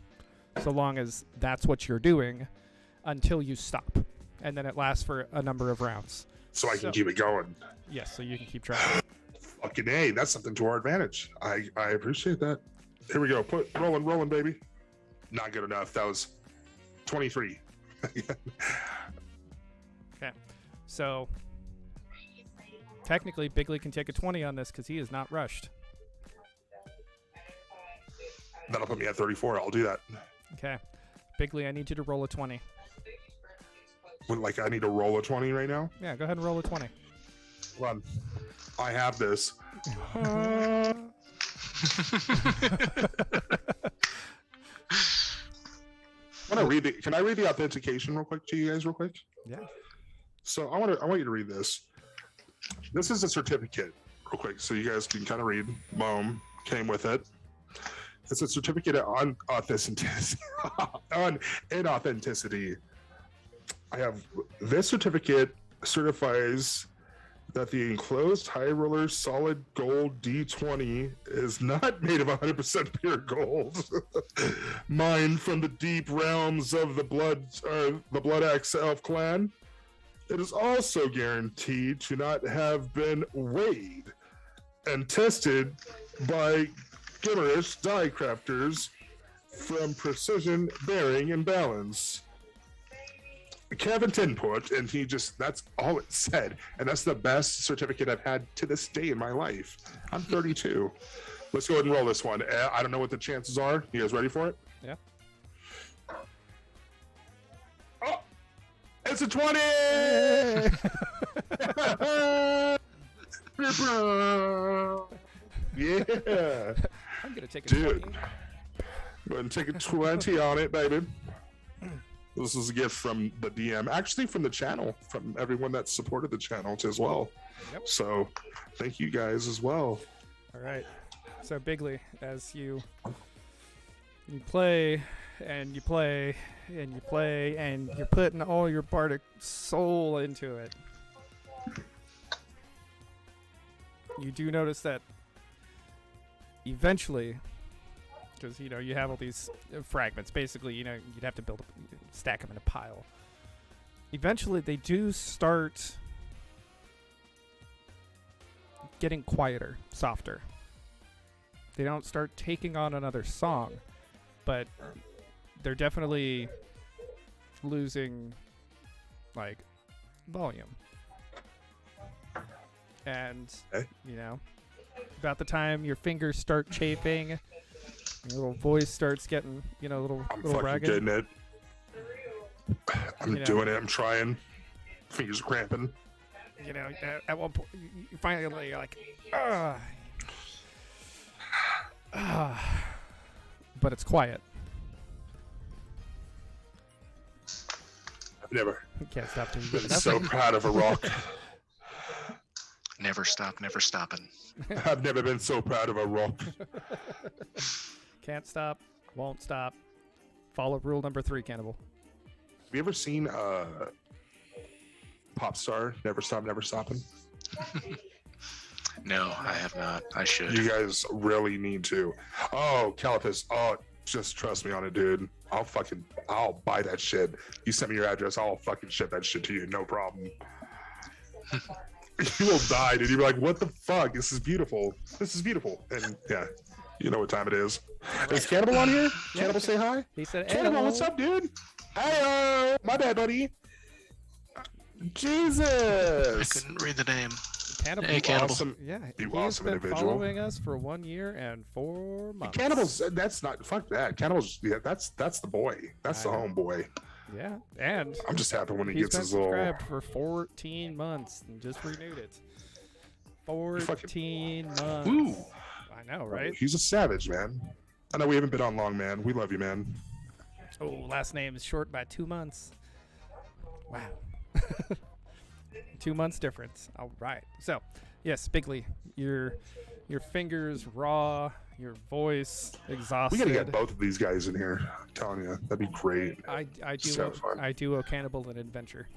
so long as that's what you're doing until you stop. And then it lasts for a number of rounds. So I can keep it going. Yes, so you can keep trying. Fucking A, that's something to our advantage. I appreciate that. Here we go. Rolling, baby. Not good enough. That was 23. Okay. So, technically, Bigley can take a 20 on this because he is not rushed. That'll put me at 34. I'll do that. Okay. Bigley, I need you to roll a 20. Like, I need to roll a 20 right now? Yeah, go ahead and roll a 20. Run. I have this. Can I read the authentication real quick to you guys real quick? Yeah. So I want you to read this. This is a certificate real quick so you guys can kind of read. Boom. Came with it. It's a certificate on authenticity. On inauthenticity. I have this certificate certifies that the enclosed high roller solid gold D20 is not made of 100% pure gold, mined from the deep realms of the Blood Axe Elf clan. It is also guaranteed to not have been weighed and tested by gibberish die crafters from precision, bearing, and balance. Kevin Tinport, and that's all it said. And that's the best certificate I've had to this day in my life. I'm 32. Let's go ahead and roll this one. I don't know what the chances are. You guys ready for it? Yeah. Oh, it's a 20! Yeah. I'm going to take a Dude. 20. Go ahead and take a 20 on it, baby. This is a gift from the DM, actually from the channel, from everyone that supported the channel as well. Yep. So, thank you guys as well. All right. So Bigley, as you play and you play and you play and you're putting all your bardic soul into it, you do notice that eventually, because you have all these fragments, basically, you'd have to stack them in a pile. Eventually, they do start getting quieter, softer. They don't start taking on another song, but they're definitely losing, like, volume. And, about the time your fingers start chafing, your little voice starts getting, little fucking ragged. getting it. I'm doing it. I'm trying. Fingers cramping. At one point, you finally you're like, but it's quiet. I've never You can't stop doing been nothing. so proud of a rock. Never stop, never stopping. I've never been so proud of a rock. Can't stop, won't stop. Follow rule number 3, Cannibal. Have you ever seen Pop Star, Never Stop, Never Stopping? No, I have not. I should. You guys really need to. Oh, Calipus. Oh, just trust me on it, dude. I'll buy that shit. You send me your address, I'll fucking ship that shit to you. No problem. You will die, dude. You'll be like, what the fuck? This is beautiful. This is beautiful. And yeah, you know what time it is. Is Cannibal on here? Cannibal, say hi. He said, Cannibal, "Hello." what's up, dude? Hey, my bad, buddy. Jesus. I couldn't read the name. Cannibal. Hey, Cannibal. Awesome. Yeah, You he's awesome been individual. following us for 1 year and 4 months. Cannibals, that's not, fuck that. Cannibals, yeah, that's the boy. That's the I know. homeboy. Yeah, and I'm just happy when he he's gets been his little. subscribed for 14 months and just renewed it. 14 months. Woo. I know, right? He's a savage, man. I know we haven't been on long, man. We love you, man. Oh, last name is short by 2 months. Wow. 2 months difference. All right. So, yes, Bigley, your fingers raw, your voice exhausted. We gotta get both of these guys in here. I'm telling you, that'd be great. I do So fun. I do a Cannibal an adventure.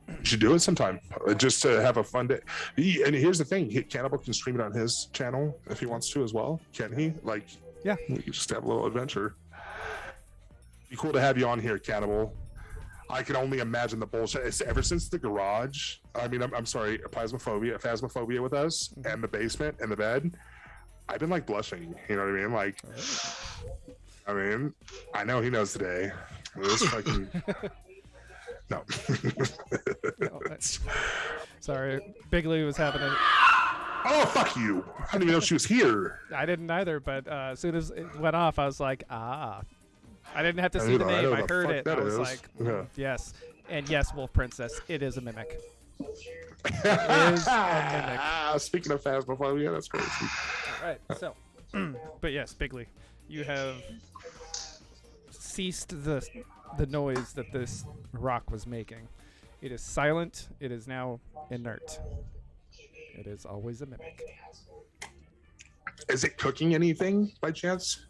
You should do it sometime, just to have a fun day. And here's the thing: Cannibal can stream it on his channel if he wants to as well. Can he? Like, Yeah. we could just have a little adventure. Be cool to have you on here, Cannibal. I can only imagine the bullshit. It's ever since the garage. I mean, I'm sorry, phasmophobia with us, and the basement and the bed. I've been like blushing. You know what I mean? Like, I know he knows today. It was fucking. No. Sorry, Bigley was having a. Oh, fuck you. I didn't even know she was here. I didn't either, but as soon as it went off, I was like, ah. I didn't have to I see know- the I name. know I the heard fuck it. that I was is. like, Yeah. yes. And yes, Wolf Princess, it is a mimic. Is a Speaking of phasmophobia, that's crazy. All right, so. But yes, Bigley, you have ceased the noise that this rock was making. It is silent. It is now inert. It is always a mimic. Is it cooking anything by chance?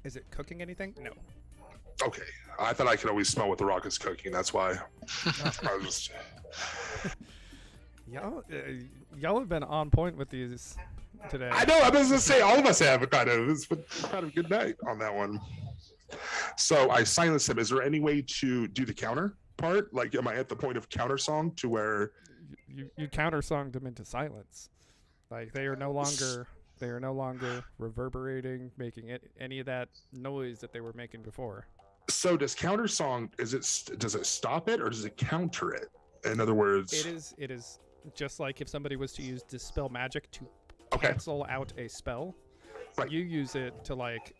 Is it cooking anything? No. Okay. I thought I could always smell what the rock is cooking. That's why. I was just. Y'all have been on point with these today. I know. I was going to say, all of us have kind of. It's been kind of a good night on that one. So I silenced him. Is there any way to do the counter part? Like, am I at the point of counter song to where? You counter-songed them into silence. Like they are no longer reverberating, making any of that noise that they were making before. So does counter song? Does it stop it or does it counter it? In other words, It is just like if somebody was to use dispel magic to Okay. cancel out a spell. Right. You use it to like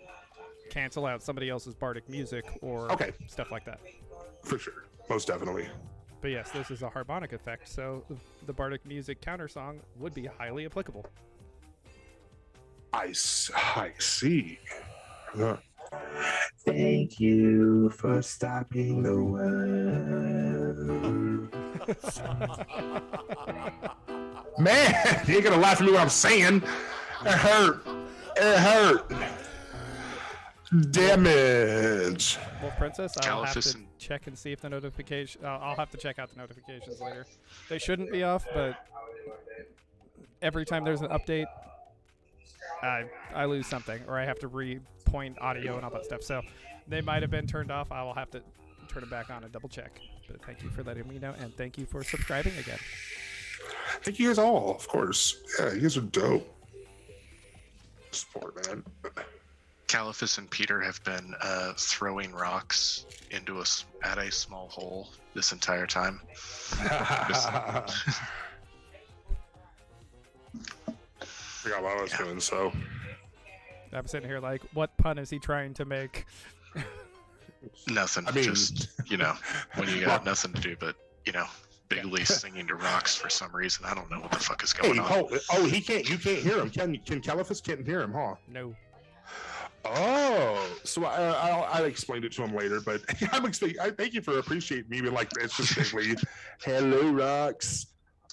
cancel out somebody else's bardic music or Okay. stuff like that. For sure, most definitely. But yes, this is a harmonic effect, so the bardic music counter song would be highly applicable. I see. Thank you for stopping the world. Man, you ain't gonna laugh at me what I'm saying. It hurt. It hurt. Damage. Wolf Princess, I'll have Caliphus to and- check and see if the notification. I'll have to check out the notifications later. They shouldn't be off, but every time there's an update, I lose something, or I have to re-point audio and all that stuff. So they might have been turned off. I will have to turn it back on and double check. But thank you for letting me know, and thank you for subscribing again. Thank you guys all, of course. Yeah, you guys are dope. Support, man. Caliphus and Peter have been throwing rocks at a small hole this entire time. Forgot what I was doing, so. I'm sitting here like, what pun is he trying to make? Nothing. I mean- just, when you got nothing to do but, Bigly singing to rocks for some reason. I don't know what the fuck is going Hey, on. he can't. You can't hear him. Can Caliphus can't hear him, huh? No. Oh, so I'll explain it to him later. But I thank you for appreciating me being like this. Just basically, hello, rocks.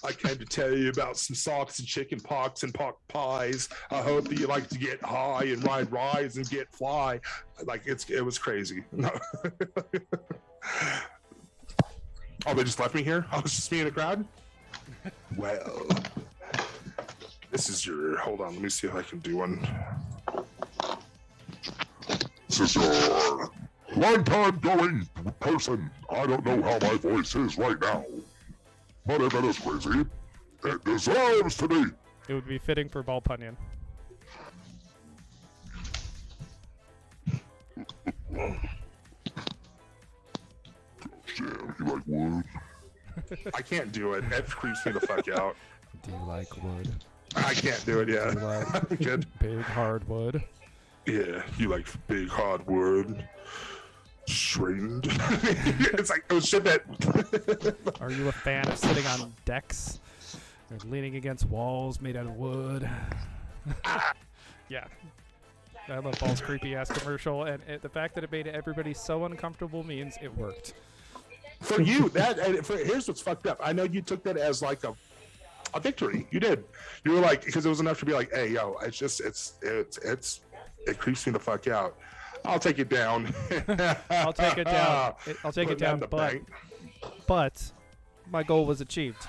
I came to tell you about some socks and chicken pox and pork pies. I hope that you like to get high and ride rides and get fly. Like it was crazy. No. Oh, they just left me here? Oh, it's just me in the crowd? Well, this is your... Hold on, let me see if I can do one. This is your long-time going person. I don't know how my voice is right now. But if it is crazy, it deserves to be. It would be fitting for Ball Punyon. Jam, you like wood? I can't do it. It creeps me the fuck out. Do you like wood? I can't do it, yeah. Do you like Good. big hard wood? Yeah, you like big hard wood. Strained. It's like, oh shit, that. Are you a fan of sitting on decks or leaning against walls made out of wood? Yeah. I love Ball's creepy ass commercial, and the fact that it made everybody so uncomfortable means it worked. For you, here's what's fucked up. I know you took that as like a victory. You did. You were like, because it was enough to be like, hey, yo, it creeps me the fuck out. I'll take it down. I'll take it down. I'll take it down, but my goal was achieved.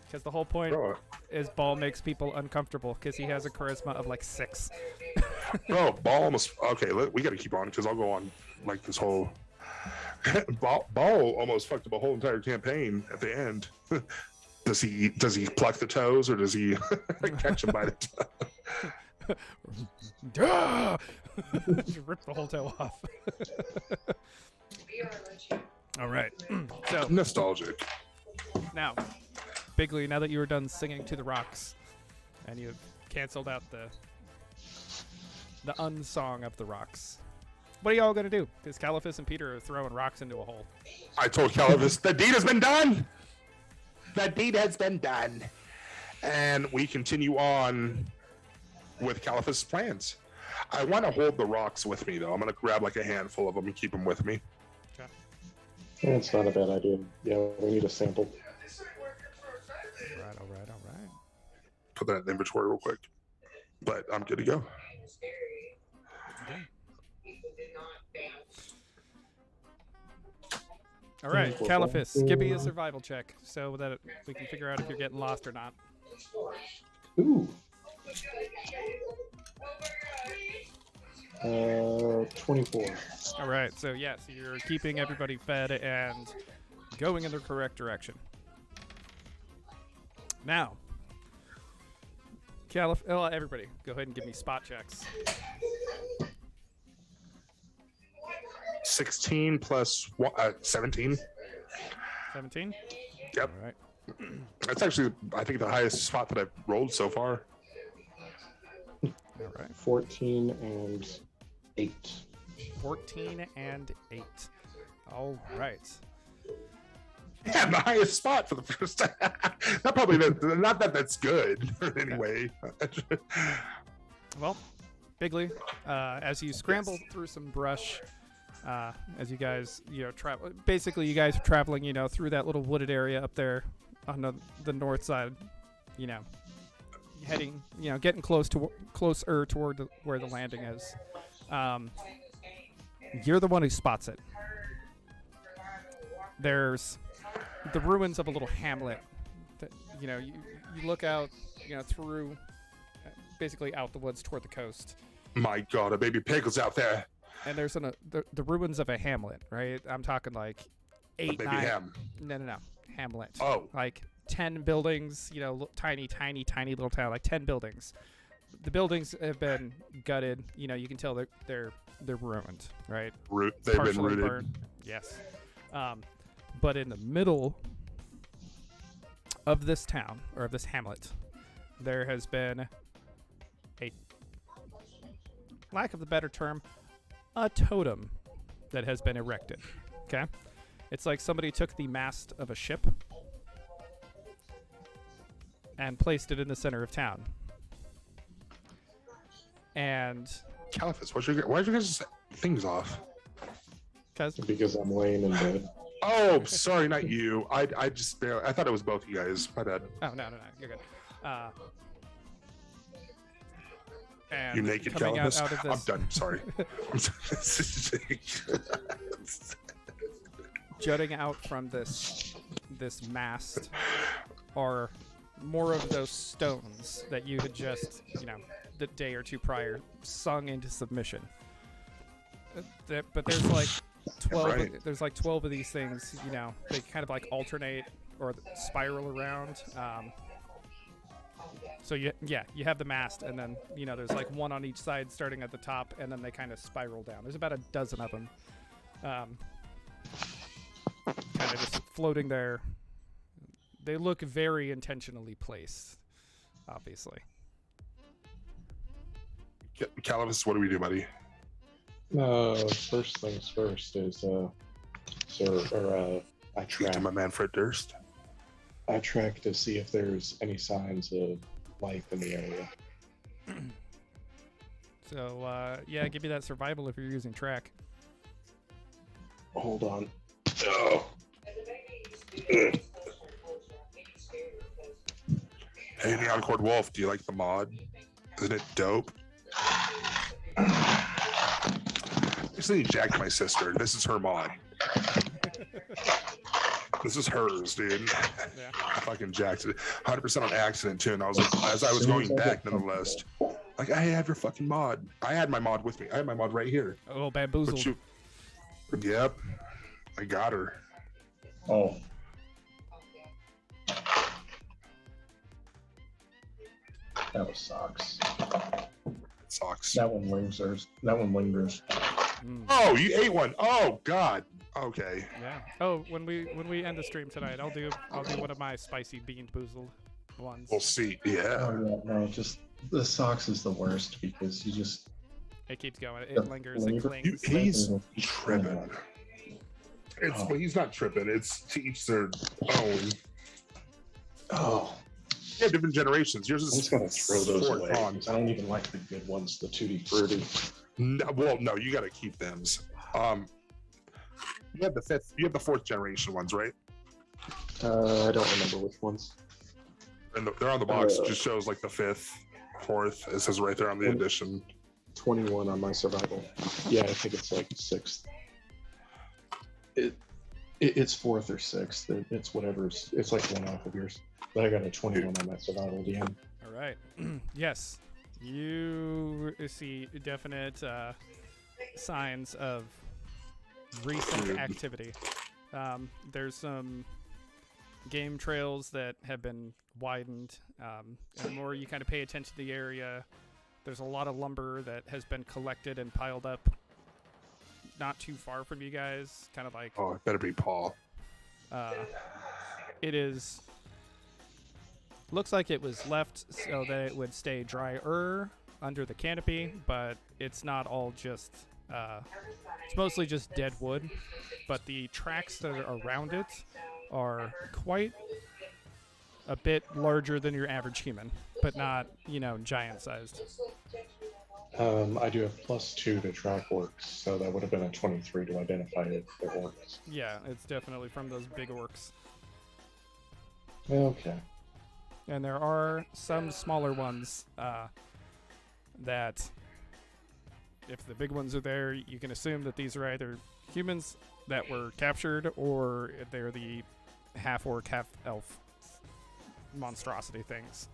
Because the whole point is Ball makes people uncomfortable because he has a charisma of like 6. Bro, Ball almost... Okay, we got to keep on because I'll go on like this whole... Ball almost fucked up a whole entire campaign at the end. Does he pluck the toes or does he catch him by the toe? Just rip the whole toe off. All right. So Nostalgic. now, Bigley, now that you were done singing to the rocks, and you've canceled out the unsong of the rocks, what are y'all gonna do? Because Caliphus and Peter are throwing rocks into a hole. I told Caliphus, the deed has been done. The deed has been done. And we continue on with Caliphus' plans. I want to hold the rocks with me, though. I'm going to grab like a handful of them and keep them with me. Okay. It's not a bad idea. Yeah, we need a sample. All right. Put that in the inventory real quick. But I'm good to go. All right, Caliphus, give me a survival check so that we can figure out if you're getting lost or not. Ooh. 24. All right, so yes, you're keeping everybody fed and going in the correct direction. Now, everybody, go ahead and give me spot checks. 16 plus 17. 17? Yep. All right. That's actually, I think, the highest spot that I've rolled so far. All right. 14 and 8. 14 and 8. All right. Yeah, the highest spot for the first time. Not probably not that that's good anyway. Well, Bigley, as you scramble through some brush, as you guys, travel. Basically, you guys are traveling, through that little wooded area up there on the north side. Heading, getting closer toward where the landing is. You're the one who spots it. There's the ruins of a little hamlet. That, you look out, through, basically out the woods toward the coast. My God, a baby pickle's out there. And there's the ruins of a hamlet, right? I'm talking like A 8, baby 9. ham. No. Hamlet. Oh. Like 10 buildings, tiny little town, like 10 buildings. The buildings have been gutted. You can tell they're ruined, right? They've been Partially rooted. burned. Yes. But in the middle of this town, or of this hamlet, there has been a, lack of the better term, a totem that has been erected. Okay? It's like somebody took the mast of a ship and placed it in the center of town. And Caliphus, why'd you guys things off? Because I'm laying in bed. Oh, sorry, not you. I thought it was both you guys. My bad. Oh, no, you're good. And You naked coming Caliphus? out of this, I'm done. Sorry. jutting out from this mast are more of those stones that you had just, the day or two prior, sung into submission. But there's like 12. Right. There's like 12 of these things. They kind of like alternate or spiral around. So you have the mast, and then there's like one on each side, starting at the top, and then they kind of spiral down. There's about a dozen of them, kind of just floating there. They look very intentionally placed, obviously. Caliphus, what do we do, buddy? First things first is, I Treat to track. my man Fred Durst. I track to see if there's any signs of life in the area. So, give me that survival if you're using track. Hold on. Oh. Hey, Neon Cord Wolf, do you like the mod? Isn't it dope? Recently jacked my sister. This is her mod. This is hers, dude. Yeah. I fucking jacked it. 100% on accident, too. And I was like, as I was going back down the list, like, I have your fucking mod. I had my mod with me. I had my mod right here. Oh, bamboozled. But you... Yep. I got her. Oh. That was socks. Socks. That one lingers. Mm. Oh, you ate one. Oh, God. Okay. Yeah. Oh, when we end the stream tonight, I'll do one of my spicy bean boozled ones. We'll see. Yeah. Oh, yeah, no, just the socks is the worst because you just. It keeps going. It lingers. It flavor- clings. He's tripping. It's Oh. He's not tripping. It's to each their own. Oh, Yeah, different generations. Yours I'm is just gonna throw those fourth away. on. 'Cause I don't even like the good ones, the Tutti Frutti. No, you got to keep them. You have the fifth. You have the fourth generation ones, right? I don't remember which ones. And they're on the box. It just shows like the fifth, fourth. It says right there on the edition. 21 on my survival. Yeah, I think it's like sixth. It's fourth or sixth. It's whatever's. It's like one off of yours. But I got a 21 on my survival DM. All right. Yes, you see definite signs of recent Dude. activity. There's some game trails that have been widened. And the more you kind of pay attention to the area, there's a lot of lumber that has been collected and piled up not too far from you guys. Kind of like Oh, it better be Paul. it is. Looks like it was left so that it would stay drier under the canopy, but it's not all just. It's mostly just dead wood, but the tracks that are around it are quite a bit larger than your average human, but not, giant-sized. I do have +2 to track orcs, so that would have been a 23 to identify if they're orcs. Yeah, it's definitely from those big orcs. Okay. And there are some smaller ones that, if the big ones are there, you can assume that these are either humans that were captured or they're the half-orc, half-elf monstrosity things.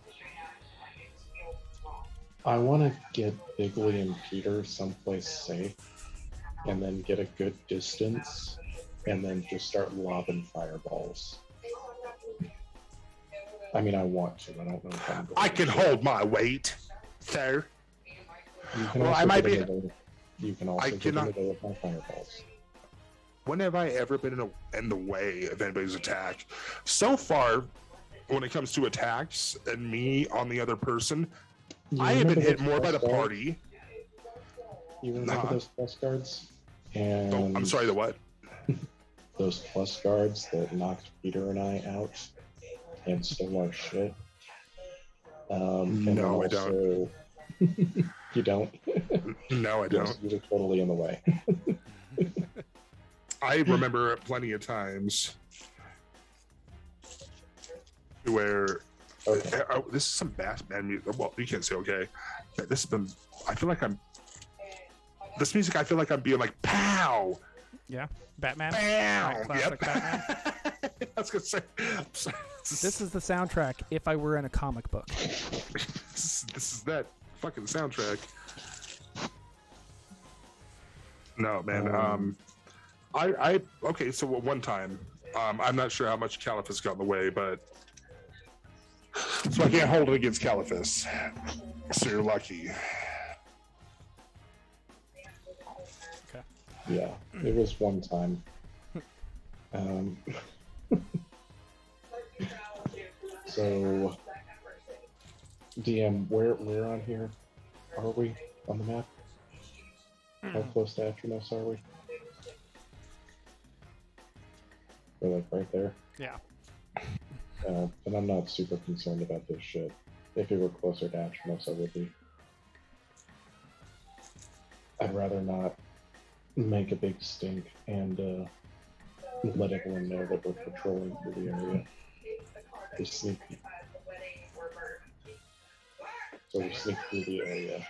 I want to get Bigley and Peter someplace safe, and then get a good distance, and then just start lobbing fireballs. I mean, I want to. I don't know if I'm going I can to. hold my weight, sir. You can Well, also I might get in be- the way- You can also I get in cannot- the way with my fireballs. When have I ever been in the way of anybody's attack? So far, when it comes to attacks and me on the other person, You I have been remember hit those more by the plus guards? party. You remember Nah. those plus guards? And Oh, I'm sorry, the what? those plus guards that knocked Peter and I out and stole our shit. And No, I then also- you don't. No, I don't. You were totally in the way. I remember plenty of times where Okay. this is some bad music. Well, you can't say okay. But this has been. I feel like I'm. This music, I feel like I'm being like pow, Yeah, Batman. pow. Classic Yep. Batman. I was gonna say. I'm sorry. This is the soundtrack if I were in a comic book. This is that fucking soundtrack. No, man. I okay. So one time, I'm not sure how much Caliphus got in the way, but so I can't hold it against Caliphus. So you're lucky. Yeah, it was one time. So, DM, where on here are we on the map? How close to Atronos are we? We're like right there. Yeah. And I'm not super concerned about this shit. If it were closer to Atronos, I would be. I'd rather not make a big stink and let everyone know that we're patrolling through the area. We sneak. So we sneak through the area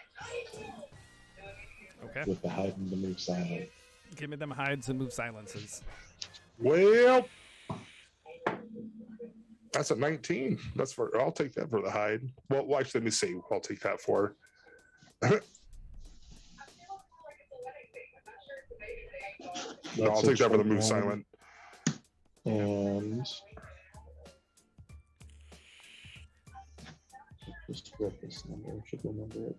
Okay. with the hide and the move silent. Give me them hides and move silences. Well, that's a 19. That's for. I'll take that for the hide. Well, actually, let me see. I'll take that for. No, I'll take that for the move silent. And just grab this number. I should remember it.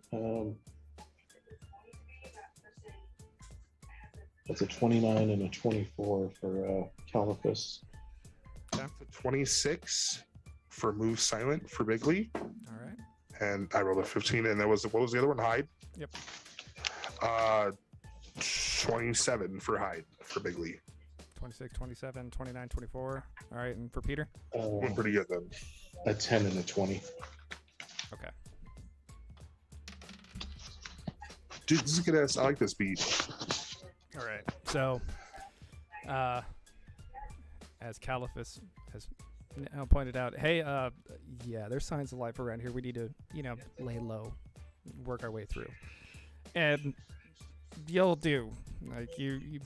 That's a 29 and a 24 for Caliphus. 26 for move silent for Bigley, All right. and I rolled a 15. And that was what was the other one? Hide. Yep. 27 for hide for Bigley. 26, 27, 29, 24. All right, and for Peter? Went pretty good then. A 10 and a 20. Okay. Dude, this is good ass. I like this beat. All right. So, as Caliphus has now pointed out, hey, yeah, there's signs of life around here. We need to, lay low, work our way through. And you'll do. Like, you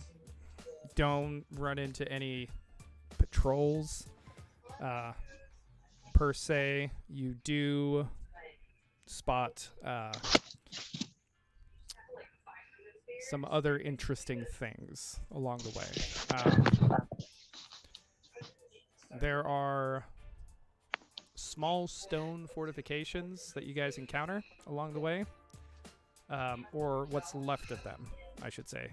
don't run into any patrols, per se. You do spot, some other interesting things along the way. There are small stone fortifications that you guys encounter along the way, or what's left of them, I should say.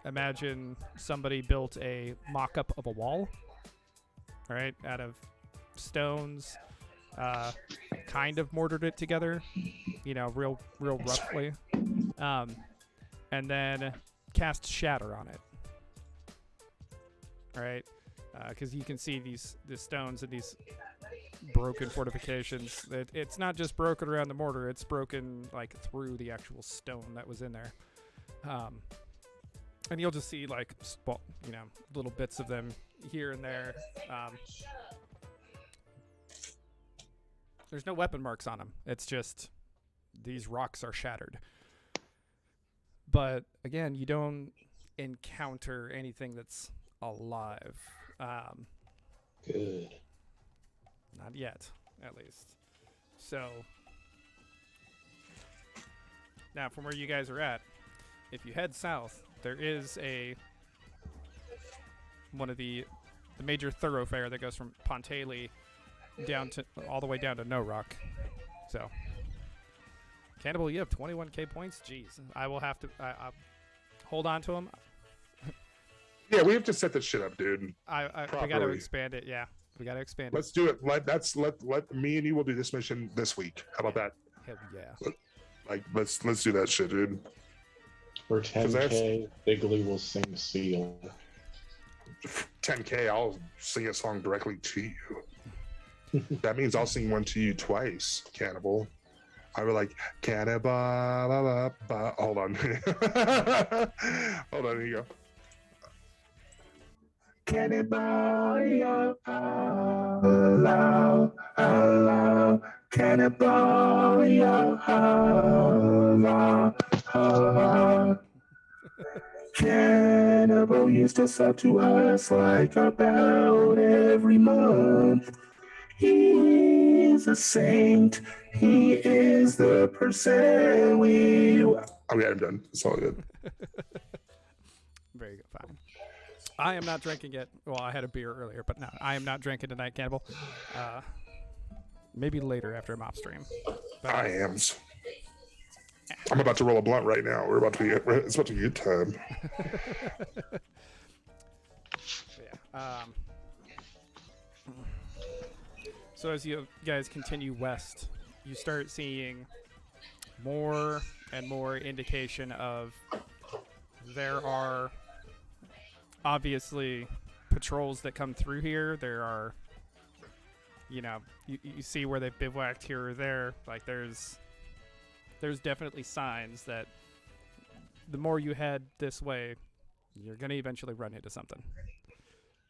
Imagine somebody built a mock-up of a wall, right, out of stones, kind of mortared it together, real roughly. And then cast Shatter on it, right? Because you can see these stones and these broken fortifications. It's not just broken around the mortar; it's broken like through the actual stone that was in there. And you'll just see like little bits of them here and there. There's no weapon marks on them. It's just these rocks are shattered. But again, you don't encounter anything that's alive. Good. Not yet, at least. So now, from where you guys are at, if you head south, there is one of the major thoroughfare that goes from Pontaley down to all the way down to No Rock. So, Cannibal, you have 21k points. Jeez, I will have to hold on to them. Yeah, we have to set this shit up, dude. We got to Properly. expand it. Yeah, we got to expand Let's do it. Let me and you will do this mission this week. How about that? it. Hell yeah. Like, let's do that shit, dude. For 'Cause that's- 10K, Bigley will sing Seal. 10K, I'll sing a song directly to you. That means I'll sing one to you twice, Cannibal. I would like Cannibal. Hold on. Hold on, here you go. Cannibal, yo, hello, hello. Cannibal, yo, hello, hello. Cannibal used to sub to us like about every month. He is a saint. He is the person we. Okay, I'm done. It's all good. Very good. Fine. I am not drinking yet. Well, I had a beer earlier, but no, I am not drinking tonight, Cannibal. Maybe later after a mop stream. But I am. I'm about to roll a blunt right now. It's about to be a good time. yeah. So as you guys continue west, you start seeing more and more indication of there are obviously patrols that come through here. There are, you see where they've bivouacked here or there. Like there's definitely signs that the more you head this way, you're going to eventually run into something.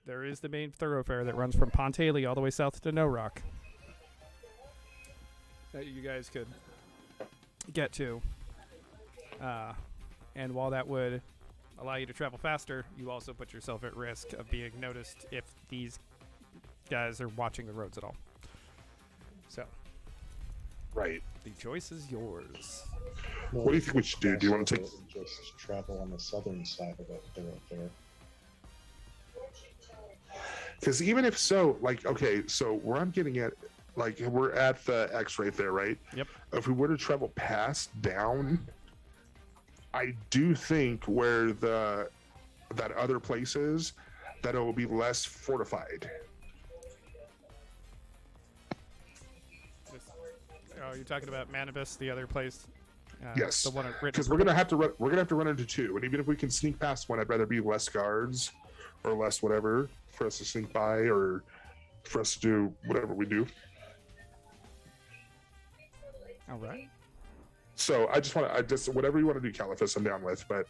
There is the main thoroughfare that runs from Pontaley all the way south to No Rock that you guys could get to. And while that would allow you to travel faster, you also put yourself at risk of being noticed if these guys are watching the roads at all. So, Right. the choice is yours. What do you think we should do? Do you want to take? Just travel on the southern side of it thoroughfare. Because even if so, like, okay, so where I'm getting at, like, we're at the X right there, right? Yep. If we were to travel past down, I do think where that other place is, that it will be less fortified. Oh, you're talking about Manibus, the other place? Yes. The one Because we're gonna have to run into two, and even if we can sneak past one, I'd rather be less guards or less whatever for us to sneak by or for us to do whatever we do. All right. So I just whatever you want to do, Caliphus, I'm down with. But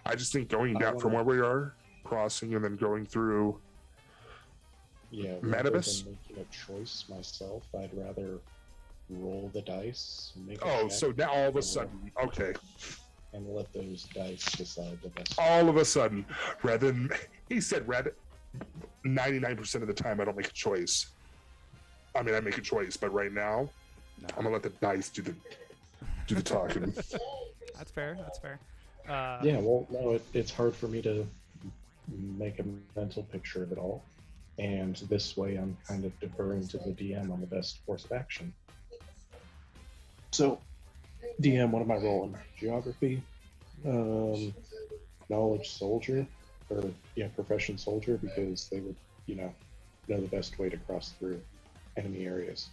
I just think going down from where we are, crossing, and then going through. Yeah, rather Manibus? than making a choice myself, I'd rather roll the dice. Make a Oh, check, so now all of a sudden, okay. and let those dice decide the best. All of a sudden, rather than he said, 99% of the time I don't make a choice. I mean, I make a choice, but right now, I'm gonna let the dice do the talking. That's fair. That's fair. Yeah, well, no, it's hard for me to make a mental picture of it all, and this way I'm kind of deferring to the DM on the best course of action. So, DM, what am I rolling? Geography, knowledge soldier, or profession soldier, because they would, know the best way to cross through enemy areas.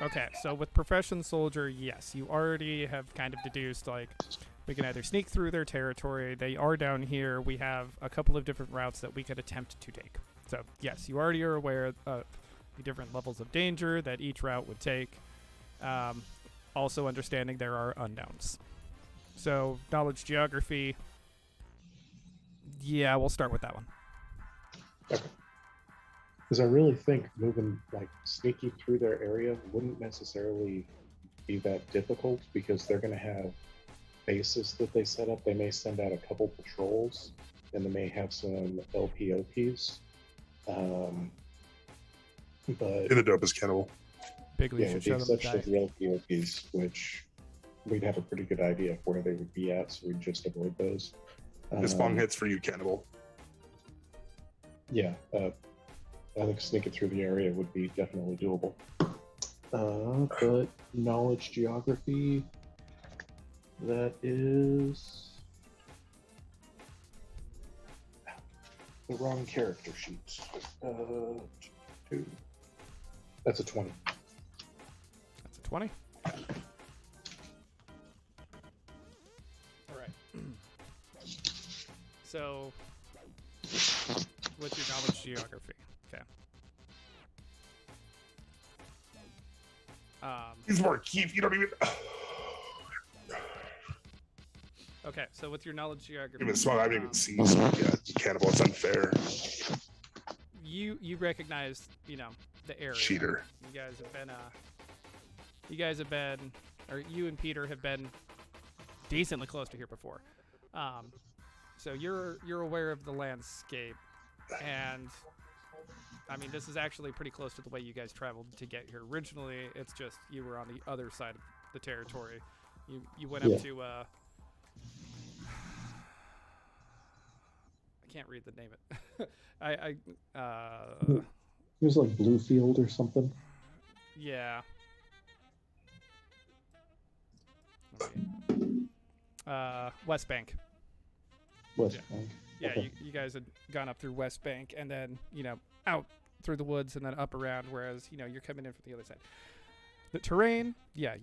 Okay, so with profession soldier, yes, you already have kind of deduced like We can either sneak through their territory. They are down here. We have a couple of different routes that we could attempt to take. So, yes, you already are aware of the different levels of danger that each route would take. Also understanding there are unknowns. So, knowledge geography. Yeah, we'll start with that one. Okay. Because I really think moving, like, sneaking through their area wouldn't necessarily be that difficult because they're going to have bases that they set up. They may send out a couple patrols and they may have some LPOPs. But In the dopest kennel. Bigly yeah, should with the show them the exception diet. of the LPOPs, which we'd have a pretty good idea of where they would be at, so we'd just avoid those. This bong hits for you, cannibal. Yeah, I think sneaking through the area would be definitely doable. But knowledge geography, that is the wrong character sheet. 2. That's a 20. That's a 20. All right. So, what's your knowledge geography? Okay. He's more Keith. You don't even. Okay, so with your knowledge geography, Even smart. I haven't even seen. Yeah, cannibal. It's unfair. you recognize, the area. Cheater. You guys have been, or you and Peter have been decently close to here before. So you're aware of the landscape, and I mean, this is actually pretty close to the way you guys traveled to get here originally. It's just you were on the other side of the territory. You went up to I can't read the name of it. It was like Bluefield or something. Yeah. West Bank. West Yeah. Bank. Yeah, Okay. you guys had gone up through West Bank and then, out through the woods and then up around, whereas, you're coming in from the other side. The terrain, yeah,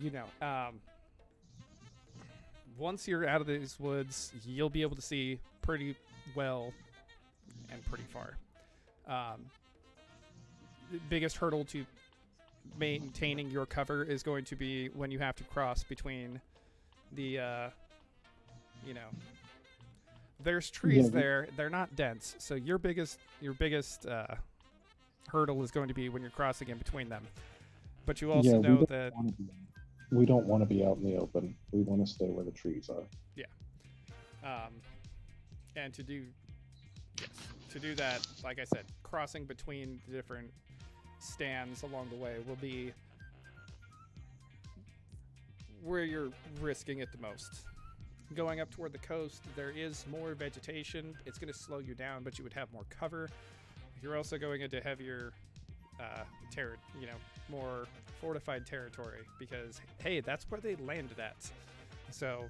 once you're out of these woods, you'll be able to see pretty well and pretty far. The biggest hurdle to maintaining your cover is going to be when you have to cross between the, there's trees there. They're not dense, so your biggest hurdle is going to be when you're crossing in between them. But you also know that we don't want to be out in the open. We want to stay where the trees are. And to do that, like I said, crossing between the different stands along the way will be where you're risking it the most. Going up toward the coast, there is more vegetation. It's going to slow you down, but you would have more cover. You're also going into heavier, more fortified territory because, hey, that's where they landed at. So,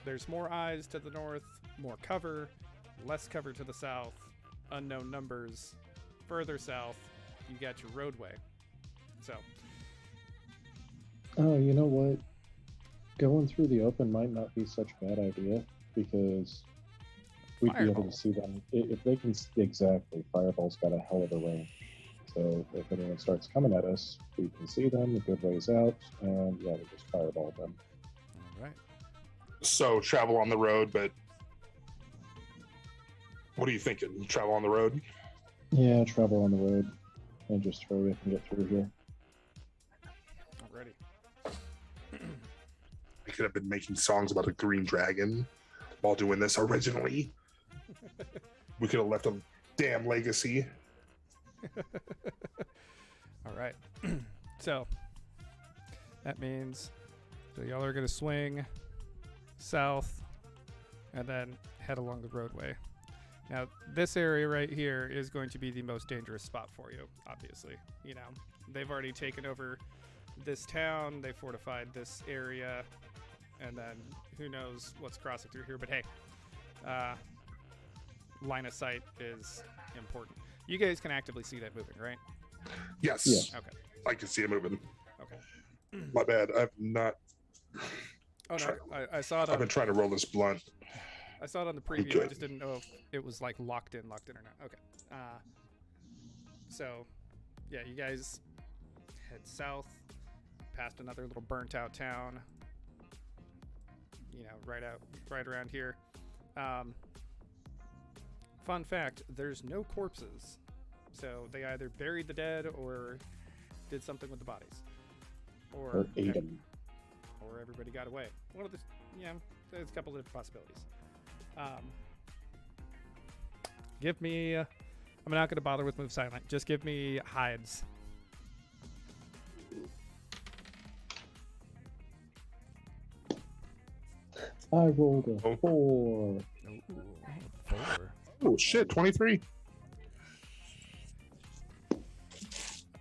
there's more eyes to the north, more cover, less cover to the south, unknown numbers. Further south, you got your roadway. So. Oh, you know what? Going through the open might not be such a bad idea because we'd be able to see them. If they can, exactly, Fireball's got a hell of a range. So if anyone starts coming at us, we can see them a good ways out, and we just Fireball them. All right. So travel on the road, but what are you thinking? Travel on the road? Yeah, travel on the road and just hurry up and get through here. Alrighty. I could have been making songs about a green dragon while doing this originally. We could have left a damn legacy. All right. So that means y'all are going to swing south and then head along the roadway. Now, this area right here is going to be the most dangerous spot for you, obviously. They've already taken over this town, they fortified this area, and then who knows what's crossing through here. But hey, line of sight is important. You guys can actively see that moving, right? Yes. Yeah. Okay. I can see it moving. Okay. My bad. I've not Oh no, Try- I saw it I've on. been trying to roll this blunt. I saw it on the preview. I good. just didn't know if it was like locked in or not. Okay. So, yeah, you guys head south, past another little burnt out town. You know, right around here. Fun fact: there's no corpses, so they either buried the dead or did something with the bodies, Or ate them. or everybody got away. One of the, there's a couple of different possibilities. Give me. I'm not going to bother with move silent. Just give me hides. I rolled a Oh. 4. Ooh, 4. Oh shit, 23.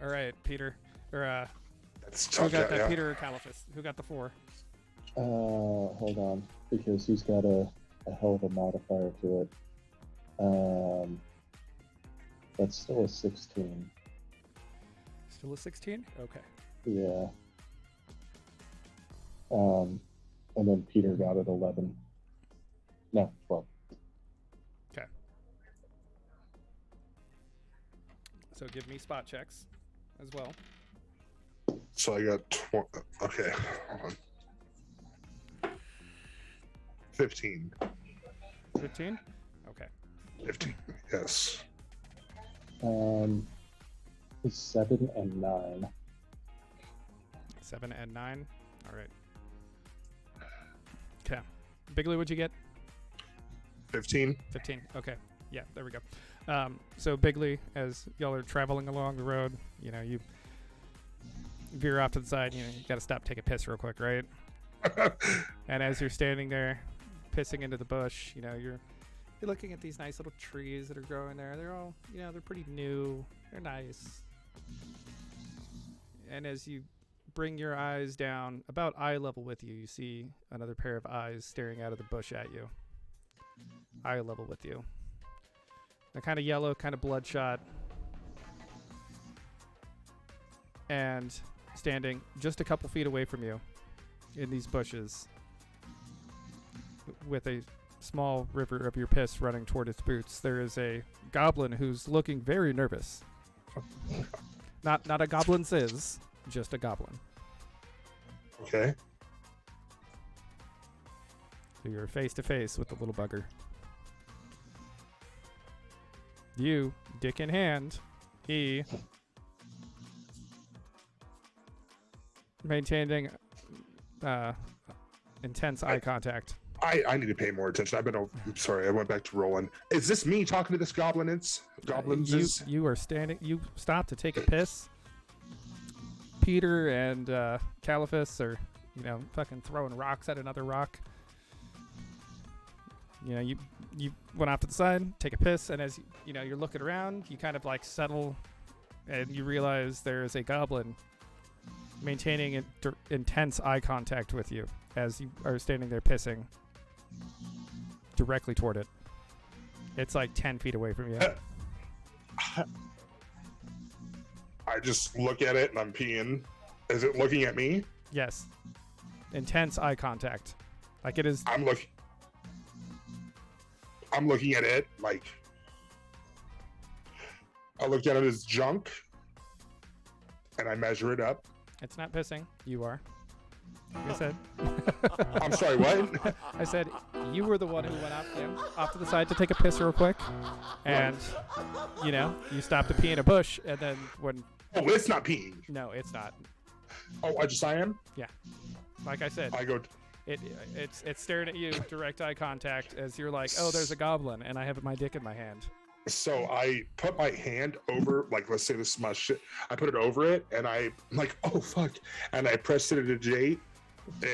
All right, Peter. Or That's who tough. got that? Yeah. Peter or Caliphus? Who got the 4? Hold on, because he's got a hell of a modifier to it. That's still a 16. Still a 16? Okay. Yeah. And then Peter got it 11. No, 12. Okay. So give me spot checks as well. So I got okay. Hold on. 15. 15? Okay. 15. Yes. 7 and 9. 7 and 9. All right. Okay. Bigley, what'd you get? 15. 15. Okay. Yeah, there we go. So Bigley, as y'all are traveling along the road, you veer off to the side. You got to stop, take a piss real quick, right? And as you're standing there, pissing into the bush, you're looking at these nice little trees that are growing there. They're all, they're pretty new. They're nice. And as you bring your eyes down about eye level with you, you see another pair of eyes staring out of the bush at you. Eye level with you. They're kind of yellow, kind of bloodshot. And standing just a couple feet away from you in these bushes with a small river of your piss running toward its boots, there is a goblin who's looking very nervous. Not a goblin sizz, just a goblin. Okay. So you're face to face with the little bugger. You, dick in hand, he maintaining intense eye contact. I need to pay more attention. Sorry, I went back to rolling. Is this me talking to this goblin? Goblins? You are standing. You stop to take a piss. Peter and Caliphus are, fucking throwing rocks at another rock. You went off to the side, take a piss, and as you're looking around, you kind of like settle, and you realize there is a goblin maintaining intense eye contact with you as you are standing there pissing directly toward it. It's like 10 feet away from you. I just look at it and I'm peeing. Is it looking at me? Yes. Intense eye contact. Like it is. I'm looking at it like I look at it as junk and I measure it up. It's not pissing. You are. Like I said. I'm sorry, what? I said you were the one who went off to the side to take a piss real quick, and you stopped to pee in a bush, and then when. Oh, it's not peeing. No, it's not. Oh, I am? Yeah. Like I said, I go. it's staring at you, direct eye contact, as you're like, oh, there's a goblin, and I have my dick in my hand. So I put my hand over, like, let's say this is my shit. I put it over it, and I'm like, oh fuck, and I pressed it at a J,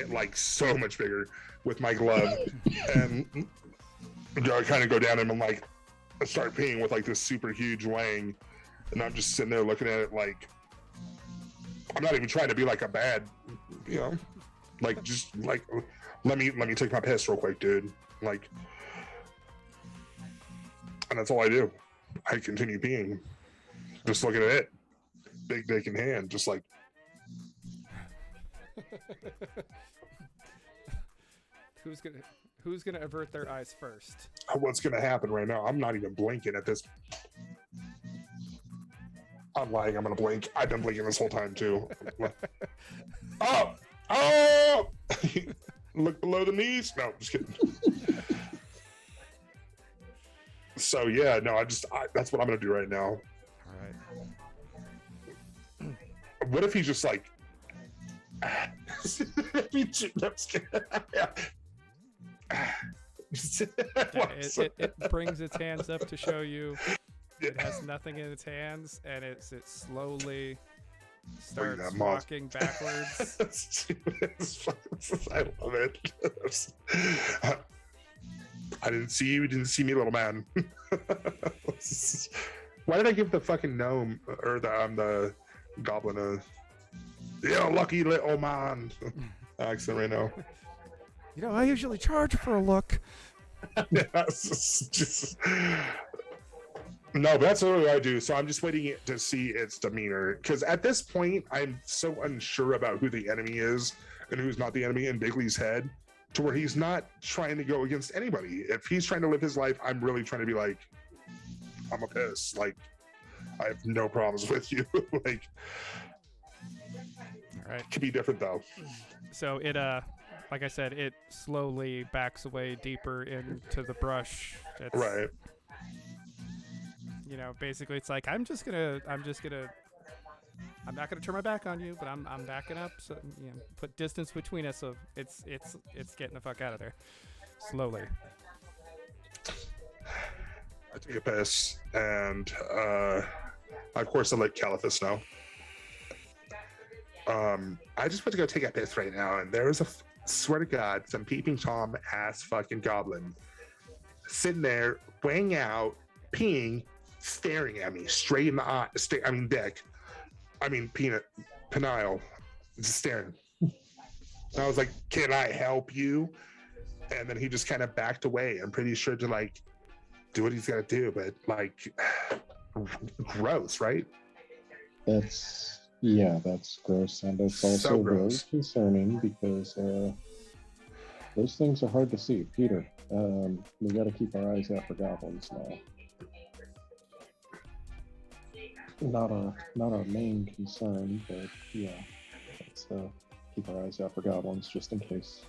like so much bigger with my glove, and I kind of go down and I'm like, I start peeing with like this super huge wang, and I'm just sitting there looking at it like, I'm not even trying to be like a bad, like just like, let me take my piss real quick, dude, like. And that's all I do. I continue peeing. Just looking at it. Big dick in hand. Just like. Who's gonna avert their eyes first? What's gonna happen right now? I'm not even blinking at this. I'm lying. I'm gonna blink. I've been blinking this whole time too. Oh! Oh! Look below the knees. No, just kidding. So yeah, no, that's what I'm gonna do right now. All right. What if he's just like? I'm just kidding. It brings its hands up to show you it has nothing in its hands, and it slowly starts walking backwards. I love it. I didn't see you. You didn't see me, little man. Why did I give the fucking gnome or the goblin a lucky little man accent right now? You know, I usually charge for a look. No, that's what I do. So I'm just waiting to see its demeanor, because at this point I'm so unsure about who the enemy is and who's not the enemy in Bigley's head, to where he's not trying to go against anybody. If he's trying to live his life, I'm really trying to be like, I'm a piss. Like, I have no problems with you. Like, all right, could be different though. So it like I said, it slowly backs away deeper into the brush. Right. You know, basically, it's like I'm not gonna turn my back on you, but I'm backing up. So put distance between us. So it's getting the fuck out of there, slowly. I take a piss, and of course I let Caliphus know. I just went to go take a piss right now, and there was swear to God, some peeping Tom ass fucking goblin sitting there, weighing out, peeing, staring at me straight in the eye. Penile, just staring. And I was like, "Can I help you?" And then he just kind of backed away. I'm pretty sure to like do what he's got to do, but like, gross, right? That's gross, and it's also So very gross. concerning because those things are hard to see. Peter, we got to keep our eyes out for goblins now. Not our main concern, but yeah, let's keep our eyes out for goblins just in case.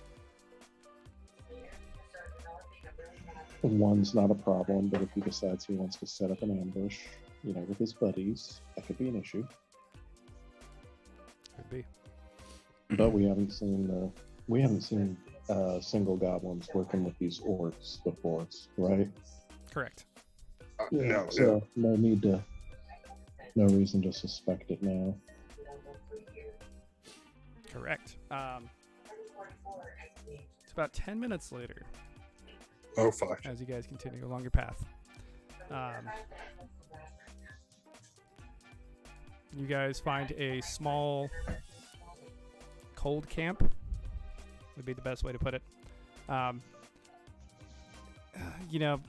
One's not a problem, but if he decides he wants to set up an ambush, with his buddies, that could be an issue. Could be. But we haven't seen single goblins working with these orcs before, right? Correct. No. So no reason to suspect it now. Correct. It's about 10 minutes later. Oh fuck. As you guys continue along your path. You guys find a small cold camp, would be the best way to put it.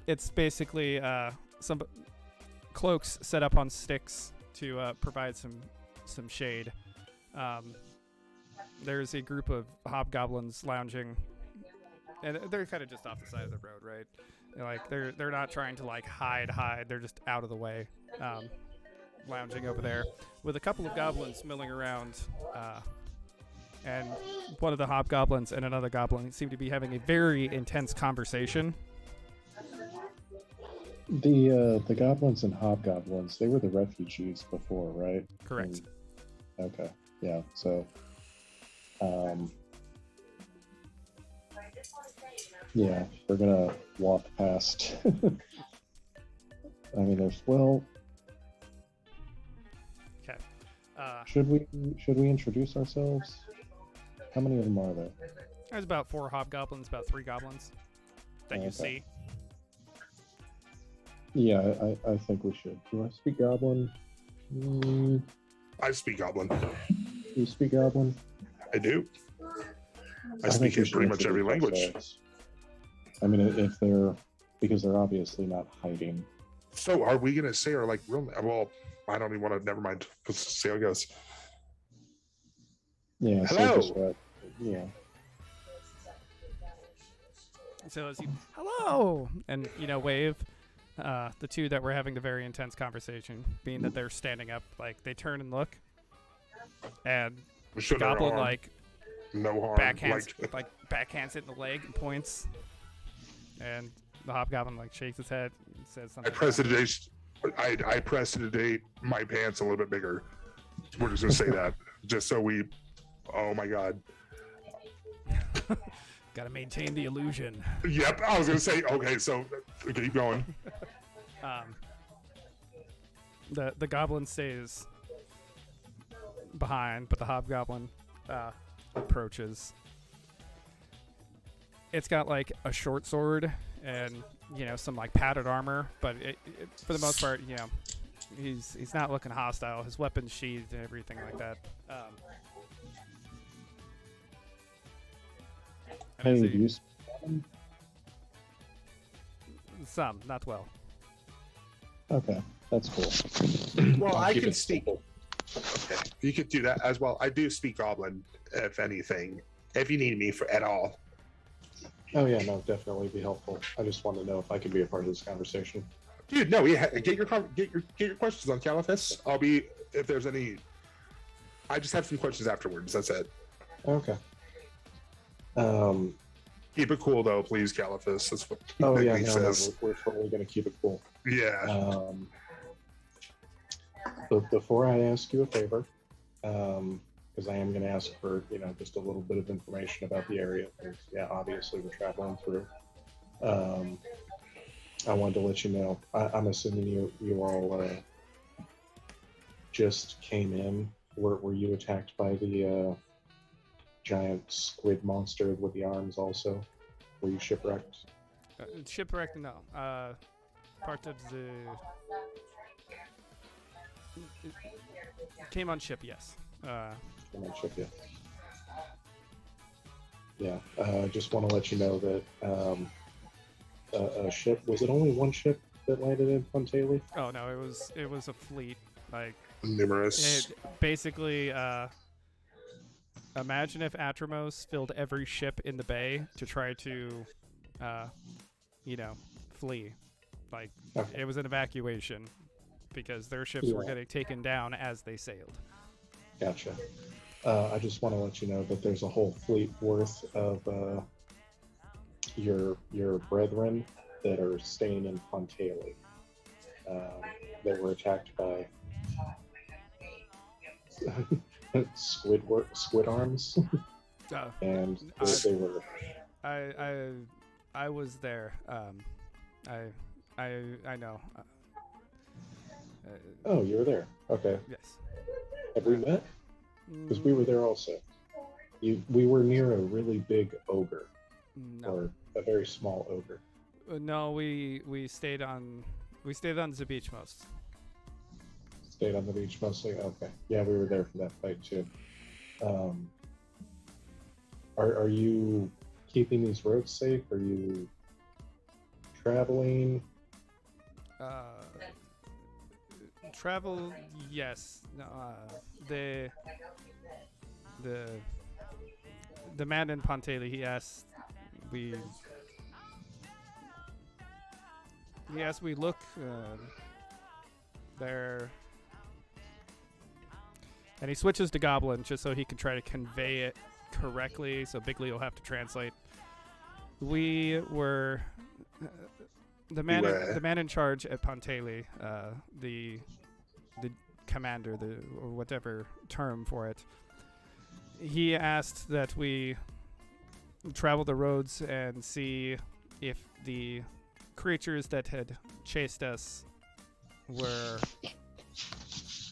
It's basically some cloaks set up on sticks to provide some shade. There's a group of hobgoblins lounging, and they're kind of just off the side of the road, right? They're not trying to like hide. They're just out of the way, lounging over there with a couple of goblins milling around. And one of the hobgoblins and another goblin seem to be having a very intense conversation. The goblins and hobgoblins, they were the refugees before, right? Correct. Okay. Yeah. So, yeah, we're gonna walk past. Okay. Should we introduce ourselves? How many of them are there? There's about 4 hobgoblins, about 3 goblins that you see. Yeah, I think we should. Do I speak Goblin? I speak Goblin. You speak Goblin? I do. I speak in pretty much every language. Because they're obviously not hiding. So are we going to say our real name? Well, I don't even want to, never mind. Let's see how it goes. Yeah. Hello. So yeah. So as you, hello, and wave, the two that were having the very intense conversation, being that they're standing up, like they turn and look, and the Should I goblin harm? like No harm. backhands backhands it in the leg and points, and the hobgoblin like shakes his head and says I something. I prestidigitate my pants a little bit bigger. We're just gonna say that, just so we. Oh my god. Gotta maintain the illusion. Yep, I was gonna say. Okay, so keep going. The goblin stays behind, but the hobgoblin approaches. It's got like a short sword and some like padded armor, but for the most part, he's not looking hostile. His weapon's sheathed and everything like that. And as Hey, he- do you speak Common? some, not well. Okay, that's cool. Well, I'll I keep can it speak. simple. Okay, you could do that as well. I do speak Goblin, if anything, if you need me for at all. Oh yeah, no, definitely be helpful. I just want to know if I can be a part of this conversation. Dude, no, get your questions on Caliphus. I'll be if there's any. I just have some questions afterwards. That's it. Okay. Keep it cool though, please, Caliphus. That's what Oh yeah, Nick no, says. we're totally gonna keep it cool. Yeah. But before I ask you a favor, because I am going to ask for just a little bit of information about the area. Because, yeah, obviously we're traveling through. I wanted to let you know. I'm assuming you all just came in. Were you attacked by the giant squid monster with the arms? Also, were you shipwrecked? Shipwrecked, no. Part of the came on ship, yes. Came on ship, yeah. Yeah, just want to let you know that a ship, was it only one ship that landed in Puntali? Oh no, it was a fleet. Like Numerous. basically, imagine if Atramos filled every ship in the bay to try to, flee. Like Okay. it was an evacuation because their ships were Yeah. getting taken down as they sailed. Gotcha. I just want to let you know that there's a whole fleet worth of your brethren that are staying in Puntali. They were attacked by squid arms, and they were. I was there. I know. Oh, you were there. Okay. Yes. Have we met? Because we were there also. We were near a really big ogre, No. or a very small ogre. No, we stayed on the beach most. Stayed on the beach mostly. Okay. Yeah, we were there for that fight too. Are you keeping these roads safe? Are you traveling? Travel, yes. No, the man in Puntali, he asked we look there, and he switches to Goblin just so he can try to convey it correctly. So Bigley will have to translate. We were the man in charge at Puntali, the commander, or whatever term for it. He asked that we travel the roads and see if the creatures that had chased us were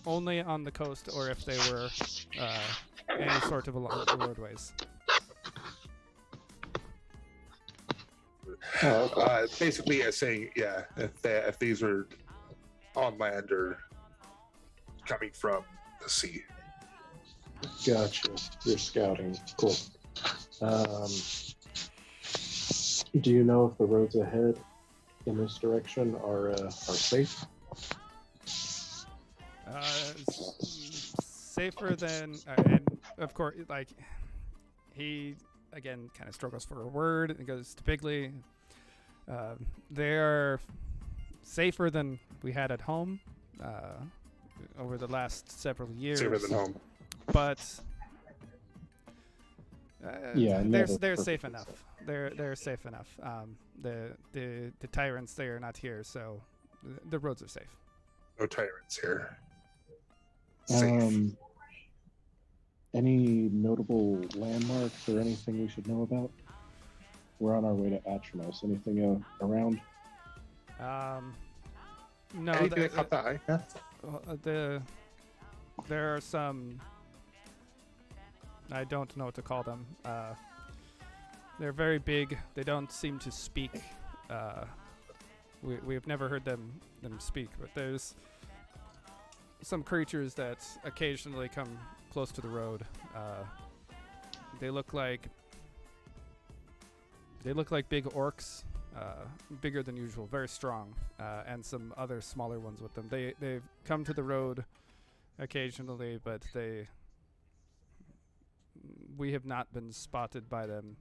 only on the coast or if they were any sort of along the roadways. Oh, okay. Basically, saying, yeah, if these were on land or coming from the sea. Gotcha. You're scouting. Cool. Do you know if the roads ahead in this direction are safe? Safer than, and of course, like he again kind of struggles for a word and goes to Bigley. They are safer than we had at home over the last several years. Safer than home. But Yeah, they're safe enough. They're safe enough. The tyrants, they are not here, so the roads are safe. No tyrants here. Safe. Any notable landmarks or anything we should know about? We're on our way to Atrimos. Anything around? No. Anything that caught the eye? Yeah. There are some. I don't know what to call them. They're very big. They don't seem to speak. We have never heard them speak, but there's some creatures that occasionally come close to the road. They look like big orcs, bigger than usual, very strong, and some other smaller ones with them. They've come to the road occasionally, but we have not been spotted by them.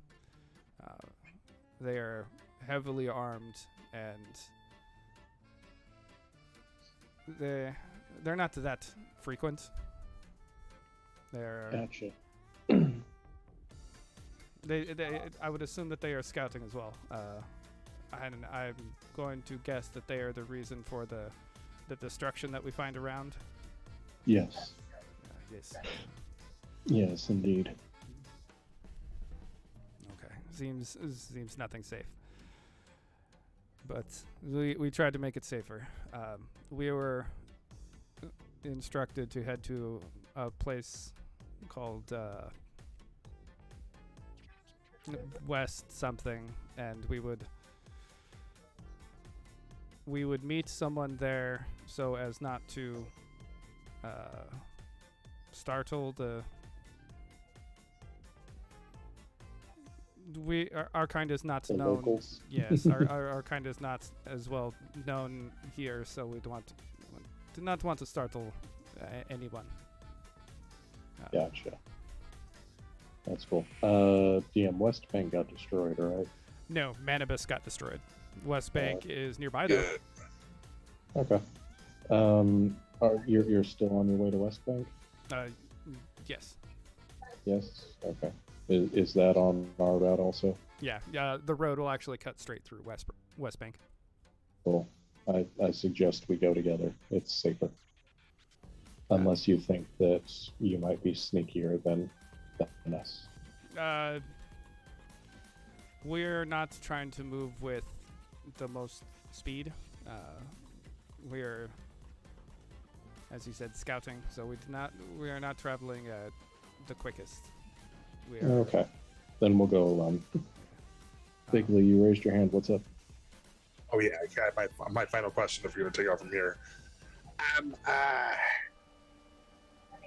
They are heavily armed, and they're not that frequent. Gotcha. I would assume that they are scouting as well. And I'm going to guess that they are the reason for the destruction that we find around. Yes. Yes. Yes, indeed. Okay. Seems nothing safe. But we tried to make it safer. We were instructed to head to a place called West something, and we would meet someone there so as not to startle our kind is not The known. locals. Yes, our kind is not as well known here, so we do not want to startle anyone. Gotcha. That's cool. DM West Bank got destroyed, right? No, Manibus got destroyed. West Bank is nearby though. Okay. You're still on your way to West Bank? Yes. Yes. Okay. Is that on our route also? Yeah. The road will actually cut straight through West Bank. Cool. I suggest we go together. It's safer. Unless you think that you might be sneakier than us. We're not trying to move with the most speed. We're, as you said, scouting, so we are not traveling the quickest. Okay. Then we'll go alone. Bigley, you raised your hand. What's up? Oh yeah, okay, my final question if you're gonna take off from here.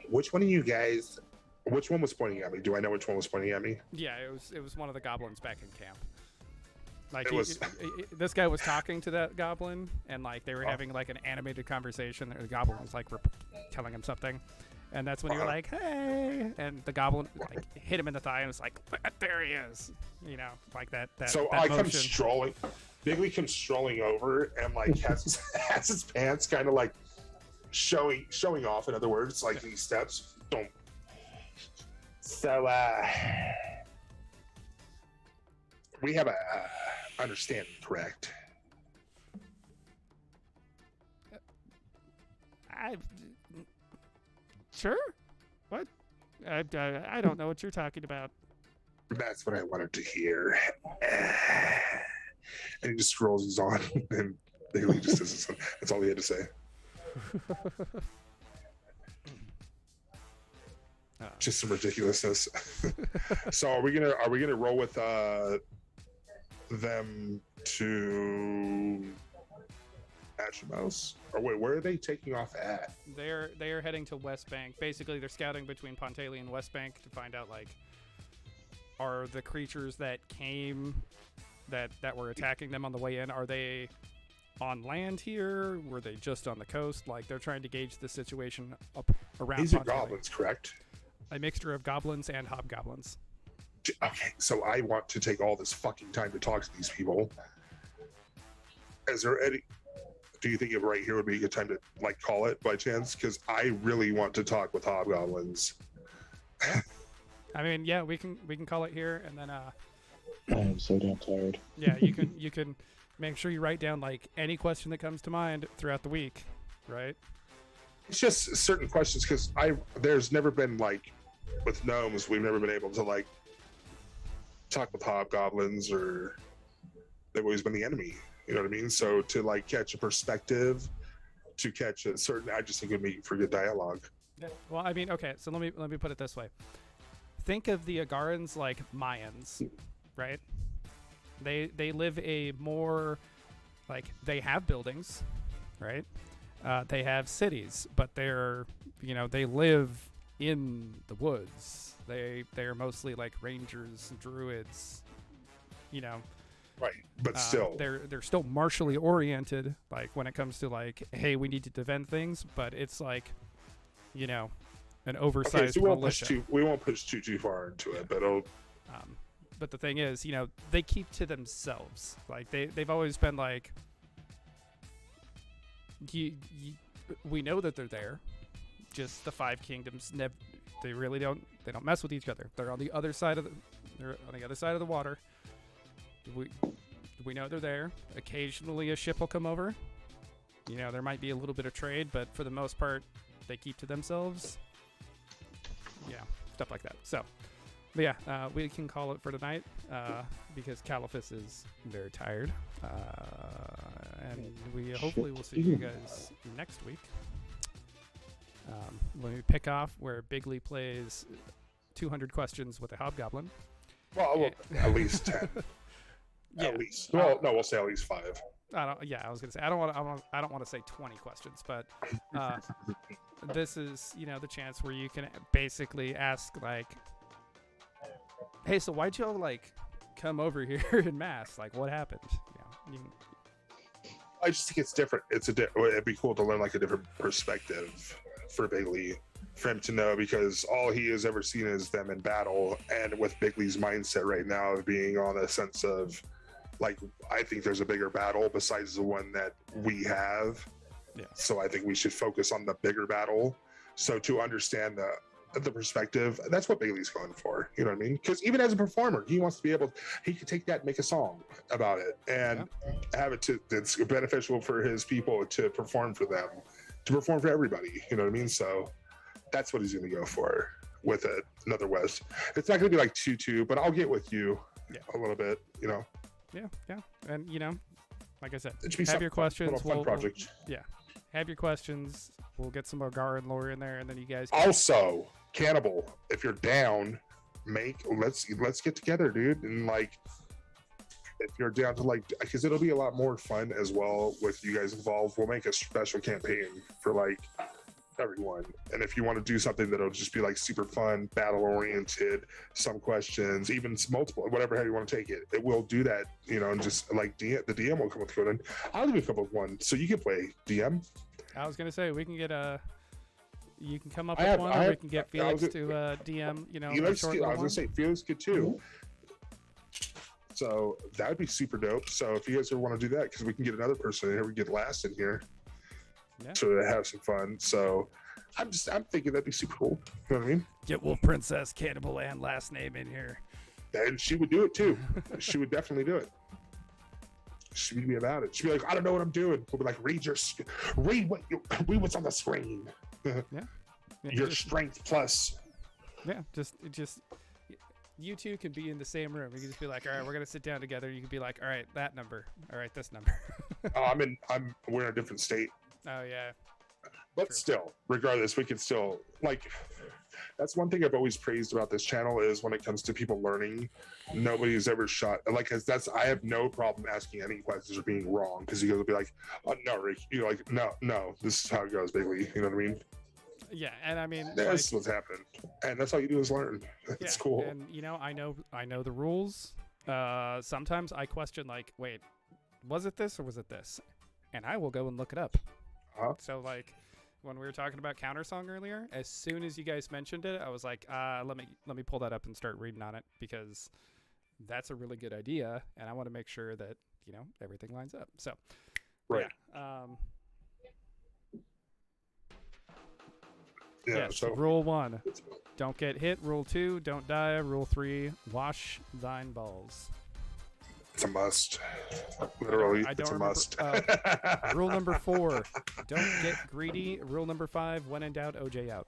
Which one was pointing at me? Do I know which one was pointing at me? Yeah, it was one of the goblins back in camp. Like This guy was talking to that goblin, and like they were having like an animated conversation. The goblin was like telling him something, and that's when you were like, "Hey!" And the goblin like hit him in the thigh, and was like, "There he is!" You know, like that. So that I motion. come strolling. Bigley comes strolling over and like has his pants kind of like showing off. In other words, like these steps. Don't. So we have a understanding, correct? Sure. What? I don't know what you're talking about. That's what I wanted to hear. And he just scrolls his on, and Bigley just does this. That's all he had to say. Just some ridiculousness. So are we gonna roll with them to Atrimos? Or wait, where are they taking off at? They are heading to West Bank. Basically, they're scouting between Pontalia and West Bank to find out like, are the creatures that came that were attacking them on the way in, are they on land here? Were they just on the coast? Like, they're trying to gauge the situation up around These are Pontalia. goblins, correct? A mixture of goblins and hobgoblins. Okay, so I want to take all this fucking time to talk to these people. Is there any? Do you think it right here would be a good time to like call it by chance? Because I really want to talk with hobgoblins. I mean, yeah, we can call it here, and then I am so damn tired. yeah, you can make sure you write down like any question that comes to mind throughout the week, right? It's just certain questions because there's never been like with gnomes, we've never been able to like talk with hobgoblins, or they've always been the enemy. You know what I mean? So to like catch a perspective, to catch a certain, I just think it would make for good dialogue. Yeah. Well, I mean, okay, so let me put it this way. Think of the Agarans like Mayans, right? They live a more like they have buildings, right? They have cities, but they're they live in the woods. They're mostly like rangers, druids, Right, but still, they're still martially oriented. Like when it comes to like, hey, we need to defend things, but it's like, an oversized militia. We won't push too far into it, but but the thing is, they keep to themselves. Like they've always been like, we know that they're there. Just the Five Kingdoms, they really don't mess with each other. They're on the other side of the water. We know they're there. Occasionally a ship will come over. There might be a little bit of trade, but for the most part, they keep to themselves. Yeah, stuff like that. So, but yeah, we can call it for tonight because Caliphus is very tired. And we hopefully will see you guys next week. When we pick off where Bigley plays 200 questions with a hobgoblin. Well, at least 10. Yeah. At least. Well, no, we'll say at least 5. I was gonna say I don't want to say 20 questions, but this is the chance where you can basically ask like, hey, so why'd y'all like come over here in mass? Like, what happened? I just think it's different. It'd be cool to learn like a different perspective for Bigley, for him to know, because all he has ever seen is them in battle, and with Bigley's mindset right now of being on a sense of like, I think there's a bigger battle besides the one that we have. Yeah. So I think we should focus on the bigger battle. So to understand the perspective, that's what Bailey's going for. You know what I mean? Because even as a performer, he wants to be able, he could take that and make a song about it and have it that's beneficial for his people to perform for them, to perform for everybody. You know what I mean? So that's what he's going to go for with it. Another West. It's not going to be like 2-2, but I'll get with you a little bit, Yeah. And, like I said, have your questions. Fun project. Have your questions. We'll get some Agar and lore in there, and then you guys also, Cannibal, if you're down, let's get together, dude. And like, if you're down to like, because it'll be a lot more fun as well with you guys involved. We'll make a special campaign for like everyone, and if you want to do something that'll just be like super fun, battle oriented, some questions, even multiple, whatever how you want to take it will do that, and just like the DM will come up with it. I'll give you a couple of one so you can play DM. I was gonna say we can get you can come up with one, or we can get Felix to DM. I was gonna say Felix could too. So that would be super dope. So if you guys ever want to do that, because we can get another person in here, we can get Last in here. Yeah. To have some fun. So I'm thinking that'd be super cool. You know what I mean? Get Wolf Princess, Cannibal, and Last Name in here. And she would do it too. She would definitely do it. She'd be about it. She'd be like, I don't know what I'm doing. We'll be like, read what's on the screen. Your strength plus. Yeah, just you two can be in the same room. You can just be like, all right, we're gonna sit down together. You can be like, all right, that number. All right, this number. We're in a different state. Oh yeah. But still, regardless, we can still like. That's one thing I've always praised about this channel is when it comes to people learning, nobody's ever shot like, cause I have no problem asking any questions or being wrong, because you guys will be like, oh no, Rick, you're like, no, this is how it goes, Bigley. You know what I mean? Yeah, and I mean that's what's happened, and that's all you do is learn. It's cool. And I know the rules. Sometimes I question like, wait, was it this or was it this? And I will go and look it up. So like, when we were talking about Countersong earlier, as soon as you guys mentioned it, I was like, let me pull that up and start reading on it, because that's a really good idea, and I want to make sure that everything lines up. So, Right. Yes. So Rule 1, don't get hit. Rule 2, don't die. Rule 3, wash thine balls. it's a must. Literally, I don't it's a must. Rule number 4, don't get greedy. Rule number 5, when in doubt, OJ out.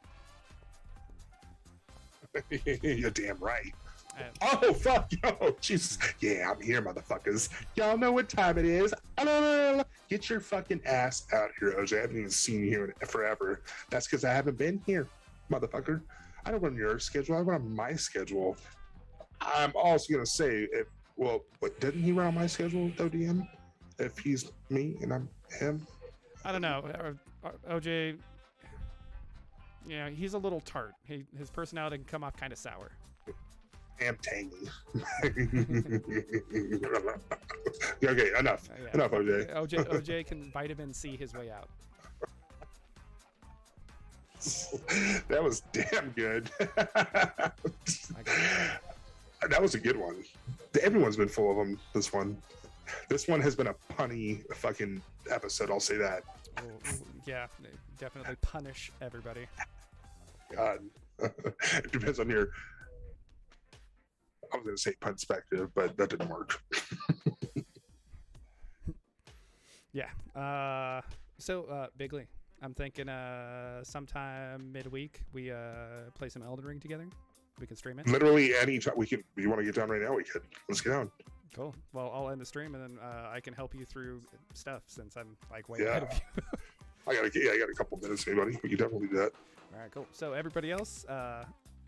You're damn right. And Oh, fuck, yo, Jesus. Yeah, I'm here, motherfuckers. Y'all know what time it is. Get your fucking ass out here, OJ. I haven't even seen you here in forever. That's because I haven't been here, motherfucker. I don't run your schedule. I run my schedule. I'm also going to say, didn't he run on my schedule, though, DM? If he's me and I'm him? I don't know. OJ, he's a little tart. His personality can come off kind of sour. Am tangy. Okay, enough. Enough, OJ. OJ can vitamin C his way out. That was damn good. That was a good one. Everyone's been full of them. This one has been a punny fucking episode. I'll say that. Yeah, definitely punish everybody. God, it depends on your. I was going to say perspective, but that didn't work. Yeah. So, Bigley, I'm thinking sometime midweek we play some Elden Ring together. We can stream it. Literally any time we can. You want to get down right now? We could. Let's get down. Cool. Well, I'll end the stream and then I can help you through stuff since I'm like way Yeah. ahead of you. I got a couple minutes, anybody. We can definitely do that. All right, cool. So everybody else,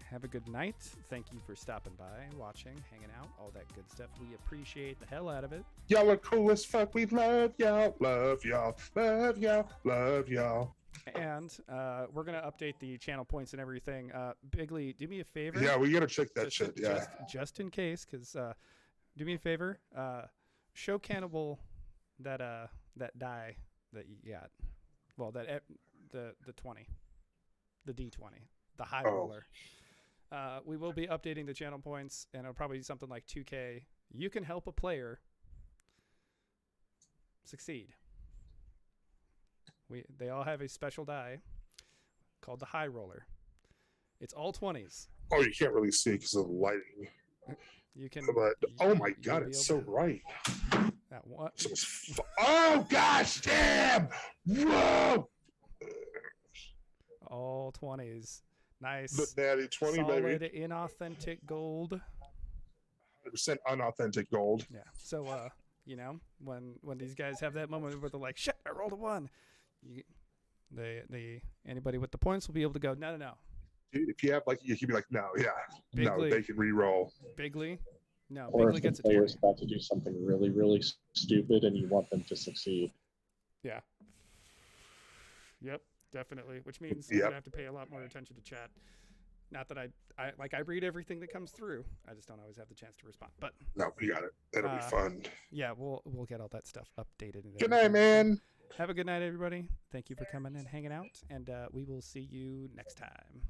have a good night. Thank you for stopping by, watching, hanging out, all that good stuff. We appreciate the hell out of it. Y'all are cool as fuck. We love y'all. Love y'all. Love y'all. Love y'all. And we're going to update the channel points and everything. Bigley, do me a favor. Yeah, we got to check that shit. Yeah. Just in case, because do me a favor. Show Cannibal that die that you got. Well, the 20. The D20. The high roller. We will be updating the channel points, and it'll probably be something like 2K. You can help a player succeed. They all have a special die called the high roller. It's all 20s. Oh, you can't really see because of the lighting. You can. But oh my god, it's so bright. That what? Oh gosh, damn! Whoa! All 20s. Nice. The natty 20, solid, baby. Inauthentic gold. 100% unauthentic gold. Yeah. So, when these guys have that moment where they're like, "Shit, I rolled a 1," anybody with the points will be able to go, no. Dude, if you have you can be like, no, yeah, Bigley. No, they can re-roll. Bigley, no. Or Bigley if the gets a player's 20. about to do something really, really stupid and you want them to succeed. Yeah. Yep, definitely. Which means you're gonna have to pay a lot more attention to chat. Not that I read everything that comes through. I just don't always have the chance to respond. But no, we got it. That'll be fun. Yeah, we'll get all that stuff updated. And Good night, man. Have a good night, everybody. Thank you for coming and hanging out, and we will see you next time.